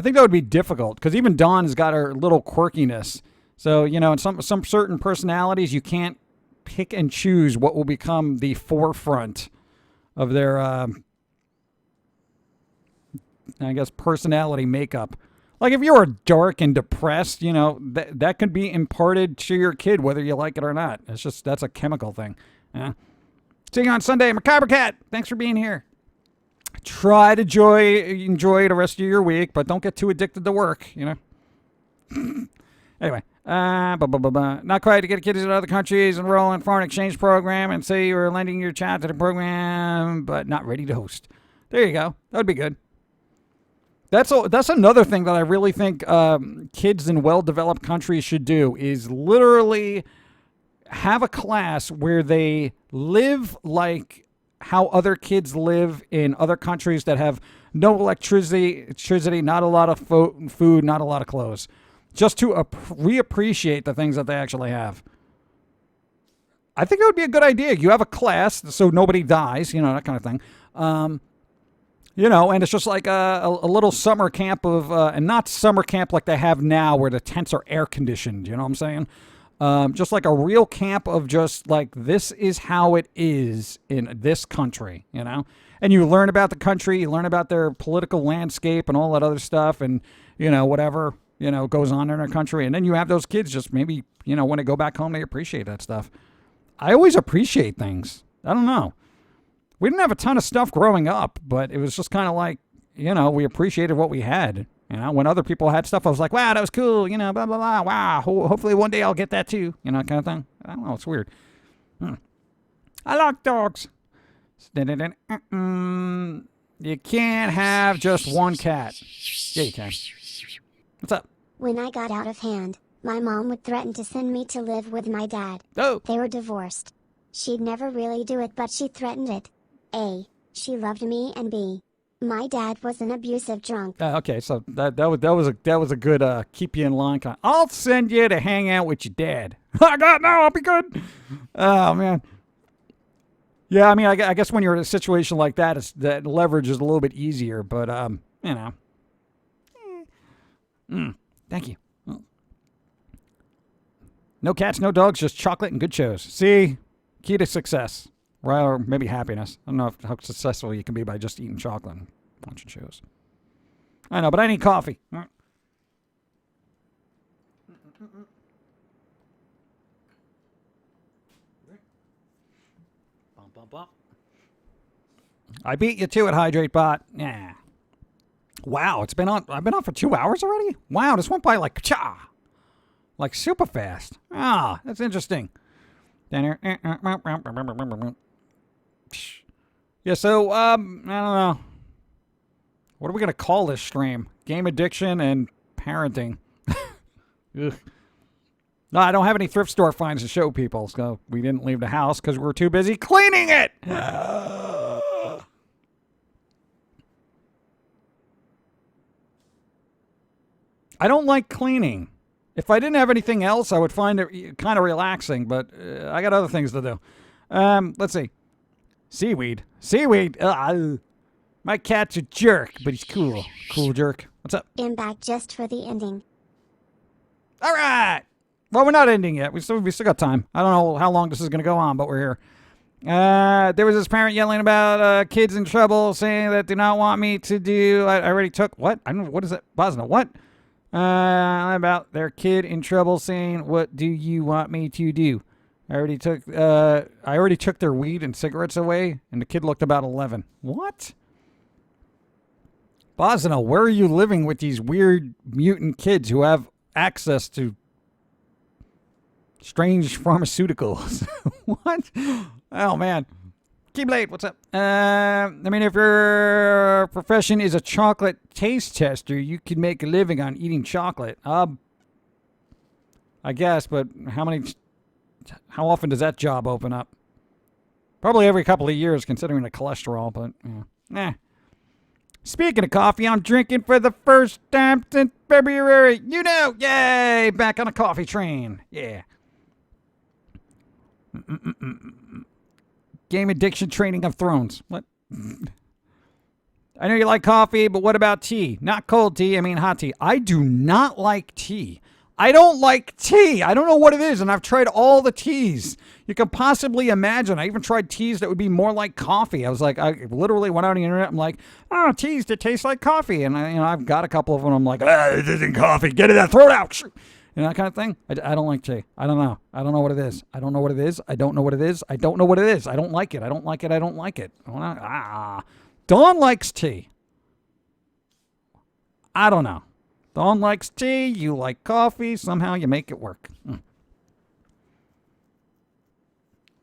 think that would be difficult, because even Dawn has got her little quirkiness. So, in some certain personalities, you can't pick and choose what will become the forefront of their, personality makeup. Like if you're dark and depressed, that can be imparted to your kid, whether you like it or not. That's a chemical thing. Yeah. See you on Sunday, Macabre Cat. Thanks for being here. Try to enjoy the rest of your week, but don't get too addicted to work, Anyway. Not quite to get kids in other countries, enroll in foreign exchange program, and say you're lending your child to the program, but not ready to host. There you go. That would be good. That's another thing that I really think kids in well-developed countries should do is literally have a class where they live like how other kids live in other countries that have no electricity, not a lot of food, not a lot of clothes. Just to reappreciate the things that they actually have. I think it would be a good idea. You have a class so nobody dies, that kind of thing. And it's just like a little summer camp of, and not summer camp like they have now where the tents are air conditioned, you know what I'm saying? Just like a real camp of just like, this is how it is in this country, And you learn about the country, you learn about their political landscape and all that other stuff and, whatever. goes on in our country. And then you have those kids just maybe, when they go back home, they appreciate that stuff. I always appreciate things. I don't know. We didn't have a ton of stuff growing up, but it was just kind of like, we appreciated what we had. When other people had stuff, I was like, wow, that was cool, blah, blah, blah. Wow, hopefully one day I'll get that too, kind of thing. I don't know, it's weird. I like dogs. You can't have just one cat. Yeah, you can. What's up? When I got out of hand, my mom would threaten to send me to live with my dad. Oh. They were divorced. She'd never really do it, but she threatened it. A, she loved me, and B, my dad was an abusive drunk. Okay, so that was a good keep you in line. I'll send you to hang out with your dad. I'll be good. Oh man. Yeah, I mean, I guess when you're in a situation like that, that leverage is a little bit easier. But thank you. No cats, no dogs, just chocolate and good shows. See, key to success. Or maybe happiness. I don't know how successful you can be by just eating chocolate and watching shows. I know, but I need coffee. I beat you to it, Hydrate Bot. Yeah. Wow, I've been on for 2 hours already? Wow, this went by like super fast. Ah, that's interesting. Yeah, so, I don't know. What are we going to call this stream? Game addiction and parenting. Ugh. No, I don't have any thrift store finds to show people, so we didn't leave the house because we were too busy cleaning it. I don't like cleaning. If I didn't have anything else, I would find it kind of relaxing, but I got other things to do. Let's see. Seaweed. My cat's a jerk, but he's cool. Cool jerk. What's up? I'm back just for the ending. All right. Well, we're not ending yet. We still got time. I don't know how long this is going to go on, but we're here. There was this parent yelling about kids in trouble, saying that do not want me to do. I already took what? I don't know. What is that? Bosna. What? About their kid in trouble, saying, "What do you want me to do?" I already took their weed and cigarettes away, and the kid looked about 11. What? Bosna, where are you living with these weird mutant kids who have access to strange pharmaceuticals? What? Oh, man. Keyblade, what's up? I mean, if your profession is a chocolate taste tester, you could make a living on eating chocolate. I guess, but how often does that job open up? Probably every couple of years, considering the cholesterol, but, yeah. Speaking of coffee, I'm drinking for the first time since February. Yay! Back on a coffee train. Yeah. Game addiction training of thrones. What? I know you like coffee, but what about tea? Not cold tea, I mean hot tea. I do not like tea. I don't like tea. I don't know what it is, and I've tried all the teas you can possibly imagine. I even tried teas that would be more like coffee. I was like, I literally went on the internet. I'm like, teas that taste like coffee, and I've got a couple of them. I'm like, this isn't coffee. Get it out, throw it out. That kind of thing. I don't like tea. I don't know. I don't know what it is. I don't know what it is. I don't know what it is. I don't know what it is. I don't like it. I don't like it. I don't like it. Dawn likes tea. I don't know. Dawn likes tea. You like coffee. Somehow you make it work.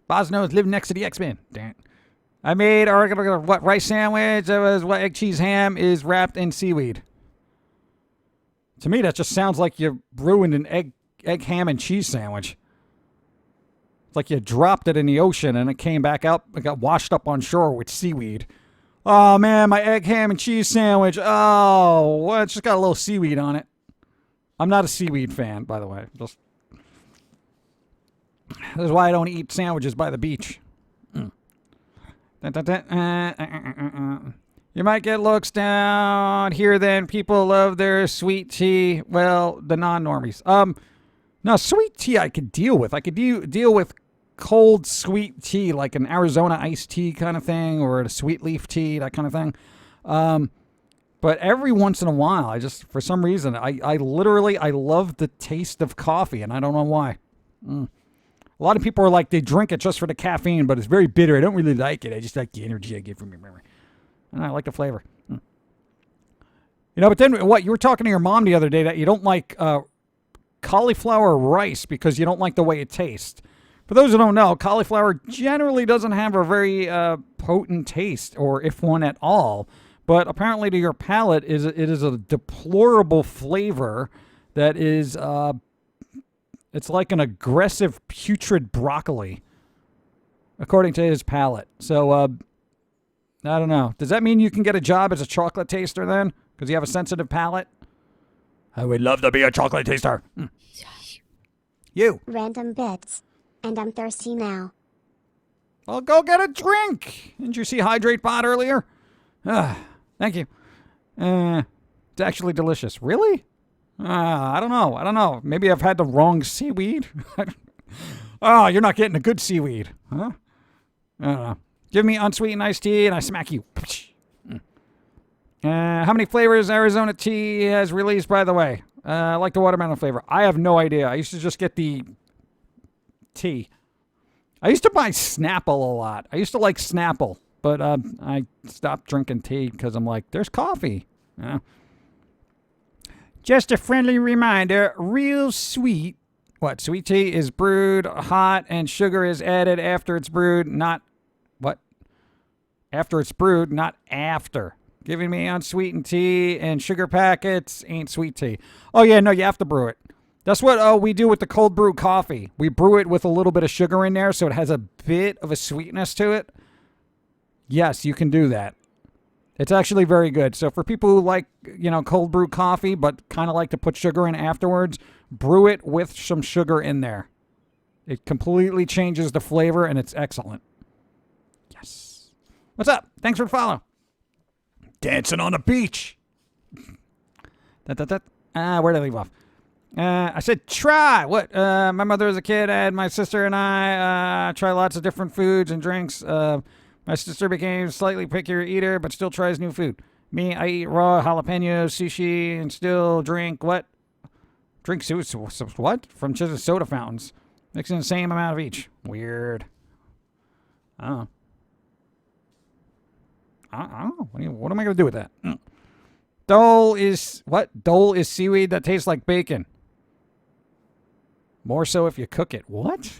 Bosno's living next to the X-Men. Damn it. I made rice sandwich. It was egg, cheese, ham is wrapped in seaweed. To me, that just sounds like you ruined an egg, ham, and cheese sandwich. It's like you dropped it in the ocean and it came back out, it got washed up on shore with seaweed. Oh, man, my egg, ham, and cheese sandwich. Oh, well, it's just got a little seaweed on it. I'm not a seaweed fan, by the way. This is why I don't eat sandwiches by the beach. You might get looks down here then. People love their sweet tea. Well, the non-normies. Now, sweet tea I could deal with. I could deal with cold sweet tea, like an Arizona iced tea kind of thing, or a sweet leaf tea, that kind of thing. But every once in a while, I just, for some reason, I literally, I love the taste of coffee, and I don't know why. A lot of people are like, they drink it just for the caffeine, but it's very bitter. I don't really like it. I just like the energy I get from it. And I like the flavor. You know, but then what? You were talking to your mom the other day that you don't like cauliflower rice because you don't like the way it tastes. For those who don't know, cauliflower generally doesn't have a very potent taste, or if one at all. But apparently to your palate, it is a deplorable flavor that is, it's like an aggressive, putrid broccoli, according to his palate. So, I don't know. Does that mean you can get a job as a chocolate taster then? Because you have a sensitive palate? I would love to be a chocolate taster. You. Random bits. And I'm thirsty now. Well, go get a drink. Didn't you see Hydrate Bot earlier? Thank you. It's actually delicious. Really? I don't know. Maybe I've had the wrong seaweed. Oh, you're not getting a good seaweed. Huh? I don't know. Give me unsweetened iced tea and I smack you. How many flavors Arizona tea has released, by the way? I like the watermelon flavor. I have no idea. I used to just get the tea. I used to buy Snapple a lot. I used to like Snapple. But I stopped drinking tea because I'm like, there's coffee. Just a friendly reminder, real sweet. What? Sweet tea is brewed hot and sugar is added after it's brewed, not... What? After it's brewed, not after. Giving me unsweetened tea and sugar packets ain't sweet tea. Oh, yeah, no, you have to brew it. That's what we do with the cold brew coffee. We brew it with a little bit of sugar in there so it has a bit of a sweetness to it. Yes, you can do that. It's actually very good. So for people who like, cold brew coffee, but kind of like to put sugar in afterwards, brew it with some sugar in there. It completely changes the flavor, and it's excellent. Yes. What's up? Thanks for the follow. Dancing on the beach. Where did I leave off? I said try. What? My mother as a kid had my sister and I try lots of different foods and drinks. My sister became a slightly pickier eater, but still tries new food. Me, I eat raw jalapeno sushi and still drink what? Drink what? From just soda fountains. Mixing the same amount of each. Weird. I don't know. What am I going to do with that? Dole is... What? Dole is seaweed that tastes like bacon. More so if you cook it. What?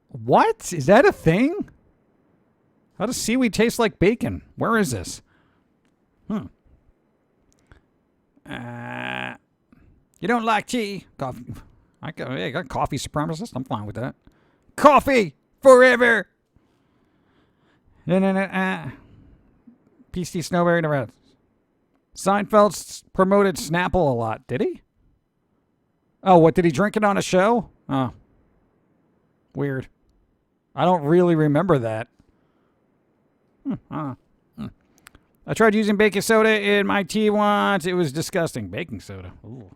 What? Is that a thing? How does seaweed taste like bacon? Where is this? You don't like tea? Coffee. I got coffee supremacist. I'm fine with that. Coffee forever. PC Snowberry Nevada. Seinfeld promoted Snapple a lot. Did he? Oh, what? Did he drink it on a show? Oh. Weird. I don't really remember that. I tried using baking soda in my tea once. It was disgusting. Baking soda. Ooh.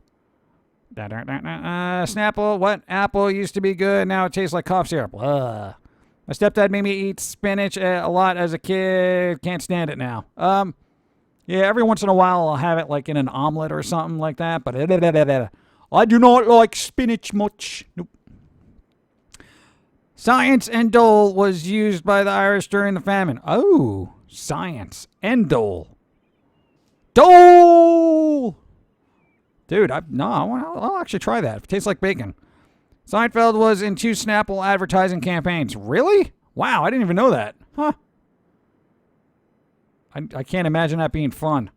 Snapple. What? Apple used to be good. Now it tastes like cough syrup. My stepdad made me eat spinach a lot as a kid. Can't stand it now. Yeah, every once in a while I'll have it like in an omelet or something like that. But I do not like spinach much. Nope. Science and dole was used by the Irish during the famine. Oh, science and dole. Dole! Dude, I'll actually try that. If it tastes like bacon. Seinfeld was in 2 Snapple advertising campaigns. Really? Wow, I didn't even know that. Huh. I can't imagine that being fun.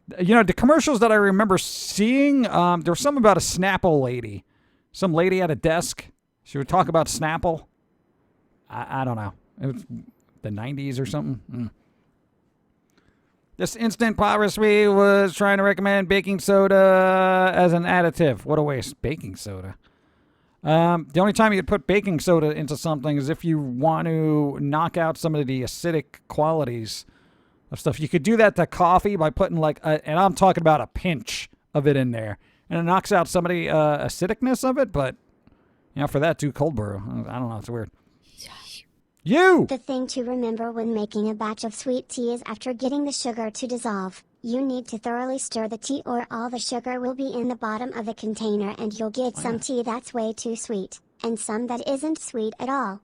The commercials that I remember seeing, there was something about a Snapple lady. Some lady at a desk. She would talk about Snapple. I don't know. It was the 90s or something. This instant pot recipe was trying to recommend baking soda as an additive. What a waste. Baking soda. The only time you could put baking soda into something is if you want to knock out some of the acidic qualities of stuff. You could do that to coffee by putting and I'm talking about a pinch of it in there. And it knocks out some of the acidicness of it, but... for that too, cold brew. I don't know. It's weird. You! The thing to remember when making a batch of sweet tea is after getting the sugar to dissolve, you need to thoroughly stir the tea or all the sugar will be in the bottom of the container and you'll get some tea that's way too sweet, and some that isn't sweet at all.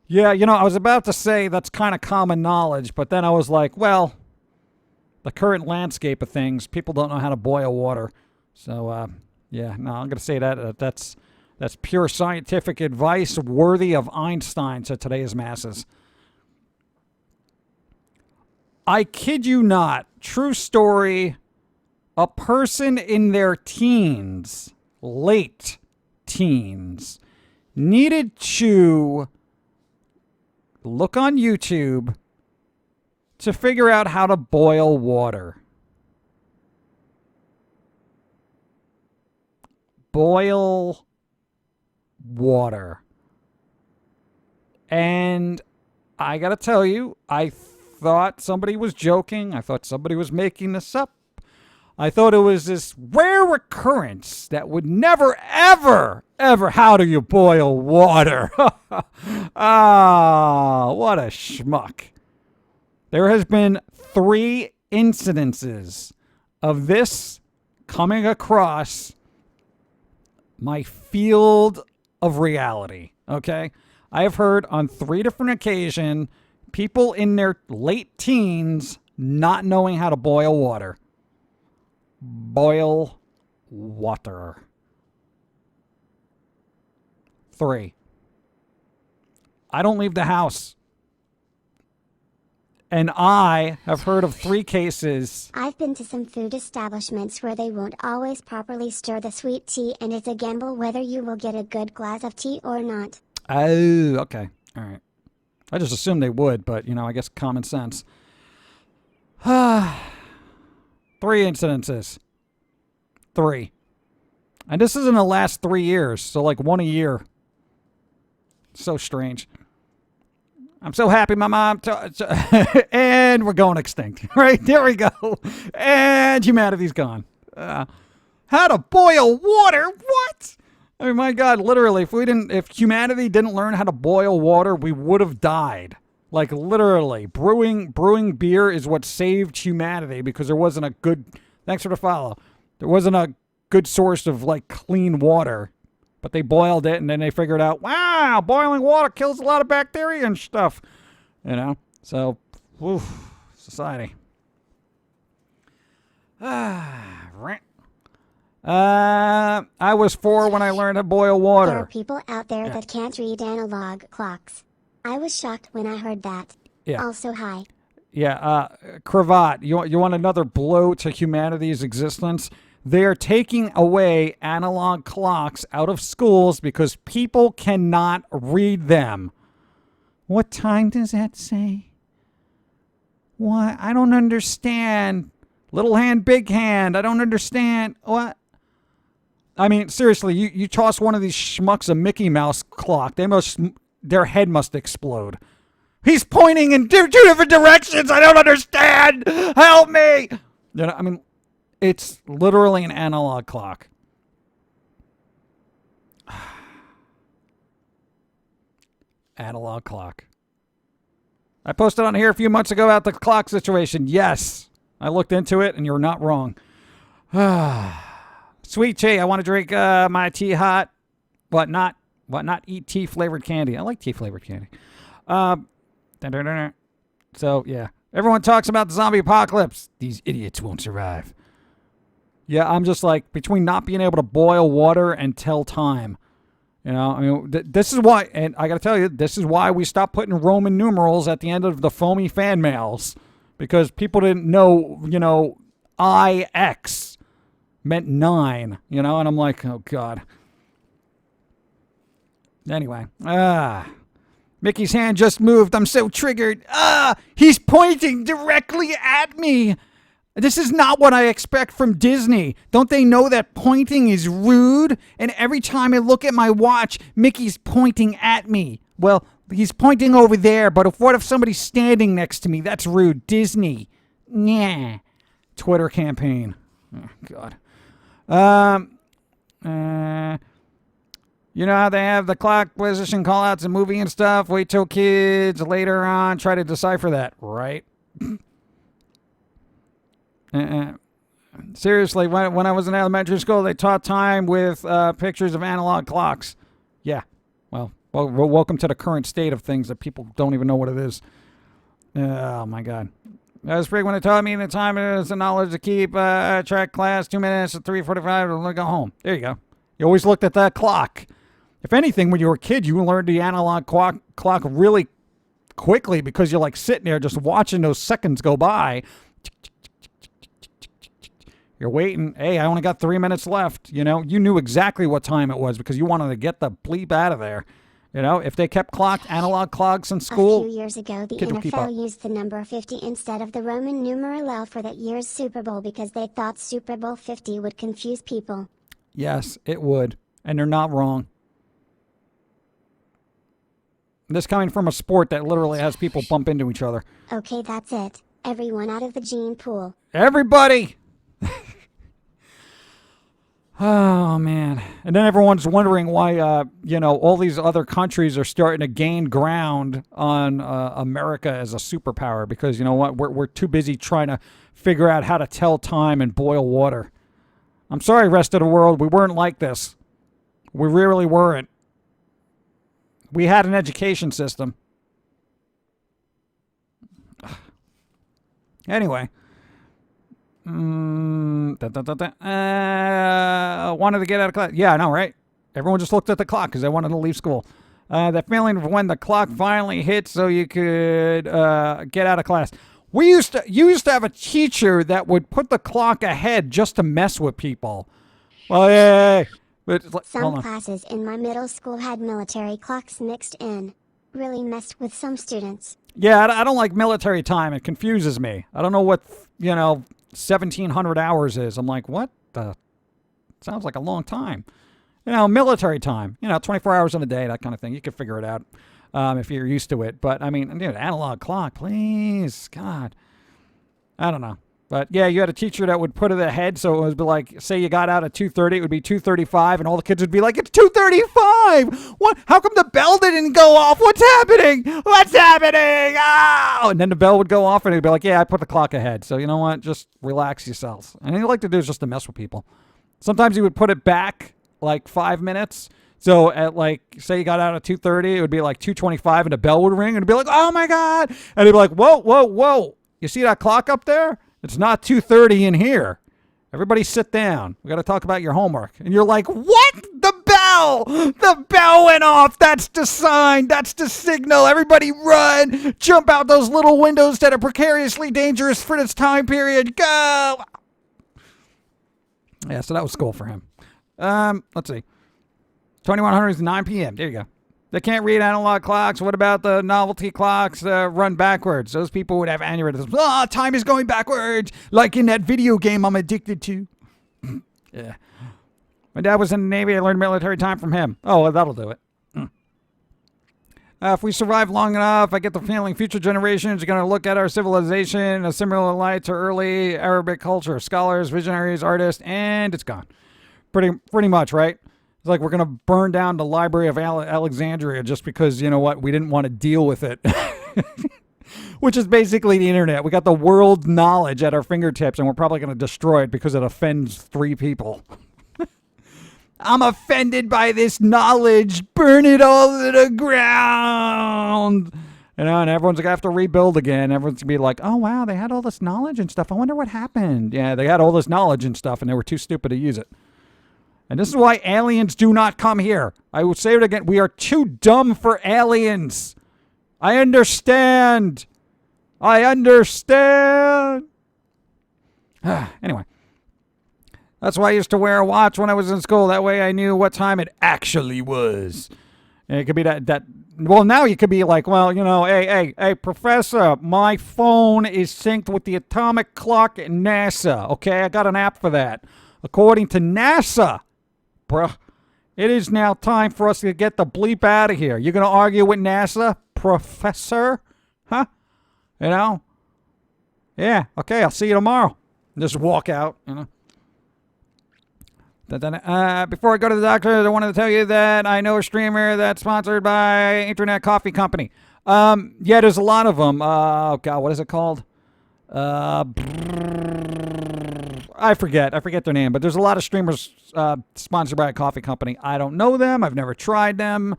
Yeah, you know, I was about to say that's kind of common knowledge, but then I was like, well, the current landscape of things, people don't know how to boil water. So, yeah, no, I'm going to say that that's pure scientific advice worthy of Einstein to today's masses. I kid you not, true story, a person in their teens, late teens, needed to look on YouTube to figure out how to boil water. Boil water. And I gotta tell you, I thought somebody was joking. I thought somebody was making this up. I thought it was this rare occurrence that would never, ever, ever, how do you boil water? Ah, what a schmuck. There has been 3 incidences of this coming across my field of reality, okay? I have heard on 3 different occasions people in their late teens not knowing how to boil water. Boil water. 3. I don't leave the house. And I have heard of 3 cases. I've been to some food establishments where they won't always properly stir the sweet tea and it's a gamble whether you will get a good glass of tea or not. Oh, okay. All right. I just assumed they would, but, you know, I guess common sense. 3 incidences. 3. And this is in the last 3 years, so like 1 a year. So strange. I'm so happy my mom... and we're going extinct. Right? There we go. And humanity's gone. How to boil water? What? I mean, my God, literally, if humanity didn't learn how to boil water, we would have died. Like, literally. Brewing beer is what saved humanity because there wasn't a good... Thanks for the follow. There wasn't a good source of, like, clean water. But they boiled it, and then they figured out, wow, boiling water kills a lot of bacteria and stuff. You know? So, society. I was 4 when I learned to boil There water. are people out there that can't read analog clocks. I was shocked when I heard that. Yeah. Also, hi. Yeah, Cravat, you want another blow to humanity's existence? They're taking away analog clocks out of schools because people cannot read them. What time does that say? What? I don't understand. Little hand, big hand. I don't understand. What? I mean, seriously, you toss one of these schmucks a Mickey Mouse clock, their head must explode. He's pointing in 2 different directions. I don't understand. Help me. You know, I mean, it's literally an analog clock. Analog clock. I posted on here a few months ago about the clock situation. Yes, I looked into it, and you're not wrong. Sweet tea. I want to drink my tea hot, but not eat tea flavored candy. I like tea flavored candy. So yeah, everyone talks about the zombie apocalypse. These idiots won't survive. Yeah, I'm just like, between not being able to boil water and tell time. You know, I mean, this is why, and I got to tell you, this is why we stopped putting Roman numerals at the end of the Foamy fan mails. Because people didn't know, you know, IX meant 9, you know, and I'm like, oh, God. Anyway, Mickey's hand just moved. I'm so triggered. He's pointing directly at me. This is not what I expect from Disney. Don't they know that pointing is rude? And every time I look at my watch, Mickey's pointing at me. Well, he's pointing over there, but what if somebody's standing next to me? That's rude. Disney. Nah. Twitter campaign. Oh, God. You know how they have the clock position callouts in movie and stuff? Wait till kids later on try to decipher that, right? Seriously, when I was in elementary school, they taught time with pictures of analog clocks. Yeah. Well, welcome to the current state of things that people don't even know what it is. Oh, my God. That was frequent when they taught me the time is the knowledge to keep track class 2 minutes at 3:45 to go home. There you go. You always looked at that clock. If anything, when you were a kid, you learned the analog clock really quickly because you're like sitting there just watching those seconds go by. You're waiting. Hey, I only got 3 minutes left. You know, you knew exactly what time it was because you wanted to get the bleep out of there. You know, if they kept analog clocks in school. A few years ago, the kids would keep up. NFL used the number 50 instead of the Roman numeral L for that year's Super Bowl because they thought Super Bowl 50 would confuse people. Yes, it would. And they're not wrong. This coming from a sport that literally has people bump into each other. Okay, that's it. Everyone out of the gene pool. Everybody! Oh, man. And then everyone's wondering why, all these other countries are starting to gain ground on America as a superpower because, you know what, we're too busy trying to figure out how to tell time and boil water. I'm sorry, rest of the world, we weren't like this. We really weren't. We had an education system. Anyway. Wanted to get out of class. Yeah, I know, right? Everyone just looked at the clock because they wanted to leave school. That feeling of when the clock finally hit so you could get out of class. You used to have a teacher that would put the clock ahead just to mess with people. Well, yeah. But some classes in my middle school had military clocks mixed in. Really messed with some students. Yeah, I don't like military time. It confuses me. I don't know what, 1,700 hours is. I'm like, what the? Sounds like a long time. Military time. 24 hours in a day, that kind of thing. You can figure it out if you're used to it. But, I mean, analog clock, please. God. I don't know. But, yeah, you had a teacher that would put it ahead, so it would be like, say you got out at 2:30, it would be 2:35, and all the kids would be like, it's 2:35! What? How come the bell didn't go off? What's happening? What's happening? Oh! And then the bell would go off, and it'd be like, yeah, I put the clock ahead. So, you know what? Just relax yourselves. And all you like to do is just to mess with people. Sometimes you would put it back, like, 5 minutes. So, at, say you got out at 2:30, it would be like 2:25, and the bell would ring, and it'd be like, oh, my God! And it'd be like, whoa. You see that clock up there? It's not 2:30 in here. Everybody sit down. We got to talk about your homework. And you're like, what? The bell! The bell went off. That's the sign. That's the signal. Everybody run. Jump out those little windows that are precariously dangerous for this time period. Go! Yeah, so that was school for him. Let's see. 2100 is 9 p.m. There you go. They can't read analog clocks. What about the novelty clocks run backwards? Those people would have aneurysms. Time is going backwards, like in that video game I'm addicted to. Yeah. My dad was in the Navy. I learned military time from him. Oh, well, that'll do it. If we survive long enough, I get the feeling future generations are going to look at our civilization in a similar light to early Arabic culture. Scholars, visionaries, artists, and it's gone. Pretty much, right? It's like we're going to burn down the Library of Alexandria just because, you know what, we didn't want to deal with it. Which is basically the internet. We got the world's knowledge at our fingertips, and we're probably going to destroy it because it offends 3 people. I'm offended by this knowledge. Burn it all to the ground. And everyone's going to have to rebuild again. Everyone's going to be like, oh, wow, they had all this knowledge and stuff. I wonder what happened. Yeah, they had all this knowledge and stuff, and they were too stupid to use it. And this is why aliens do not come here. I will say it again. We are too dumb for aliens. I understand. Anyway. That's why I used to wear a watch when I was in school. That way I knew what time it actually was. And it could be that. Well, now you could be like, well, hey, professor, my phone is synced with the atomic clock at NASA. Okay, I got an app for that. According to NASA. Bruh, it is now time for us to get the bleep out of here. You're going to argue with NASA, professor? Huh? Yeah, okay, I'll see you tomorrow. Just walk out, Before I go to the doctor, I wanted to tell you that I know a streamer that's sponsored by Internet Coffee Company. Yeah, there's a lot of them. Oh, God, what is it called? I forget their name, but there's a lot of streamers sponsored by a coffee company. I don't know them. I've never tried them.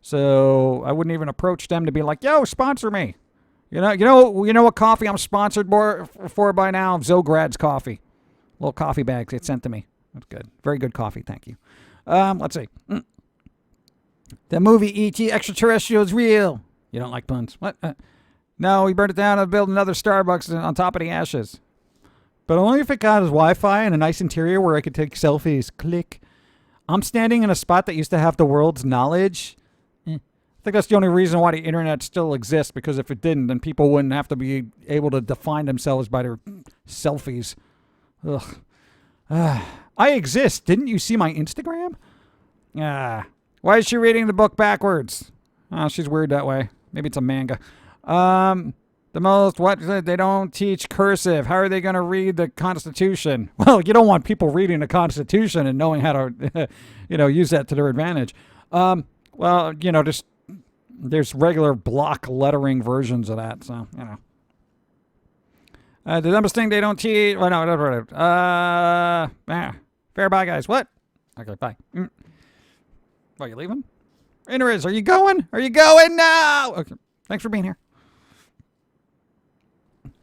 So I wouldn't even approach them to be like, yo, sponsor me. You know what coffee I'm sponsored for by now? Zograd's coffee. Little coffee bags they sent to me. That's good. Very good coffee. Thank you. Let's see. The movie E.T. Extraterrestrial is real. You don't like puns. What? No, he burned it down and built another Starbucks on top of the ashes. But only if it got his Wi-Fi and a nice interior where I could take selfies. Click. I'm standing in a spot that used to have the world's knowledge. I think that's the only reason why the internet still exists, because if it didn't, then people wouldn't have to be able to define themselves by their selfies. Ugh. I exist. Didn't you see my Instagram? Why is she reading the book backwards? Oh, she's weird that way. Maybe it's a manga. They don't teach cursive. How are they going to read the Constitution? Well, you don't want people reading the Constitution and knowing how to, use that to their advantage. There's regular block lettering versions of that, so, the dumbest thing they don't teach. Well, no, fair bye, guys. What? Okay, bye. Are you leaving? Interiz, are you going? Are you going now? Okay, thanks for being here.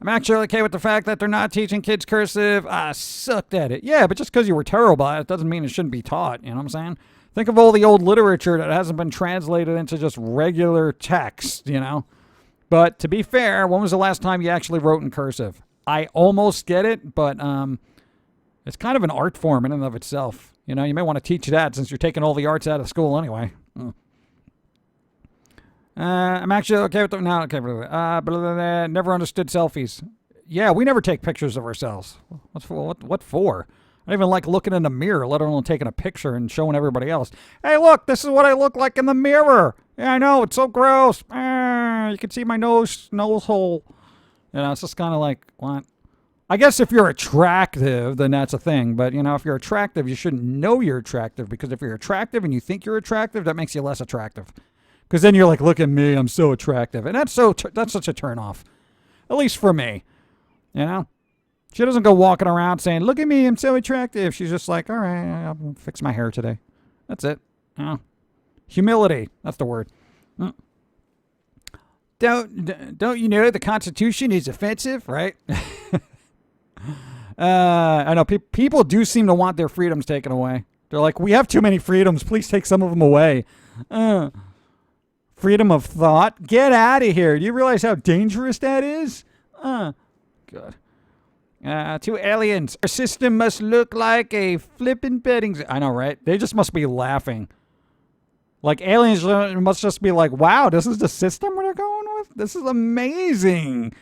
I'm actually okay with the fact that they're not teaching kids cursive. I sucked at it. Yeah, but just because you were terrible at it doesn't mean it shouldn't be taught. You know what I'm saying? Think of all the old literature that hasn't been translated into just regular text, But to be fair, when was the last time you actually wrote in cursive? I almost get it, but it's kind of an art form in and of itself. You may want to teach that since you're taking all the arts out of school anyway. I'm actually okay with them now. Okay, never understood selfies. Yeah, we never take pictures of ourselves. What for? I don't even like looking in the mirror, let alone taking a picture and showing everybody else. Hey, look, this is what I look like in the mirror. Yeah, I know, it's so gross. You can see my nose hole. It's just kind of like, what? I guess if you're attractive, then that's a thing. But, if you're attractive, you shouldn't know you're attractive. Because if you're attractive and you think you're attractive, that makes you less attractive. Because then you're like, look at me, I'm so attractive. And that's such a turnoff. At least for me. She doesn't go walking around saying, look at me, I'm so attractive. She's just like, all right, I'll fix my hair today. That's it. Humility. That's the word. Don't you know the Constitution is offensive, right? I know people do seem to want their freedoms taken away. They're like, we have too many freedoms. Please take some of them away. Freedom of thought? Get out of here. Do you realize how dangerous that is? God. To aliens, our system must look like a flippin' betting. I know, right? They just must be laughing. Like, aliens must just be like, wow, this is the system we're going with? This is amazing.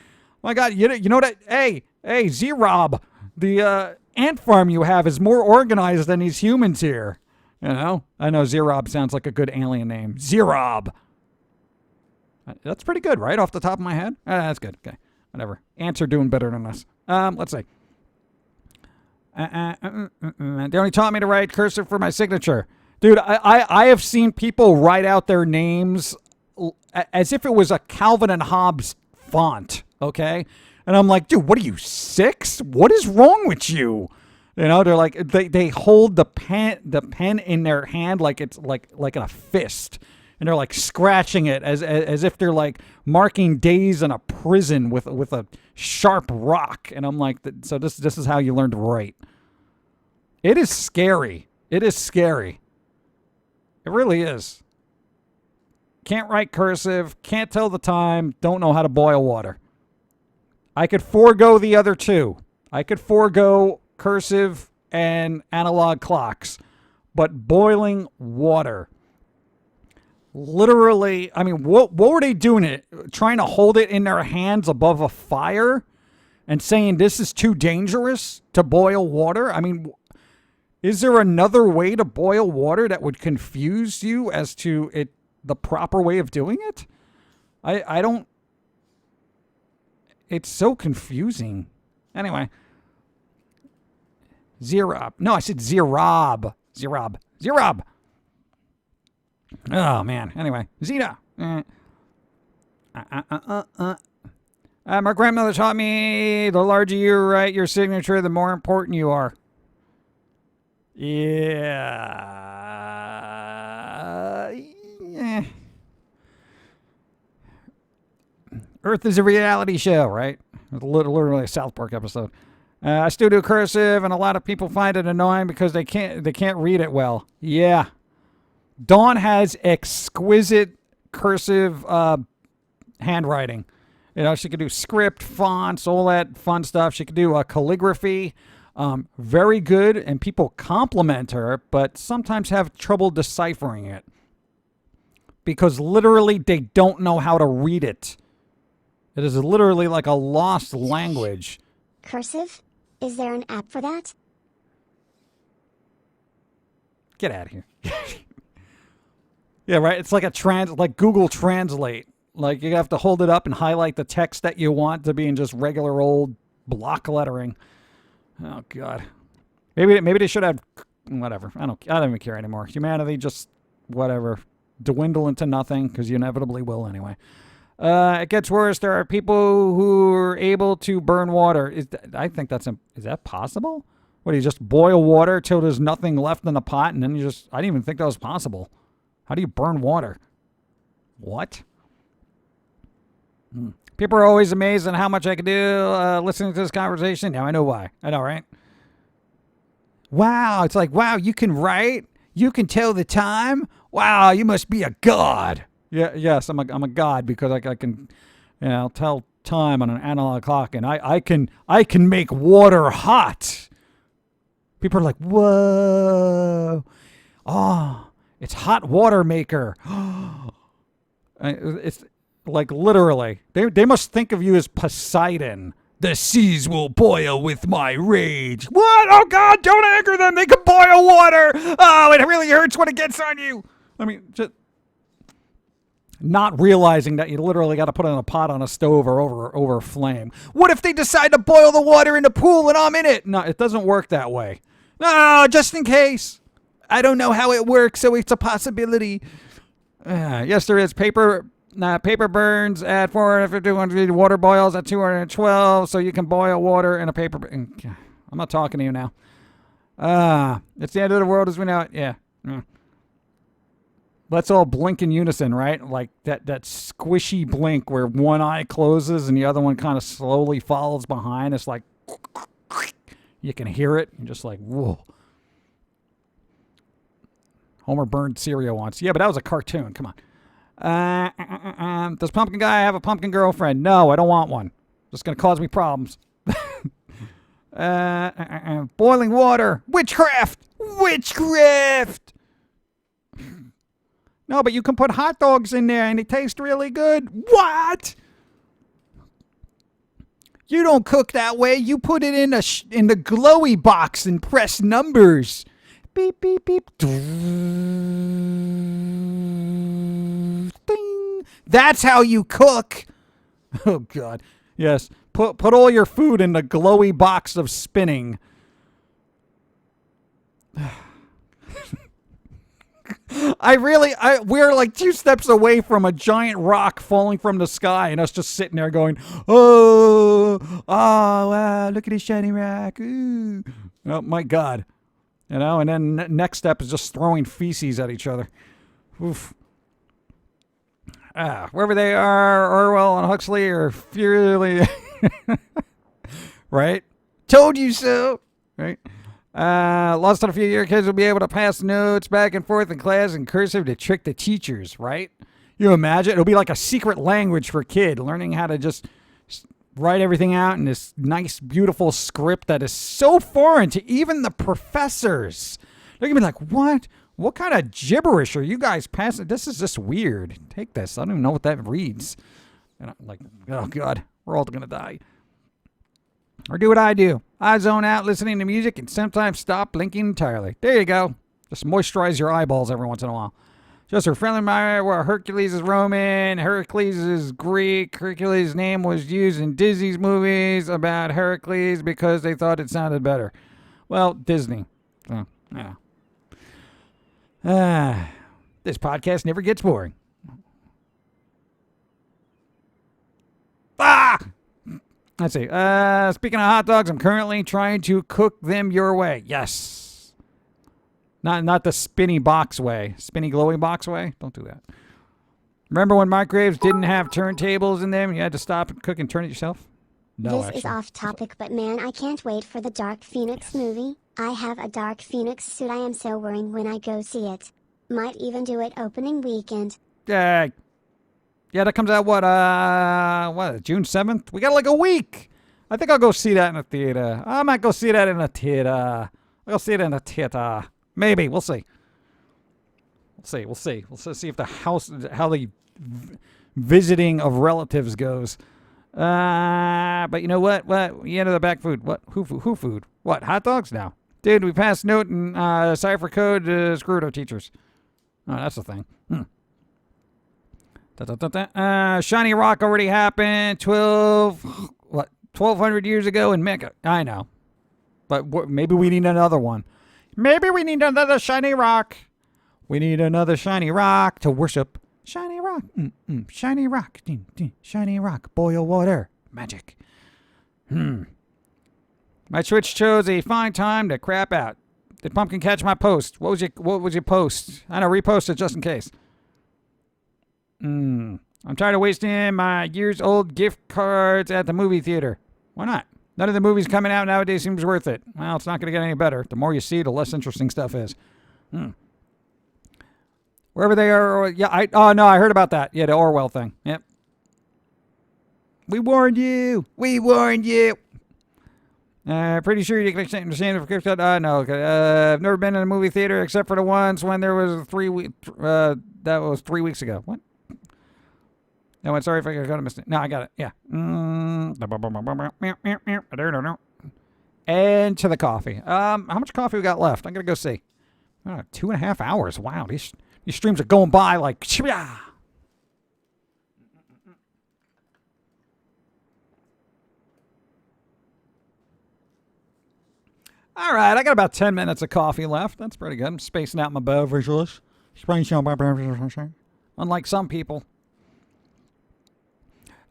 My God, you know that? Hey, Z-Rob, the ant farm you have is more organized than these humans here. I know Z-Rob sounds like a good alien name. Z-Rob. That's pretty good, right? Off the top of my head? That's good. Okay, whatever. Ants are doing better than us. Let's see. They only taught me to write cursive for my signature. Dude, I have seen people write out their names as if it was a Calvin and Hobbes font, okay? And I'm like, dude, what are you, 6? What is wrong with you? They're like, they hold the pen in their hand like it's like in a fist. And they're like scratching it as if they're like marking days in a prison with a sharp rock. And I'm like, so this is how you learn to write. It is scary. It is scary. It really is. Can't write cursive. Can't tell the time. Don't know how to boil water. I could forego the other two. I could forego cursive and analog clocks. But boiling water. Literally, I mean, what were they doing? Trying to hold it in their hands above a fire and saying this is too dangerous to boil water? I mean, is there another way to boil water that would confuse you as to the proper way of doing it? I don't. It's so confusing. Anyway. Zerob. No, I said Zerob. Zerob. Oh, man. Anyway, Zeta. My grandmother taught me the larger you write your signature, the more important you are. Yeah. Earth is a reality show, right? Literally a South Park episode. I still do cursive, and a lot of people find it annoying because they can't read it well. Yeah. Dawn has exquisite cursive handwriting. You know, she can do script, fonts, all that fun stuff. She can do calligraphy. Very good, and people compliment her, but sometimes have trouble deciphering it because literally they don't know how to read it. It is literally like a lost language. Cursive? Is there an app for that? Get out of here. Yeah, right? It's like like Google Translate. Like you have to hold it up and highlight the text that you want to be in just regular old block lettering. Oh God. Maybe they should have whatever. I don't even care anymore. Humanity just whatever. Dwindle into nothing because you inevitably will anyway. It gets worse. There are people who are able to burn water. Is that possible? What, do you just boil water till there's nothing left in the pot and then I didn't even think that was possible. How do you burn water? What? People are always amazed at how much I can do listening to this conversation. Now I know why. I know, right? Wow. It's like, wow, you can write? You can tell the time? Wow, you must be a god. Yeah, yes, I'm a god because I can, tell time on an analog clock, and I can make water hot. People are like, whoa, oh, it's hot water maker. It's like literally, they must think of you as Poseidon. The seas will boil with my rage. What? Oh God, don't anger them. They can boil water. Oh, it really hurts when it gets on you. I mean, just not realizing that you literally got to put it in a pot on a stove or over a flame. What if they decide to boil the water in the pool and I'm in it? No, it doesn't work that way. No, just in case. I don't know how it works, so it's a possibility. Yes, there is. Paper burns at 450, water boils at 212, so you can boil water in a paper. I'm not talking to you now. It's the end of the world as we know it. Yeah. Let's all blink in unison, right? Like that squishy blink where one eye closes and the other one kind of slowly follows behind. It's like you can hear it. You're just like, whoa. Homer burned cereal once. Yeah, but that was a cartoon. Come on. Does Pumpkin Guy have a pumpkin girlfriend? No, I don't want one. Just going to cause me problems. Boiling water. Witchcraft. No, but you can put hot dogs in there and they taste really good. What? You don't cook that way. You put it in the glowy box and press numbers. Beep, beep, beep. Ding. That's how you cook. Oh, God. Yes. Put all your food in the glowy box of spinning. We're like 2 steps away from a giant rock falling from the sky and us just sitting there going, oh, wow, look at this shiny rock. Ooh. Oh, my God. And then next step is just throwing feces at each other. Oof. Wherever they are, Orwell and Huxley are furiously, right? Told you so, right? Lost on a few year kids will be able to pass notes back and forth in class in cursive to trick the teachers, right? You imagine? It'll be like a secret language for a kid, learning how to just write everything out in this nice, beautiful script that is so foreign to even the professors. They're going to be like, what? What kind of gibberish are you guys passing? This is just weird. Take this. I don't even know what that reads. And I'm like, oh, God, we're all going to die. Or do what I do. I zone out listening to music and sometimes stop blinking entirely. There you go. Just moisturize your eyeballs every once in a while. Just a friendly reminder where Hercules is Roman, Heracles is Greek. Hercules' name was used in Disney's movies about Heracles because they thought it sounded better. Well, Disney. So, yeah. This podcast never gets boring. Ah! Let's see. Speaking of hot dogs, I'm currently trying to cook them your way. Yes. Not the spinny box way. Spinny glowy box way. Don't do that. Remember when microwaves didn't have turntables in them? You had to stop and cook and turn it yourself? No, This is off topic, but man, I can't wait for the Dark Phoenix movie. I have a Dark Phoenix suit I am so wearing when I go see it. Might even do it opening weekend. Yeah, that comes out June 7th? We got like a week. I think I'll go see that in a theater. I might go see that in a theater. I'll go see it in a theater. Maybe. We'll see. We'll see if how the visiting of relatives goes. But you know what? You enter the back food. What? Who food? What? Hot dogs? No. Dude, we passed note and cipher code screwed our teachers. Oh, that's the thing. Shiny Rock already happened 1,200 years ago in Mecca. I know. But maybe we need another one. Maybe we need another Shiny Rock. We need another Shiny Rock to worship. Shiny Rock. Shiny Rock. Shiny Rock. Boil water. Magic. My Twitch chose a fine time to crap out. Did Pumpkin catch my post? What was your post? I know, repost it just in case. I'm tired of wasting my years-old gift cards at the movie theater. Why not? None of the movies coming out nowadays seems worth it. Well, it's not going to get any better. The more you see, the less interesting stuff is. Wherever they are, yeah. I heard about that. Yeah, the Orwell thing. Yep. We warned you. Pretty sure you can understand it for gift card. No. I've never been in a movie theater except for the ones when there was 3 weeks. That was 3 weeks ago. What? No, I'm sorry if I got a mistake. No, I got it. Yeah. And to the coffee. How much coffee we got left? I'm gonna go see. 2.5 hours. Wow, these streams are going by like. All right, I got about 10 minutes of coffee left. That's pretty good. I'm spacing out my beverages. Unlike some people.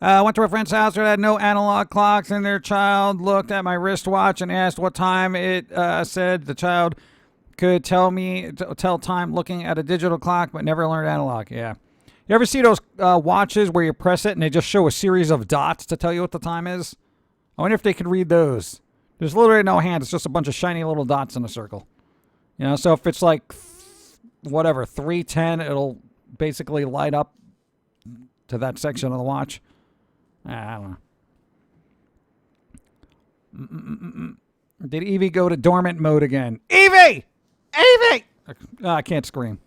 Went to a friend's house that had no analog clocks, and their child looked at my wristwatch and asked what time it said. The child could tell time looking at a digital clock, but never learned analog. Yeah. You ever see those watches where you press it and they just show a series of dots to tell you what the time is? I wonder if they could read those. There's literally no hand. It's just a bunch of shiny little dots in a circle. You know, so if it's like, 3:10, it'll basically light up to that section of the watch. I don't know. Did Evie go to dormant mode again? Evie! I can't scream.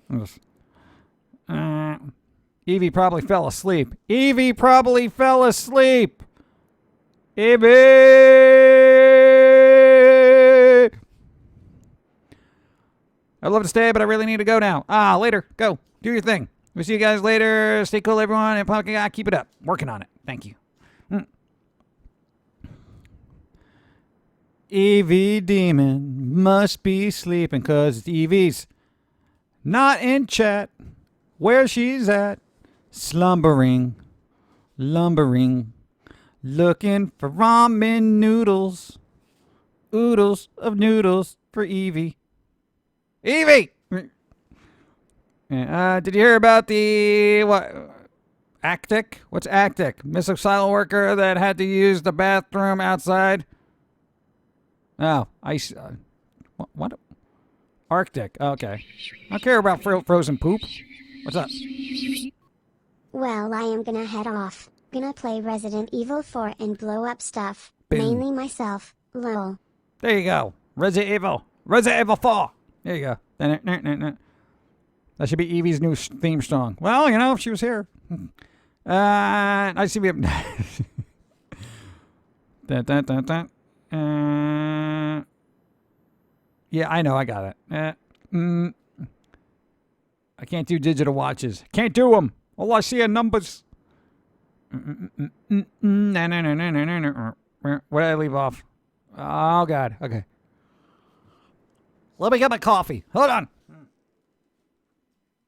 Evie probably fell asleep. Evie! I'd love to stay, but I really need to go now. Later. Go. Do your thing. We'll see you guys later. Stay cool, everyone. And Pum'Kin, keep it up. Working on it. Thank you. Evie Demon must be sleeping because Evie's not in chat. Where she's at. Slumbering. Lumbering. Looking for ramen noodles. Oodles of noodles for Evie. Evie! Did you hear about the, Actic? What's Actic? Missile silent worker that had to use the bathroom outside? Oh, ice. What? Arctic. Okay. I don't care about frozen poop. What's up? Well, I am gonna head off. Gonna play Resident Evil 4 and blow up stuff. Boom. Mainly myself. Lol. There you go. Resident Evil 4. There you go. That should be Evie's new theme song. Well, if she was here. I see we have. Yeah, I know. I got it. I can't do digital watches. Can't do them. All I see are numbers. Where did I leave off? Oh, God. Okay. Let me get my coffee. Hold on.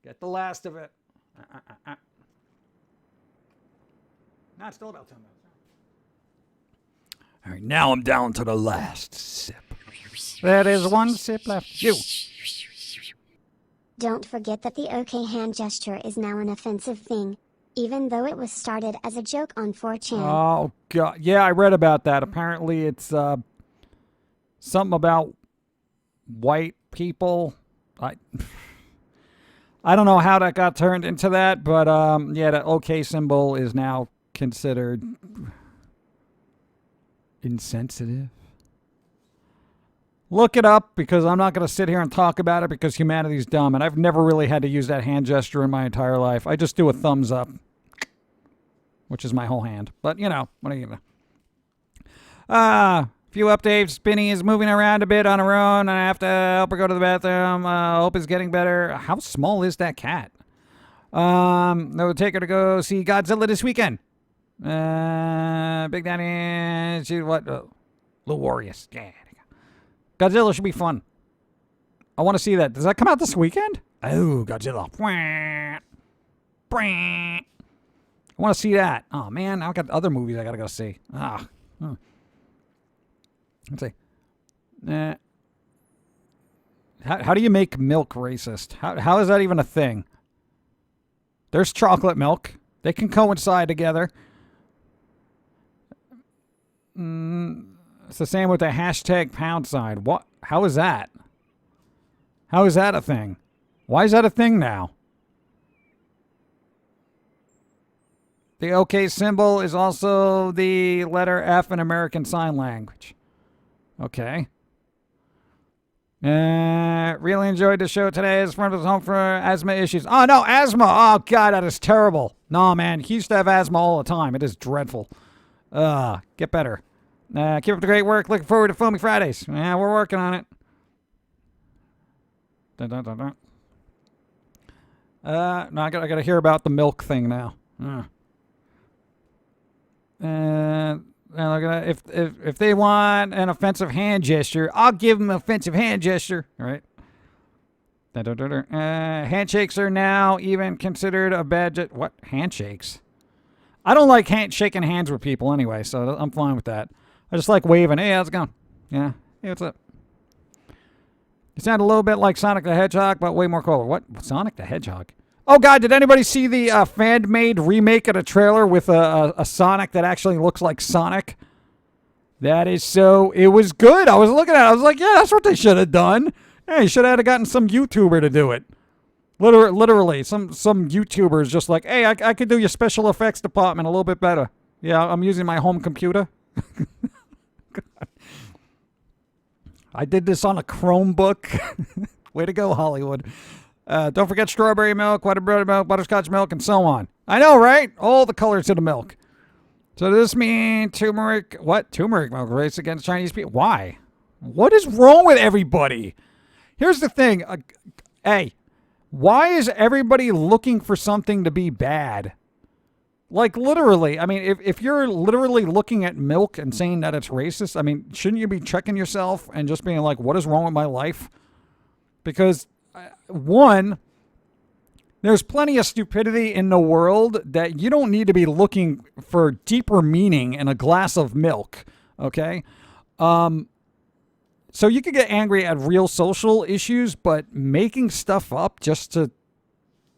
Get the last of it. No, it's still about 10 minutes. All right, now I'm down to the last sip. There is one sip left. You. Don't forget that the OK hand gesture is now an offensive thing, even though it was started as a joke on 4chan. Oh, God. Yeah, I read about that. Apparently, it's something about white people. I don't know how that got turned into that, but yeah, the OK symbol is now considered insensitive. Look it up, because I'm not going to sit here and talk about it because humanity's dumb, and I've never really had to use that hand gesture in my entire life. I just do a thumbs up, which is my whole hand. But, you know, what are you going to... few updates. Spinny is moving around a bit on her own, and I have to help her go to the bathroom. Hope is getting better. How small is that cat? We'll take her to go see Godzilla this weekend. Big Daddy, she what? Little Warriors. Yeah. Godzilla should be fun. I want to see that. Does that come out this weekend? Oh, Godzilla. I want to see that. Oh man, I've got other movies I gotta go see. Let's see. How do you make milk racist? How is that even a thing? There's chocolate milk. They can coincide together. It's the same with the hashtag pound sign. What? How is that? How is that a thing? Why is that a thing now? The OK symbol is also the letter F in American Sign Language. Okay. Really enjoyed the show today. His friend was home for asthma issues. Oh, no, asthma. Oh, God, that is terrible. No, man, he used to have asthma all the time. It is dreadful. Get better. Keep up the great work. Looking forward to Foamy Fridays. Yeah, we're working on it. Dun, dun, dun, dun. No, I gotta hear about the milk thing now. And if they want an offensive hand gesture, I'll give them an offensive hand gesture. All right. Handshakes are now even considered a bad what? Handshakes? I don't like shaking hands with people anyway, so I'm fine with that. I just like waving. Hey, how's it going? Yeah. Hey, what's up? You sound a little bit like Sonic the Hedgehog, but way more cool. What? Sonic the Hedgehog? Oh, God, did anybody see the fan-made remake of the trailer with a Sonic that actually looks like Sonic? That is so... It was good. I was looking at it. I was like, yeah, that's what they should have done. Yeah, you should have gotten some YouTuber to do it. Literally, some YouTubers just like, hey, I could do your special effects department a little bit better. Yeah, I'm using my home computer. God. I did this on a Chromebook. Way to go, Hollywood. Don't forget strawberry milk, white butter milk, butterscotch milk, and so on. I know, right? All the colors of the milk. So does this mean turmeric... What? Turmeric milk race against Chinese people? Why? What is wrong with everybody? Here's the thing. Hey, why is everybody looking for something to be bad? Like, literally. I mean, if you're literally looking at milk and saying that it's racist, I mean, shouldn't you be checking yourself and just being like, what is wrong with my life? Because... one, there's plenty of stupidity in the world that you don't need to be looking for deeper meaning in a glass of milk, okay? So you could get angry at real social issues, but making stuff up just to,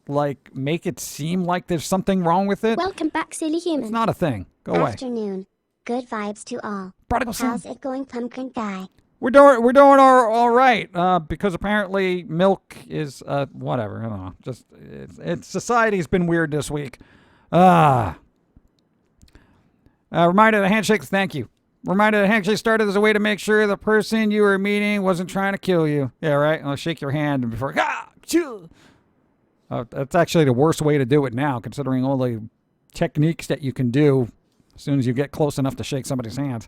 like, make it seem like there's something wrong with it... Welcome back, silly human. It's not a thing. Go away. Afternoon. Good vibes to all. Prodigal son. How's it going, Pumpkin Guy? We're doing all right, because apparently milk is whatever. I don't know. Just it's society's been weird this week. Reminder the handshakes. Thank you. Reminder the handshake started as a way to make sure the person you were meeting wasn't trying to kill you. Yeah, right. I'll shake your hand before. That's actually the worst way to do it now, considering all the techniques that you can do as soon as you get close enough to shake somebody's hands.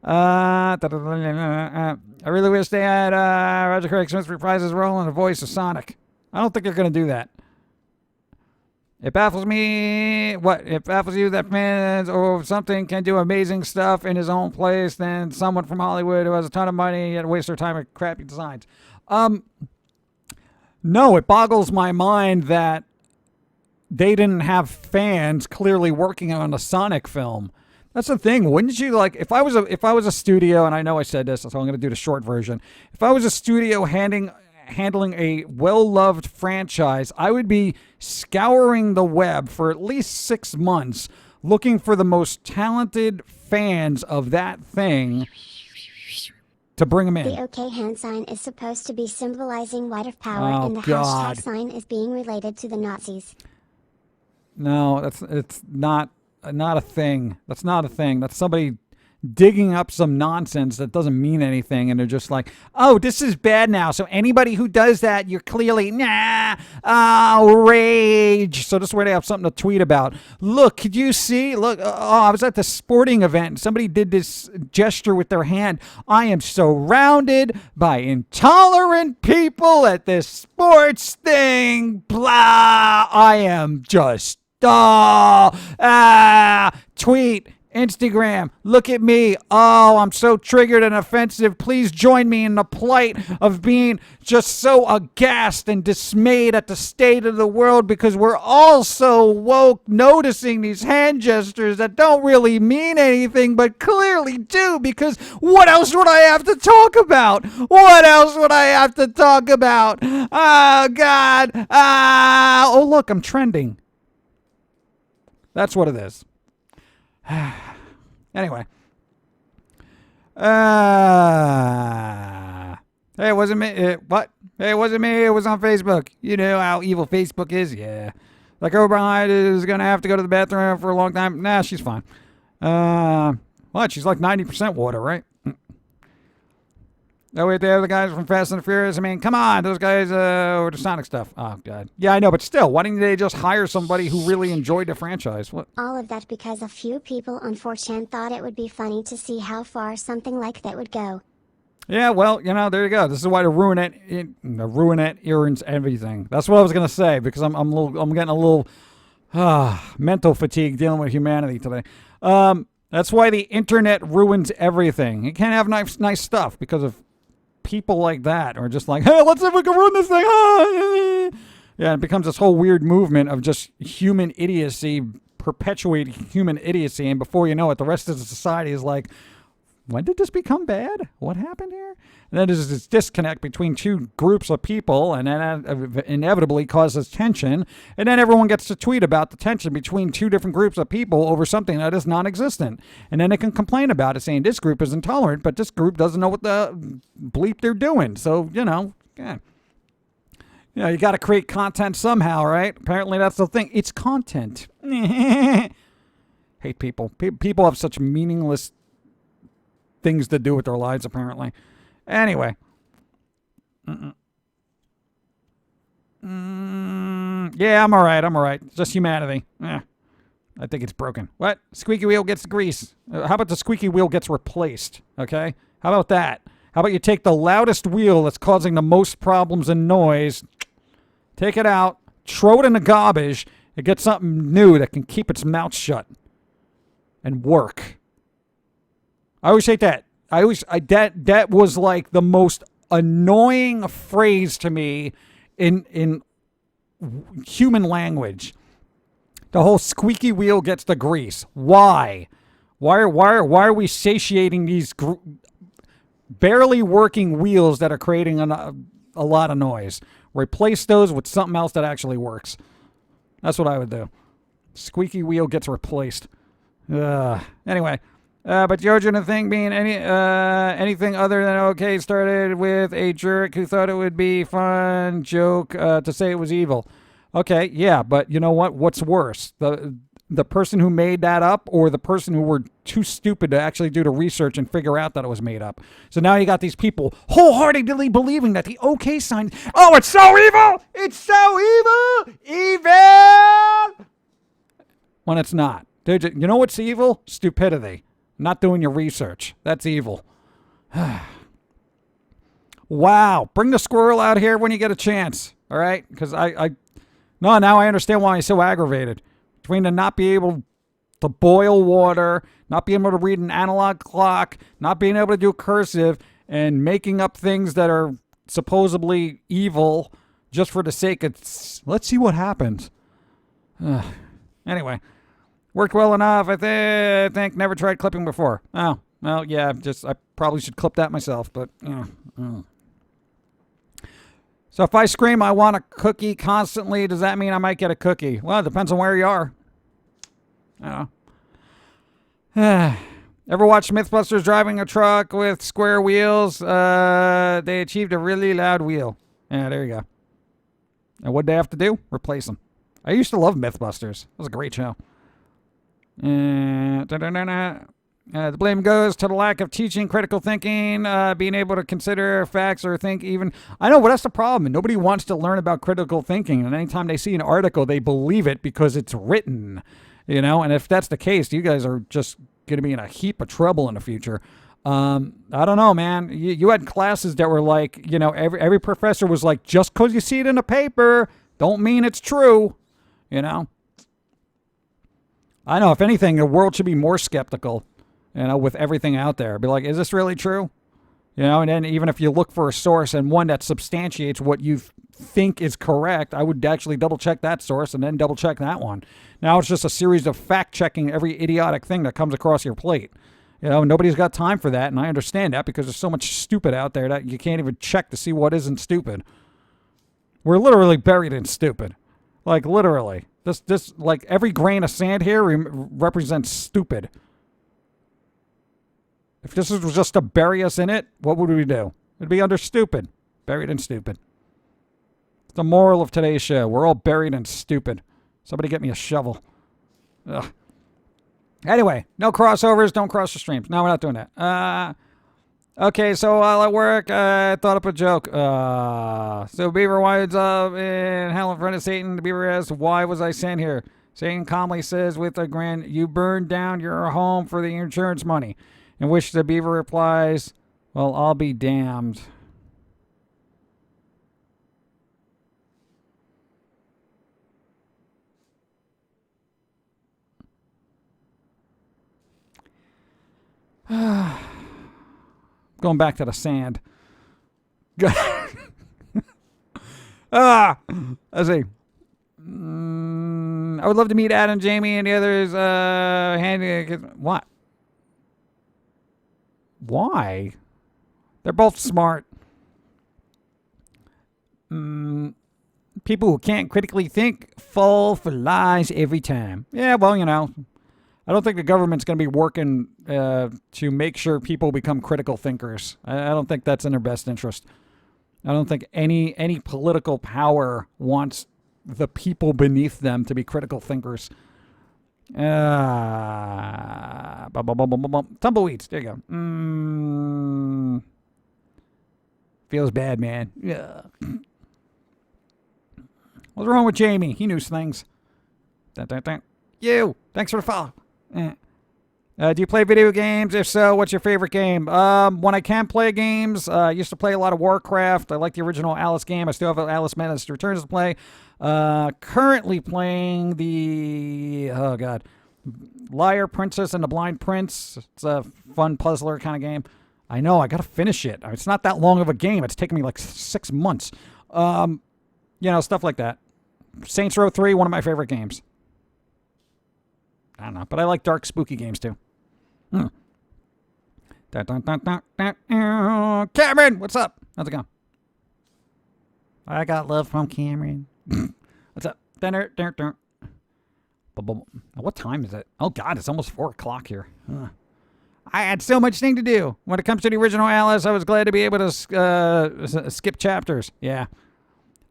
I really wish they had Roger Craig Smith reprise his role in the voice of Sonic. I don't think they're going to do that. It baffles me. What? It baffles you that fans or something can do amazing stuff in his own place than someone from Hollywood who has a ton of money yet waste their time with crappy designs. No, it boggles my mind that they didn't have fans clearly working on a Sonic film. That's the thing. Wouldn't you like if I was a studio, and I know I said this, so I'm going to do the short version. If I was a studio handling a well-loved franchise, I would be scouring the web for at least 6 months looking for the most talented fans of that thing to bring them in. The OK hand sign is supposed to be symbolizing white of power, Oh, and the God. hashtag sign is being related to the Nazis. No, it's not a thing. That's not a thing. That's somebody digging up some nonsense that doesn't mean anything, and they're just like, oh, this is bad now. So anybody who does that, you're clearly rage. So this is where they have something to tweet about. Look, could you see? Look, I was at the sporting event. Somebody did this gesture with their hand. I am surrounded by intolerant people at this sports thing. Blah. I am just tweet. Instagram, look at me. Oh, I'm so triggered and offensive. Please join me in the plight of being just so aghast and dismayed at the state of the world because we're all so woke, noticing these hand gestures that don't really mean anything but clearly do, because what else would I have to talk about? What else would I have to talk about? Oh, God. Oh, look, I'm trending. That's what it is. Anyway. Hey, it wasn't me. What? Hey, it wasn't me. It was on Facebook. You know how evil Facebook is? Yeah. Like, O'Brien is going to have to go to the bathroom for a long time. Nah, she's fine. What? She's like 90% water, right? Oh, wait, the other guys from Fast and the Furious. I mean, come on, those guys were the Sonic stuff. Oh, God. Yeah, I know, but still, why didn't they just hire somebody who really enjoyed the franchise? What? All of that because a few people on 4chan thought it would be funny to see how far something like that would go. Yeah, well, you know, there you go. This is why the Ruinette earns everything. That's what I was gonna say, because I'm getting a little mental fatigue dealing with humanity today. That's why the internet ruins everything. You can't have nice stuff because of people like that, or just like, hey, let's see if we can ruin this thing. Yeah, it becomes this whole weird movement of just human idiocy, perpetuating human idiocy, and before you know it, the rest of the society is like, when did this become bad? What happened here? And then there's this disconnect between two groups of people, and then that inevitably causes tension. And then everyone gets to tweet about the tension between two different groups of people over something that is non-existent. And then they can complain about it, saying this group is intolerant, but this group doesn't know what the bleep they're doing. So, you know, you got to create content somehow, right? Apparently that's the thing. It's content. Hate people. People have such meaningless things to do with their lives, apparently. Anyway. Yeah, I'm all right. It's just humanity. I think it's broken. What? Squeaky wheel gets grease. How about the squeaky wheel gets replaced? Okay? How about that? How about you take the loudest wheel that's causing the most problems and noise, take it out, throw it in the garbage, and get something new that can keep its mouth shut and work. I always hate that. That was like the most annoying phrase to me in human language. The whole squeaky wheel gets the grease. Why? Why are we satiating these barely working wheels that are creating a lot of noise? Replace those with something else that actually works. That's what I would do. Squeaky wheel gets replaced. Anyway. But the origin of the thing being anything other than okay started with a jerk who thought it would be fun joke to say it was evil. Okay, yeah, but you know what? What's worse? The person who made that up, or the person who were too stupid to actually do the research and figure out that it was made up? So now you got these people wholeheartedly believing that the OK sign, oh, it's so evil! It's so evil! Evil! When it's not. Dude, you know what's evil? Stupidity. Not doing your research. That's evil. Wow. Bring the squirrel out here when you get a chance. All right? Because now I understand why he's so aggravated. Between the not being able to boil water, not being able to read an analog clock, not being able to do cursive, and making up things that are supposedly evil just for the sake of let's see what happens. Anyway, worked well enough. I think never tried clipping before. Oh, well, yeah, I probably should clip that myself, but So if I scream I want a cookie constantly, does that mean I might get a cookie? Well, it depends on where you are. I don't know. Ever watch Mythbusters driving a truck with square wheels? They achieved a really loud wheel. Yeah, there you go. And what'd they have to do? Replace them. I used to love Mythbusters. It was a great show. The blame goes to the lack of teaching critical thinking, being able to consider facts or think even. I know, but that's the problem. Nobody wants to learn about critical thinking. And anytime they see an article, they believe it because it's written. And if that's the case, you guys are just going to be in a heap of trouble in the future. I don't know, man. You had classes that were like, every professor was like, just because you see it in a paper, don't mean it's true. I know, if anything, the world should be more skeptical, with everything out there. Be like, is this really true? And then even if you look for a source and one that substantiates what you think is correct, I would actually double check that source and then double check that one. Now it's just a series of fact checking every idiotic thing that comes across your plate. Nobody's got time for that, and I understand that because there's so much stupid out there that you can't even check to see what isn't stupid. We're literally buried in stupid. Like, literally. This like, every grain of sand here represents stupid. If this was just to bury us in it, what would we do? It'd be under stupid. Buried in stupid. It's the moral of today's show. We're all buried in stupid. Somebody get me a shovel. Ugh. Anyway, no crossovers. Don't cross the streams. No, we're not doing that. Okay, so while at work, I thought up a joke. So Beaver winds up in hell in front of Satan. The Beaver asks, why was I sent here? Satan calmly says with a grin, you burned down your home for the insurance money. In which the Beaver replies, well, I'll be damned. Going back to the sand. Let's see. I would love to meet Adam, Jamie, and the others. What? Why? They're both smart. People who can't critically think fall for lies every time. Yeah, well, I don't think the government's going to be working to make sure people become critical thinkers. I don't think that's in their best interest. I don't think any political power wants the people beneath them to be critical thinkers. Tumbleweeds. There you go. Feels bad, man. Yeah. What's wrong with Jamie? He knows things. You. Thanks for the follow. Do you play video games? If so, what's your favorite game? When I can play games, I used to play a lot of Warcraft. I like the original Alice game. I still have Alice Madness Returns to play. Currently playing the Liar Princess and the Blind Prince. It's a fun puzzler kind of game. I know, I gotta finish it. It's not that long of a game. It's taken me like 6 months. Stuff like that. Saints Row 3, one of my favorite games. I don't know, but I like dark, spooky games too. Cameron, what's up? How's it going? I got love from Cameron. What's up? What time is it? Oh, God, it's almost 4 o'clock here. I had so much thing to do. When it comes to the original Alice, I was glad to be able to skip chapters. Yeah.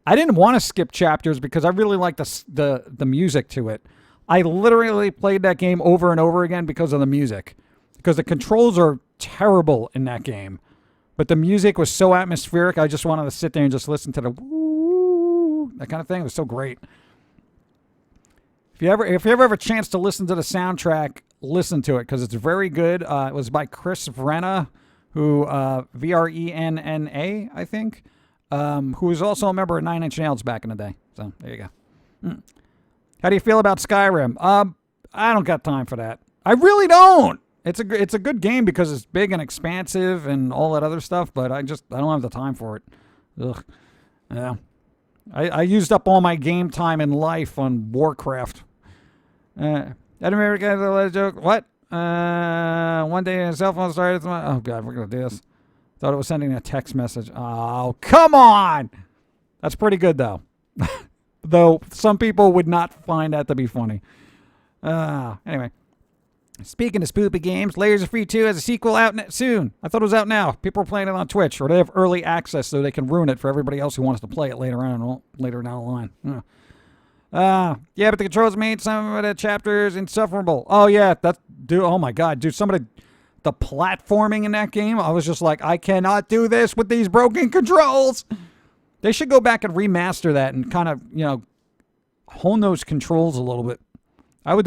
I didn't want to skip chapters because I really like the music to it. I literally played that game over and over again because of the music. Because the controls are terrible in that game. But the music was so atmospheric, I just wanted to sit there and just listen to the woo, that kind of thing. It was so great. If you ever have a chance to listen to the soundtrack, listen to it because it's very good. It was by Chris Vrenna, who Vrenna, I think, who was also a member of 9 Inch Nails back in the day. So there you go. How do you feel about Skyrim? I don't got time for that. I really don't. It's a good game because it's big and expansive and all that other stuff, but I don't have the time for it. Ugh. Yeah. I used up all my game time in life on Warcraft. I don't remember guys a joke. What? One day a cell phone started. Oh god, we're gonna do this. Thought it was sending a text message. Oh, come on! That's pretty good though. Though some people would not find that to be funny. Anyway. Speaking of spoopy games, Layers of Free 2 has a sequel out soon. I thought it was out now. People are playing it on Twitch, or they have early access so they can ruin it for everybody else who wants to play it later down the line. Yeah, but the controls made some of the chapters insufferable. Oh yeah, oh my god, dude, the platforming in that game, I was just like, I cannot do this with these broken controls. They should go back and remaster that and kind of, hone those controls a little bit. I would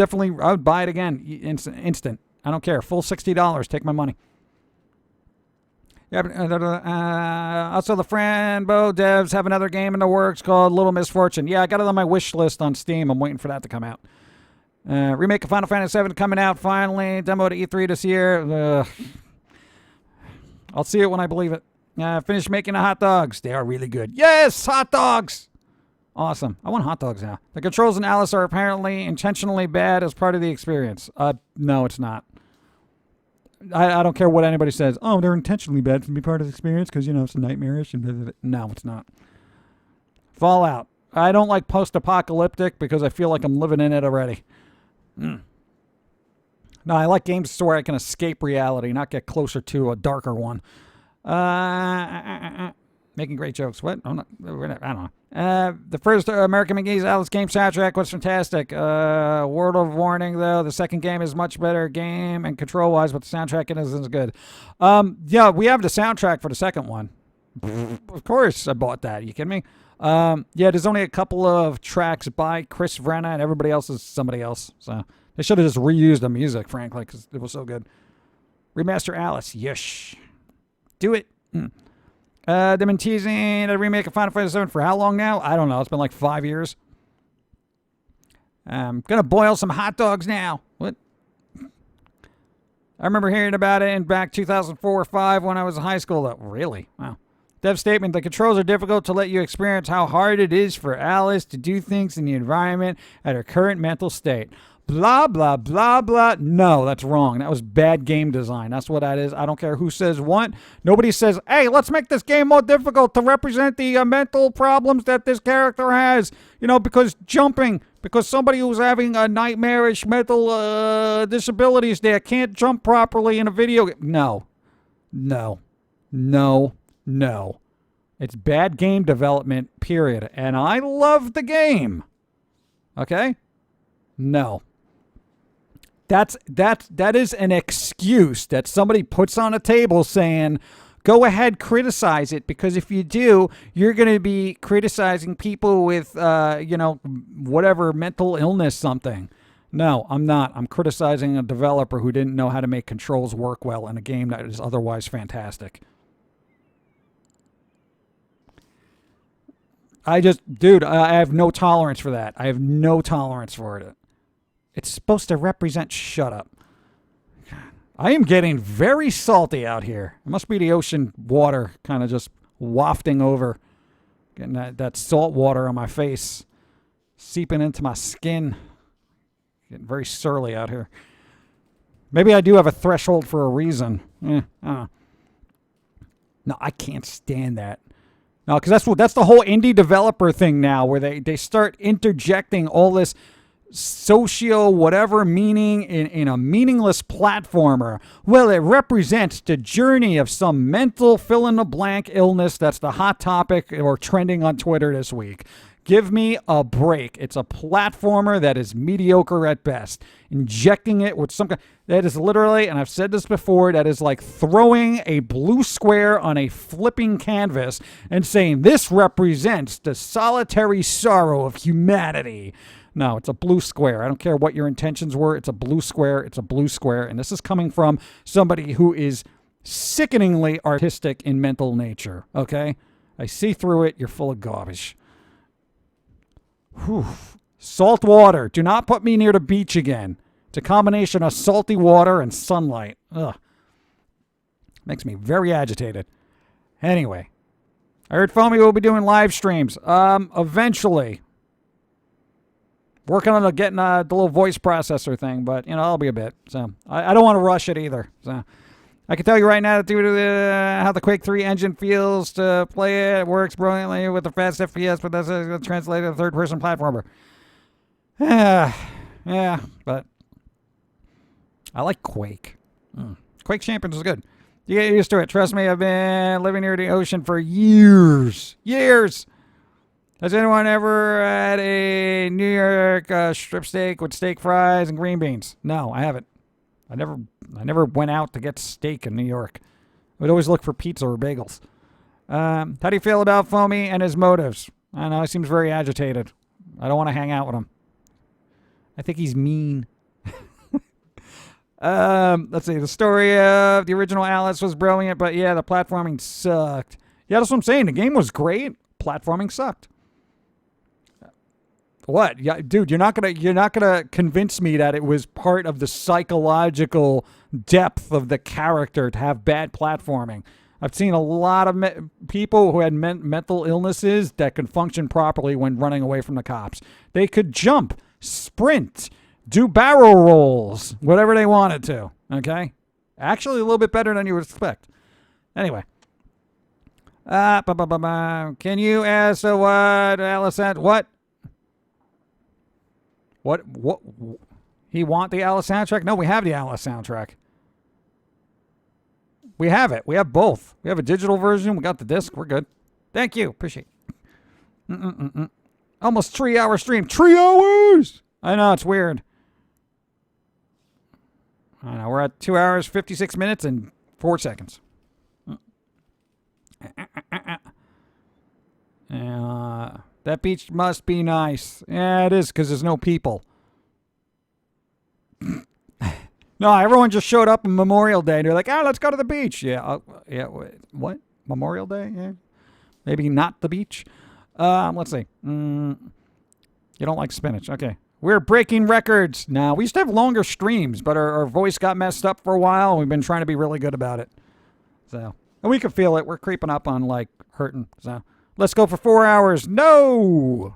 buy it again, instant. I don't care. Full $60. Take my money. Yeah. Also, the Franbo devs have another game in the works called Little Misfortune. Yeah, I got it on my wish list on Steam. I'm waiting for that to come out. Remake of Final Fantasy VII coming out finally. Demo to E3 this year. I'll see it when I believe it. Finished making the hot dogs. They are really good. Yes, hot dogs. Awesome. I want hot dogs now. The controls in Alice are apparently intentionally bad as part of the experience. No, it's not. I don't care what anybody says. Oh, they're intentionally bad to be part of the experience because, it's nightmarish. And no, it's not. Fallout. I don't like post-apocalyptic because I feel like I'm living in it already. No, I like games where I can escape reality, not get closer to a darker one. Making great jokes. What? I don't know. The first American McGee's Alice game soundtrack was fantastic. Word of warning, though, the second game is much better game and control-wise, but the soundtrack isn't as good. Yeah, we have the soundtrack for the second one. Of course I bought that. Are you kidding me? Yeah, there's only a couple of tracks by Chris Vrenna, and everybody else is somebody else. So they should have just reused the music, frankly, because it was so good. Remaster Alice. Yes. Do it. They've been teasing a remake of Final Fantasy VII for how long now? I don't know. It's been like 5 years. I'm going to boil some hot dogs now. What? I remember hearing about it in back 2004 or 5 when I was in high school. Though. Really? Wow. Dev statement, the controls are difficult to let you experience how hard it is for Alice to do things in the environment at her current mental state. Blah, blah, blah, blah. No, that's wrong. That was bad game design. That's what that is. I don't care who says what. Nobody says, hey, let's make this game more difficult to represent the mental problems that this character has. Because somebody who's having a nightmarish mental disabilities there can't jump properly in a video game. No. It's bad game development, period. And I love the game. Okay? No. That is an excuse that somebody puts on a table saying, go ahead, criticize it, because if you do, you're going to be criticizing people with, whatever mental illness something. No, I'm not. I'm criticizing a developer who didn't know how to make controls work well in a game that is otherwise fantastic. I have no tolerance for that. I have no tolerance for it. It's supposed to represent... Shut up. I am getting very salty out here. It must be the ocean water kind of just wafting over. Getting that salt water on my face. Seeping into my skin. Getting very surly out here. Maybe I do have a threshold for a reason. I don't know. No, I can't stand that. No, because that's the whole indie developer thing now, where they start interjecting all this socio whatever meaning in a meaningless platformer. Well, it represents the journey of some mental fill in the blank illness that's the hot topic or trending on Twitter this week. Give me a break. It's a platformer that is mediocre at best. Injecting it with some kind... That is literally, and I've said this before, that is like throwing a blue square on a flipping canvas and saying, this represents the solitary sorrow of humanity. No, it's a blue square. I don't care what your intentions were. It's a blue square. It's a blue square. And this is coming from somebody who is sickeningly artistic in mental nature. Okay? I see through it. You're full of garbage. Whew. Salt water. Do not put me near the beach again. It's a combination of salty water and sunlight. Ugh. Makes me very agitated. Anyway. I heard Foamy will be doing live streams. Eventually. Working on getting the little voice processor thing, but, you know, that'll be a bit. So, I don't want to rush it either. So, I can tell you right now that due to how the Quake 3 engine feels to play it, it works brilliantly with the fast FPS, but that's going to translate to a third-person platformer. Yeah, but I like Quake. Quake Champions is good. You get used to it. Trust me, I've been living near the ocean for years. Years! Has anyone ever had a New York strip steak with steak fries and green beans? No, I haven't. I never went out to get steak in New York. I would always look for pizza or bagels. How do you feel about Foamy and his motives? I don't know, he seems very agitated. I don't want to hang out with him. I think he's mean. Let's see. The story of the original Alice was brilliant, but yeah, the platforming sucked. Yeah, that's what I'm saying. The game was great. Platforming sucked. What? Yeah, dude, you're not gonna convince me that it was part of the psychological depth of the character to have bad platforming. I've seen a lot of people who had mental illnesses that could function properly when running away from the cops. They could jump, sprint, do barrel rolls, whatever they wanted to. Okay, actually a little bit better than you would expect. Anyway. Can you ask what Alice said? What? What? He want the Alice soundtrack? No, we have the Alice soundtrack. We have it. We have both. We have a digital version. We got the disc. We're good. Thank you. Appreciate it. Almost 3-hour stream. 3 hours! I know, it's weird. I know, we're at 2 hours, 56 minutes, and 4 seconds. That beach must be nice. Yeah, it is, because there's no people. No, everyone just showed up on Memorial Day, and they're like, let's go to the beach. Yeah, what? Memorial Day? Yeah. Maybe not the beach? Let's see. You don't like spinach. Okay. We're breaking records now. We used to have longer streams, but our voice got messed up for a while, and we've been trying to be really good about it. So, and we can feel it. We're creeping up on, like, hurting. So, let's go for 4 hours. No!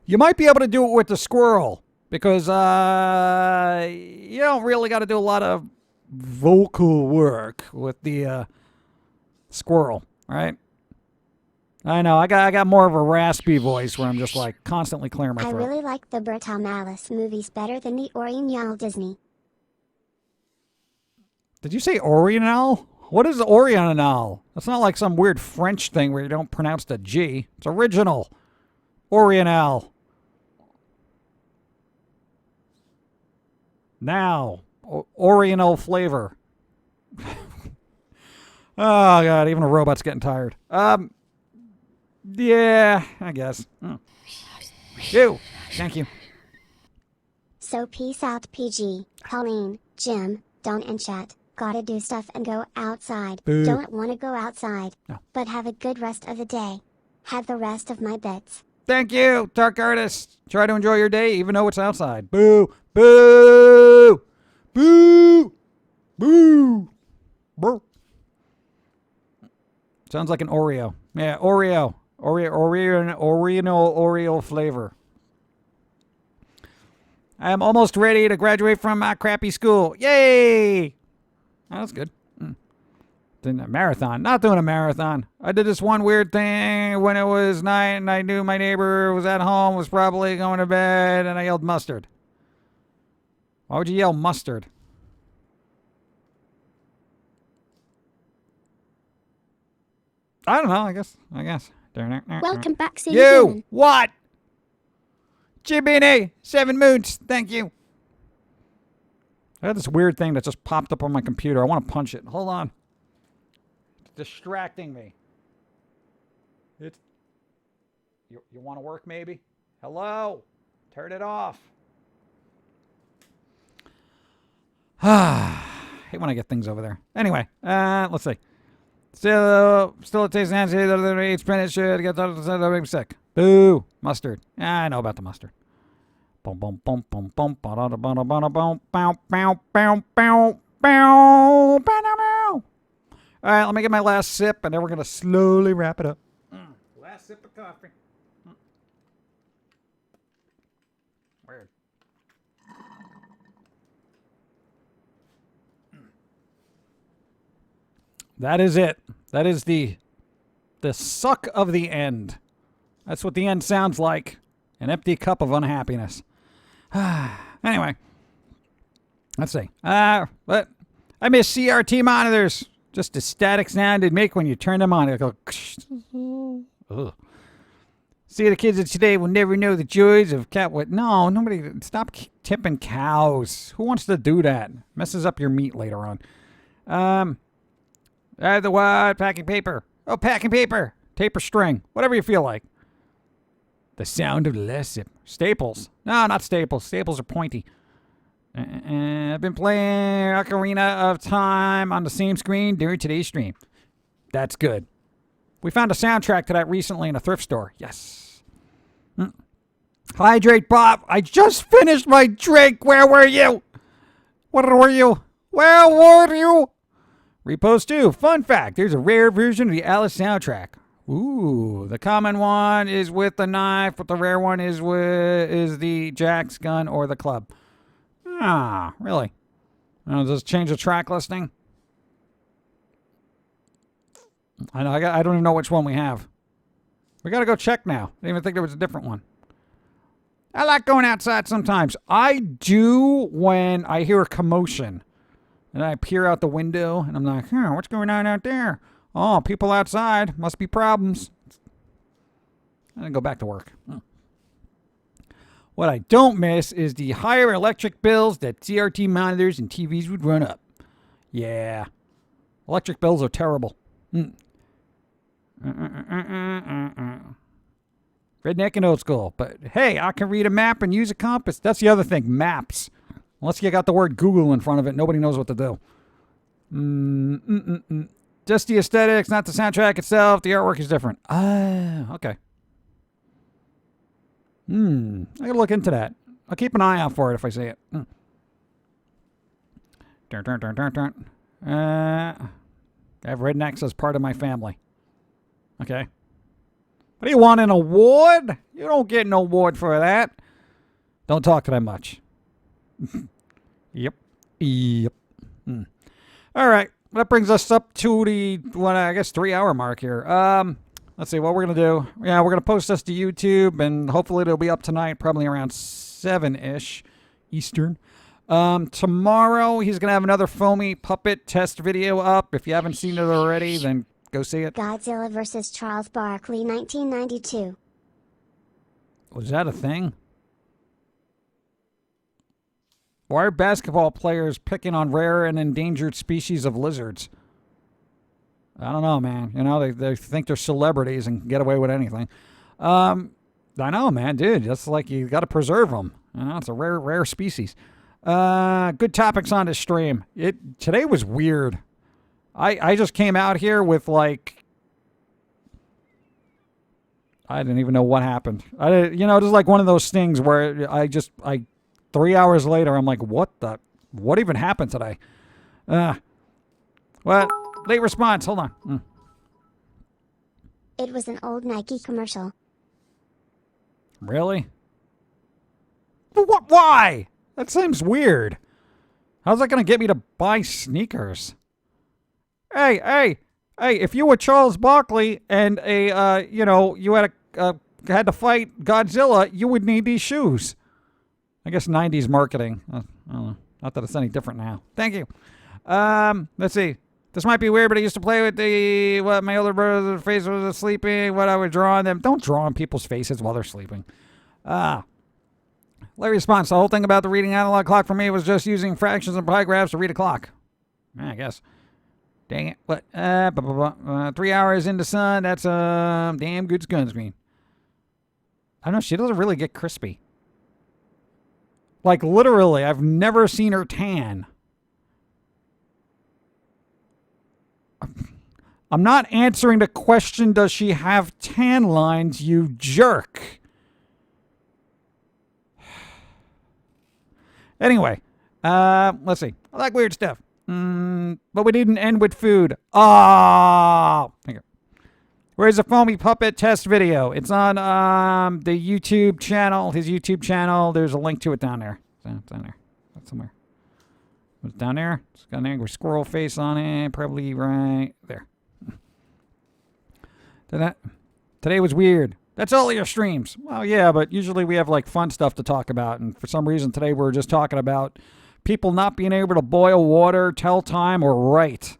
You might be able to do it with the squirrel, because you don't really got to do a lot of vocal work with the squirrel, right? I know, I got more of a raspy voice where I'm just like constantly clearing my throat. I really like the Bertom Alice movies better than the Oriental Disney. Did you say Oriental? What is Oriental? That's not like some weird French thing where you don't pronounce the G. It's original. Oriental. Now, Oriental flavor. Oh god, even a robot's getting tired. Yeah, I guess. You. Thank you. So peace out, PG, Colleen, Jim, Don and Chat. Gotta do stuff and go outside. Boo. Don't want to go outside. No. But have a good rest of the day. Have the rest of my bits. Thank you, Dark Artist. Try to enjoy your day even though it's outside. Boo. Boo. Boo. Boo. Boo. Sounds like an Oreo. Yeah, Oreo. Oreo flavor. I am almost ready to graduate from my crappy school. Yay! Oh, that's good. Doing a marathon. Not doing a marathon. I did this one weird thing when it was night and I knew my neighbor was at home, was probably going to bed, and I yelled mustard. Why would you yell mustard? I don't know, I guess. Welcome back, City You! Demon. What? Jiminy! 7 moons. Thank you. I got this weird thing that just popped up on my computer. I want to punch it. Hold on. It's distracting me. It's... You want to work, maybe? Hello? Turn it off. Hate when I get things over there. Anyway, let's see. Still it tastes nasty. Eat spinach. Get the sick. Boo. Mustard. I know about the mustard. Boom, boom, boom, boom, boom. All right, let me get my last sip, and then we're going to slowly wrap it up. Last sip of coffee. Weird. That is it. That is the suck of the end. That's what the end sounds like. An empty cup of unhappiness. Anyway. Let's see. But I miss CRT monitors. Just the static sound it'd make when you turn them on. It'll go. Ugh. See, the kids of today will never know the joys of cat. What? No, nobody. Stop tipping cows. Who wants to do that? Messes up your meat later on. The what? Packing paper. Oh, packing paper. Taper string. Whatever you feel like. The sound of the last sip. Staples. No, not staples. Staples are pointy. I've been playing Ocarina of Time on the same screen during today's stream. That's good. We found a soundtrack to that recently in a thrift store. Yes. Hydrate, Bob. I just finished my drink. Where were you? Where were you? Where were you? Repost 2. Fun fact. There's a rare version of the Alice soundtrack. Ooh. The common one is with the knife, but the rare one is the Jack's gun or the club. Ah, really? Does it change the track listing? I know. I don't even know which one we have. We got to go check now. I didn't even think there was a different one. I like going outside sometimes. I do when I hear a commotion. And I peer out the window and I'm like, what's going on out there? Oh, people outside. Must be problems. And then go back to work. What I don't miss is the higher electric bills that CRT monitors and TVs would run up. Yeah. Electric bills are terrible. Redneck and old school. But hey, I can read a map and use a compass. That's the other thing. Maps. Unless you got the word Google in front of it, nobody knows what to do. Just the aesthetics, not the soundtrack itself. The artwork is different. Okay. I gotta look into that. I'll keep an eye out for it if I see it. I have rednecks as part of my family. Okay. What do you want, an award? You don't get an award for that. Don't talk that much. Yep. All right. That brings us up to the, 3-hour mark here. Let's see what we're going to do. Yeah, we're going to post this to YouTube, and hopefully it'll be up tonight, probably around 7-ish Eastern. Tomorrow, he's going to have another Foamy puppet test video up. If you haven't seen it already, then go see it. Godzilla vs. Charles Barkley 1992. Was that a thing? Why are basketball players picking on rare and endangered species of lizards? I don't know, man. They think they're celebrities and get away with anything. I know, man, dude. That's like you got to preserve them. It's a rare species. Good topics on this stream. Today was weird. I just came out here with like I didn't even know what happened. Just like one of those things where I 3 hours later I'm like, what even happened today? What? Late response. Hold on. It was an old Nike commercial. Really? What? Why? That seems weird. How's that going to get me to buy sneakers? Hey, if you were Charles Barkley and you had to fight Godzilla, you would need these shoes. I guess 90s marketing. I don't know. Not that it's any different now. Thank you. Let's see. This might be weird, but I used to play with my older brother's face was sleeping, what I would draw on them. Don't draw on people's faces while they're sleeping. Larry response. The whole thing about the reading analog clock for me was just using fractions and pi graphs to read a clock. I guess. Dang it. What? 3 hours into sun. That's a damn good gun screen. I don't know. She doesn't really get crispy. Like, literally, I've never seen her tan. I'm not answering the question, does she have tan lines, you jerk? Anyway, let's see. I like weird stuff. But we didn't end with food. Ah! Thank you. Where's the Foamy puppet test video? It's on the YouTube channel. His YouTube channel. There's a link to it down there. It's down there. That's somewhere. It's down there. It's got an angry squirrel face on it. Probably right there. Today was weird. That's all your streams. Well, yeah, but usually we have like fun stuff to talk about. And for some reason today we're just talking about people not being able to boil water, tell time, or write.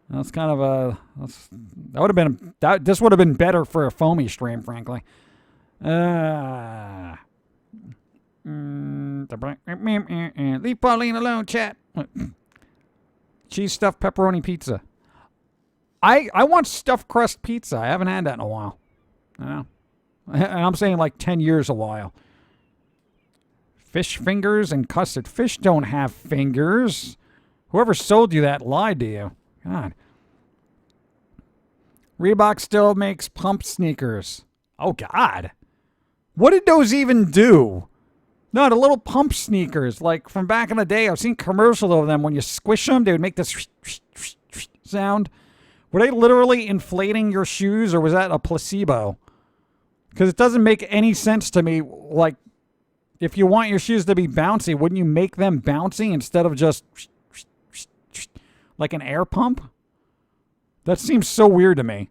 That's kind of a... that would have been... this would have been better for a Foamy stream, frankly. Leave Pauline alone, chat. Cheese stuffed pepperoni pizza. I want stuffed crust pizza. I haven't had that in a while. I know. And I'm saying like 10 years a while. Fish fingers and custard. Fish don't have fingers. Whoever sold you that lied to you. God. Reebok still makes pump sneakers. Oh, God. What did those even do? No, the little pump sneakers. Like from back in the day, I've seen commercials of them. When you squish them, they would make this sound. Were they literally inflating your shoes, or was that a placebo? Because it doesn't make any sense to me. Like, if you want your shoes to be bouncy, wouldn't you make them bouncy instead of just like an air pump? That seems so weird to me.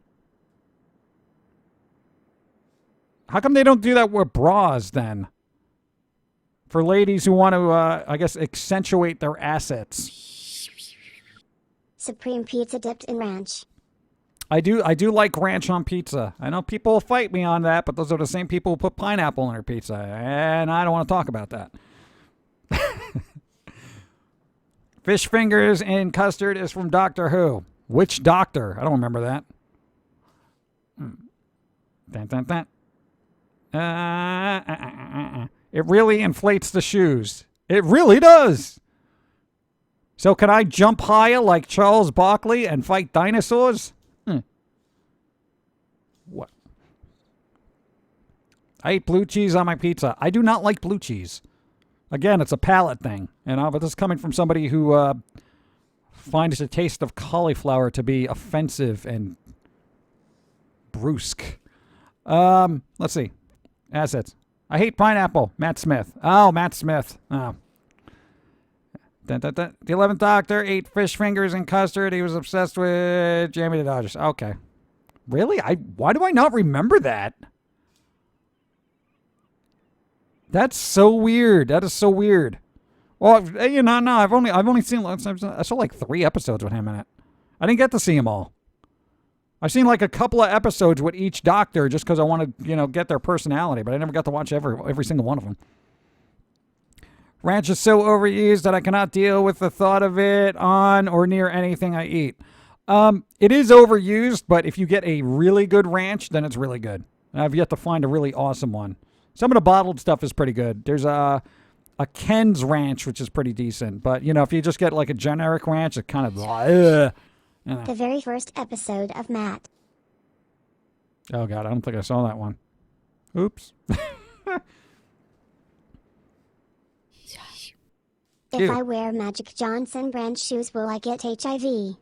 How come they don't do that with bras then? For ladies who want to, I guess, accentuate their assets. Supreme pizza dipped in ranch. I do like ranch on pizza. I know people will fight me on that, but those are the same people who put pineapple on their pizza, and I don't want to talk about that. Fish fingers and custard is from Doctor Who. Which doctor? I don't remember that. Dun, dun, dun. It really inflates the shoes. It really does. So can I jump higher like Charles Barkley and fight dinosaurs? What? I ate blue cheese on my pizza. I do not like blue cheese. Again, it's a palate thing. But this is coming from somebody who finds the taste of cauliflower to be offensive and brusque. Let's see. Assets. I hate pineapple. Matt Smith. Oh, Matt Smith. Oh. Dun, dun, dun. The 11th Doctor ate fish fingers and custard. He was obsessed with Jamie the Dodgers. Okay. Really? Why do I not remember that? That's so weird. That is so weird. Well, no. I've only seen. I saw like 3 episodes with him in it. I didn't get to see them all. I've seen like a couple of episodes with each Doctor just because I want to, get their personality, but I never got to watch every single one of them. Ranch is so overused that I cannot deal with the thought of it on or near anything I eat. It is overused, but if you get a really good ranch, then it's really good. I've yet to find a really awesome one. Some of the bottled stuff is pretty good. There's a Ken's ranch, which is pretty decent. But, if you just get like a generic ranch, it's kind of... The very first episode of Matt. Oh, God, I don't think I saw that one. Oops. If I wear Magic Johnson brand shoes, will I get HIV?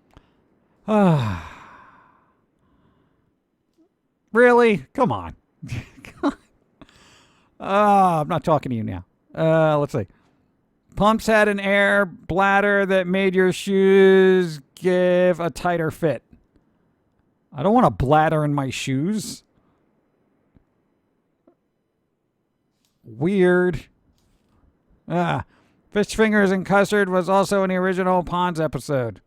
Really? Come on. I'm not talking to you now. Let's see. Pumps had an air bladder that made your shoes give a tighter fit. I don't want a bladder in my shoes. Weird. Fish fingers and custard was also in the original Ponds episode.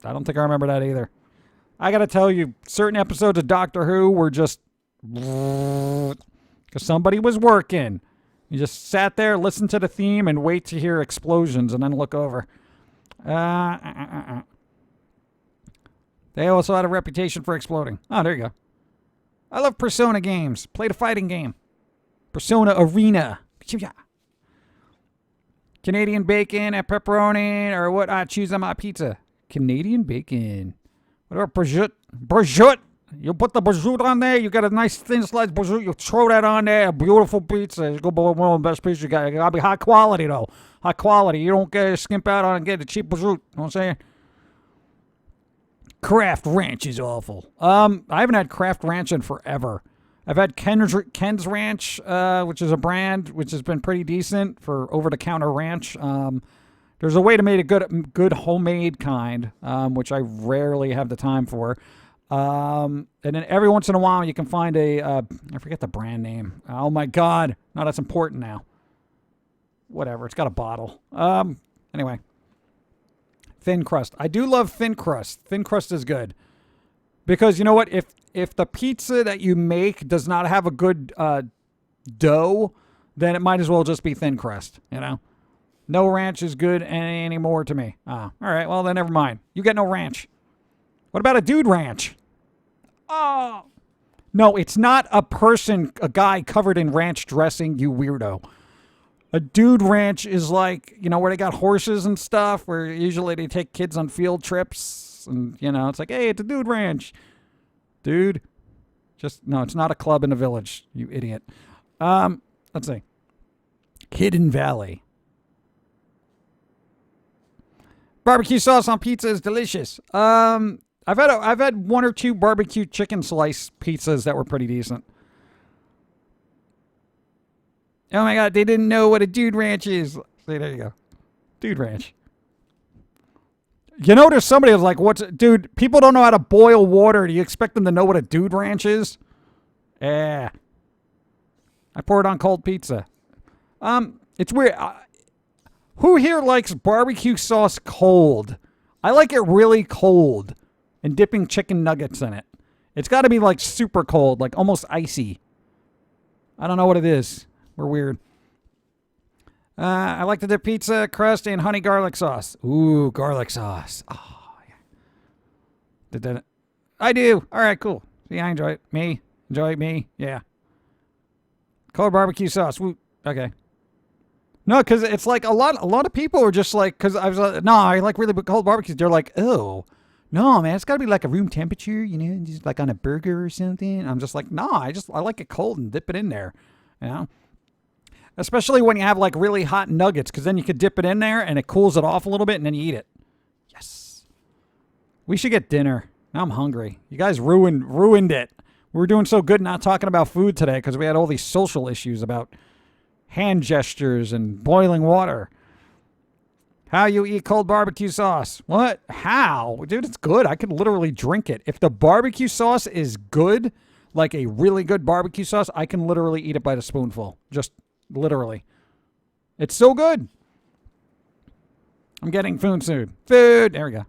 I don't think I remember that either. I gotta tell you, certain episodes of Doctor Who were just... because somebody was working. You just sat there, listened to the theme, and wait to hear explosions, and then look over. They also had a reputation for exploding. Oh, there you go. I love Persona games. Played a fighting game. Persona Arena. Canadian bacon and pepperoni, or what I choose on my pizza. Canadian bacon. What about prosciutto? Prosciutto. You put the prosciutto on there. You got a nice thin sliced prosciutto. You throw that on there. A beautiful pizza. It's gonna be one of the best pizzas you got. It gotta be high quality though. High quality. You don't get skimp out on and get the cheap prosciutto. You know what I'm saying? Kraft Ranch is awful. I haven't had Kraft Ranch in forever. I've had Ken's Ranch, which is a brand which has been pretty decent for over-the-counter ranch. There's a way to make a good homemade kind, which I rarely have the time for. And then every once in a while you can find I forget the brand name. Oh my God. No, that's important now. Whatever. It's got a bottle. Anyway. Thin crust. I do love thin crust. Thin crust is good. Because you know what? If the pizza that you make does not have a good dough, then it might as well just be thin crust, you know? No ranch is good anymore to me. All right, well then never mind. You get no ranch. What about a dude ranch? Oh. No, it's not a guy covered in ranch dressing, you weirdo. A dude ranch is like, you know, where they got horses and stuff, where usually they take kids on field trips. And, you know, it's like, hey, it's a dude ranch. Dude. No, it's not a club in a village, you idiot. Let's see. Hidden Valley. Barbecue sauce on pizza is delicious. I've had one or two barbecue chicken slice pizzas that were pretty decent. Oh my God, they didn't know what a dude ranch is. See, there you go. Dude ranch. You know, there's somebody who's like, dude, people don't know how to boil water. Do you expect them to know what a dude ranch is? Yeah. I pour it on cold pizza. It's weird. Who here likes barbecue sauce cold? I like it really cold and dipping chicken nuggets in it. It's got to be like super cold, like almost icy. I don't know what it is. We're weird. I like to dip pizza crust in honey garlic sauce. Ooh, garlic sauce. Oh, yeah. I do. All right, cool. See, I enjoy it. Enjoy me. Yeah. Cold barbecue sauce. Woo. Okay. No, because it's like a lot of people are just like, because I was like, no, I like really cold barbecues. They're like, oh, no, man, it's got to be like a room temperature, you know, just like on a burger or something. I'm just like, no, I like it cold and dip it in there, you know. Especially when you have like really hot nuggets, because then you could dip it in there and it cools it off a little bit and then you eat it. Yes. We should get dinner. Now I'm hungry. You guys ruined it. We were doing so good not talking about food today because we had all these social issues about hand gestures and boiling water. How you eat cold barbecue sauce? What? How? Dude, it's good. I could literally drink it. If the barbecue sauce is good, like a really good barbecue sauce, I can literally eat it by the spoonful. Just literally. It's so good. I'm getting food soon. Food. There we go.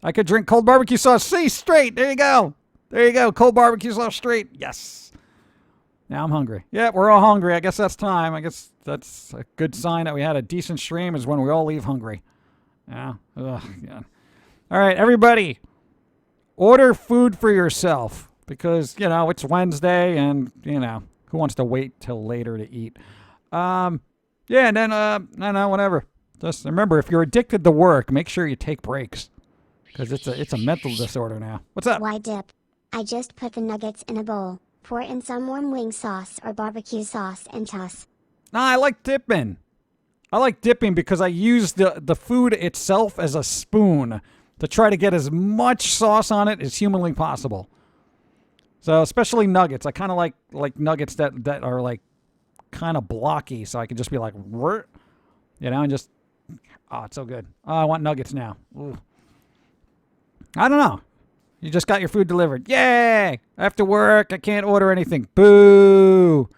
I could drink cold barbecue sauce. See, straight. There you go. There you go. Cold barbecue sauce straight. Yes. Now I'm hungry. Yeah, we're all hungry. I guess that's time. I guess that's a good sign that we had a decent stream is when we all leave hungry. Yeah. Ugh, yeah. All right, everybody. Order food for yourself because, you know, it's Wednesday and, you know, who wants to wait till later to eat? Yeah, and then, no, whatever. Just remember, if you're addicted to work, make sure you take breaks. Because it's a mental disorder now. What's up? Why dip? I just put the nuggets in a bowl, pour in some warm wing sauce or barbecue sauce and toss. Nah, I like dipping. I like dipping because I use the food itself as a spoon to try to get as much sauce on it as humanly possible. So especially nuggets. I kind of like nuggets that are like kind of blocky, so I can just be like, you know, and just, oh, it's so good. Oh, I want nuggets now. Ooh. I don't know. You just got your food delivered. Yay! After work, I can't order anything. Boo!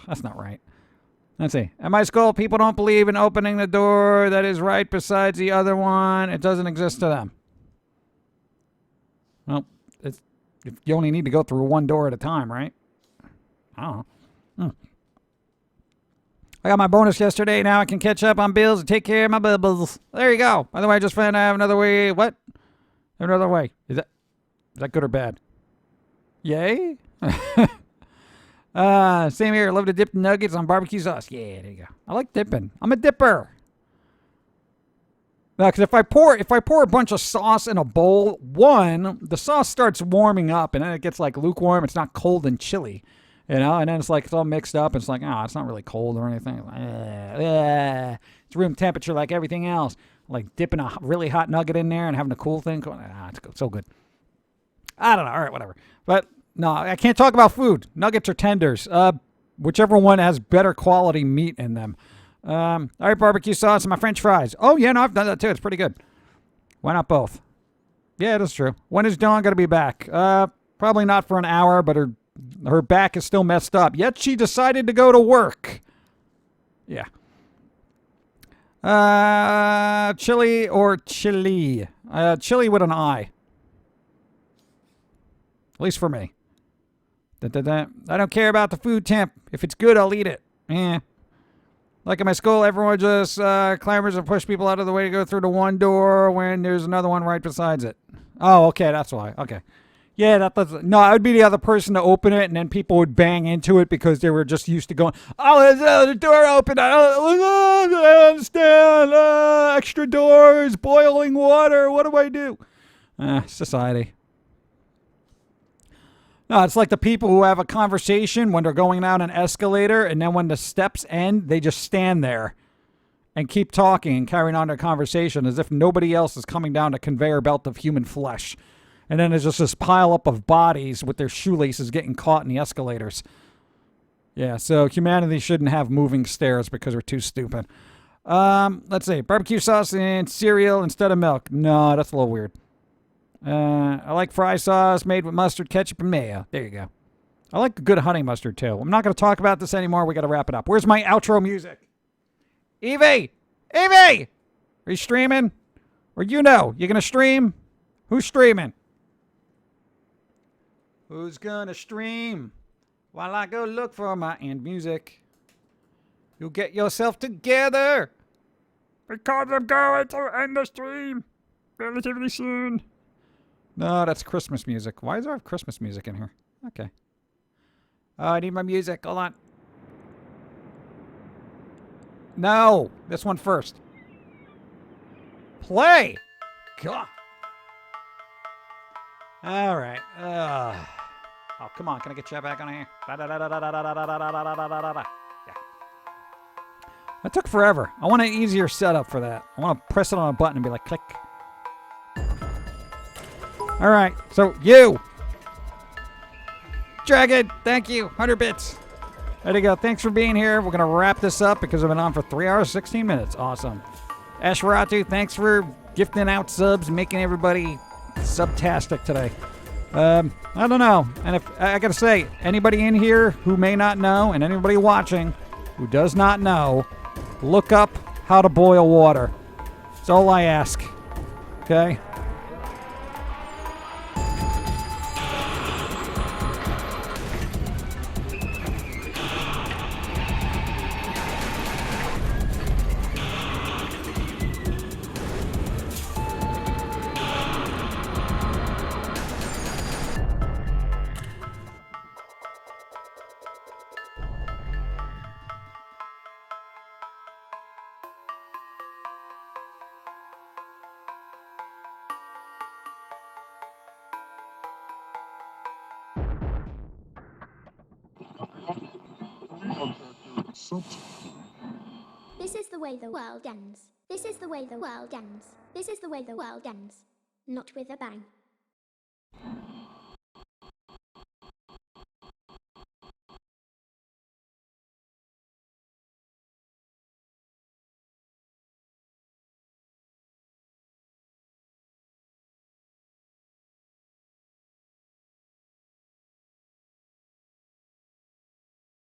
That's not right. Let's see. At my school, people don't believe in opening the door that is right besides the other one. It doesn't exist to them. Well, you only need to go through one door at a time, right? I don't know. I got my bonus yesterday. Now I can catch up on bills and take care of my bubbles. There you go. By the way, I just found I have another way. What? Another way. Is that good or bad? Yay? Same here. I love to dip nuggets on barbecue sauce. Yeah, there you go. I like dipping. I'm a dipper. No, because if I pour a bunch of sauce in a bowl, one, the sauce starts warming up, and then it gets like lukewarm. It's not cold and chilly, you know. And then it's like it's all mixed up. And it's like, oh, it's not really cold or anything. It's room temperature like everything else. Like dipping a really hot nugget in there and having a cool thing. It's so good. I don't know. All right, whatever. But no, I can't talk about food. Nuggets or tenders. Whichever one has better quality meat in them. All right, barbecue sauce and my French fries. Oh, yeah, no, I've done that too. It's pretty good. Why not both? Yeah, that's true. When is Dawn going to be back? Probably not for an hour, but her back is still messed up. Yet she decided to go to work. Yeah. Chili or chili? Chili with an I. At least for me. I don't care about the food temp. If it's good, I'll eat it. Like at my school, everyone just clamors and push people out of the way to go through the one door when there's another one right besides it. Oh, okay, that's why. Okay. Yeah, no, I would be the other person to open it, and then people would bang into it because they were just used to going, oh, there's another door open. I don't understand. Extra doors, boiling water. What do I do? Society. No, it's like the people who have a conversation when they're going down an escalator, and then when the steps end, they just stand there and keep talking and carrying on their conversation as if nobody else is coming down the conveyor belt of human flesh. And then there's just this pile up of bodies with their shoelaces getting caught in the escalators. Yeah, so humanity shouldn't have moving stairs because we're too stupid. Let's see. Barbecue sauce and cereal instead of milk. No, that's a little weird. I like fry sauce made with mustard, ketchup, and mayo. There you go. I like a good honey mustard, too. I'm not going to talk about this anymore. We got to wrap it up. Where's my outro music? Evie! Evie! Are you streaming? Or you going to stream? Who's streaming? Who's going to stream? While I go look for my end music. You get yourself together. Because I'm going to end the stream relatively soon. No, that's Christmas music. Why does there have Christmas music in here? Okay. Oh, I need my music. Hold on. No. This one first. Play. God. All right. Oh, come on. Can I get you back on here? Yeah. That took forever. I want an easier setup for that. I want to press it on a button and be like, click. All right, so you. Dragon, thank you. 100 bits. There you go. Thanks for being here. We're going to wrap this up because I've been on for 3 hours, 16 minutes. Awesome. Ashwaratu, thanks for gifting out subs and making everybody subtastic today. I don't know. And if I got to say, anybody in here who may not know and anybody watching who does not know, look up how to boil water. That's all I ask. Okay? This is the way the world ends. This is the way the world ends. This is the way the world ends. Not with a bang.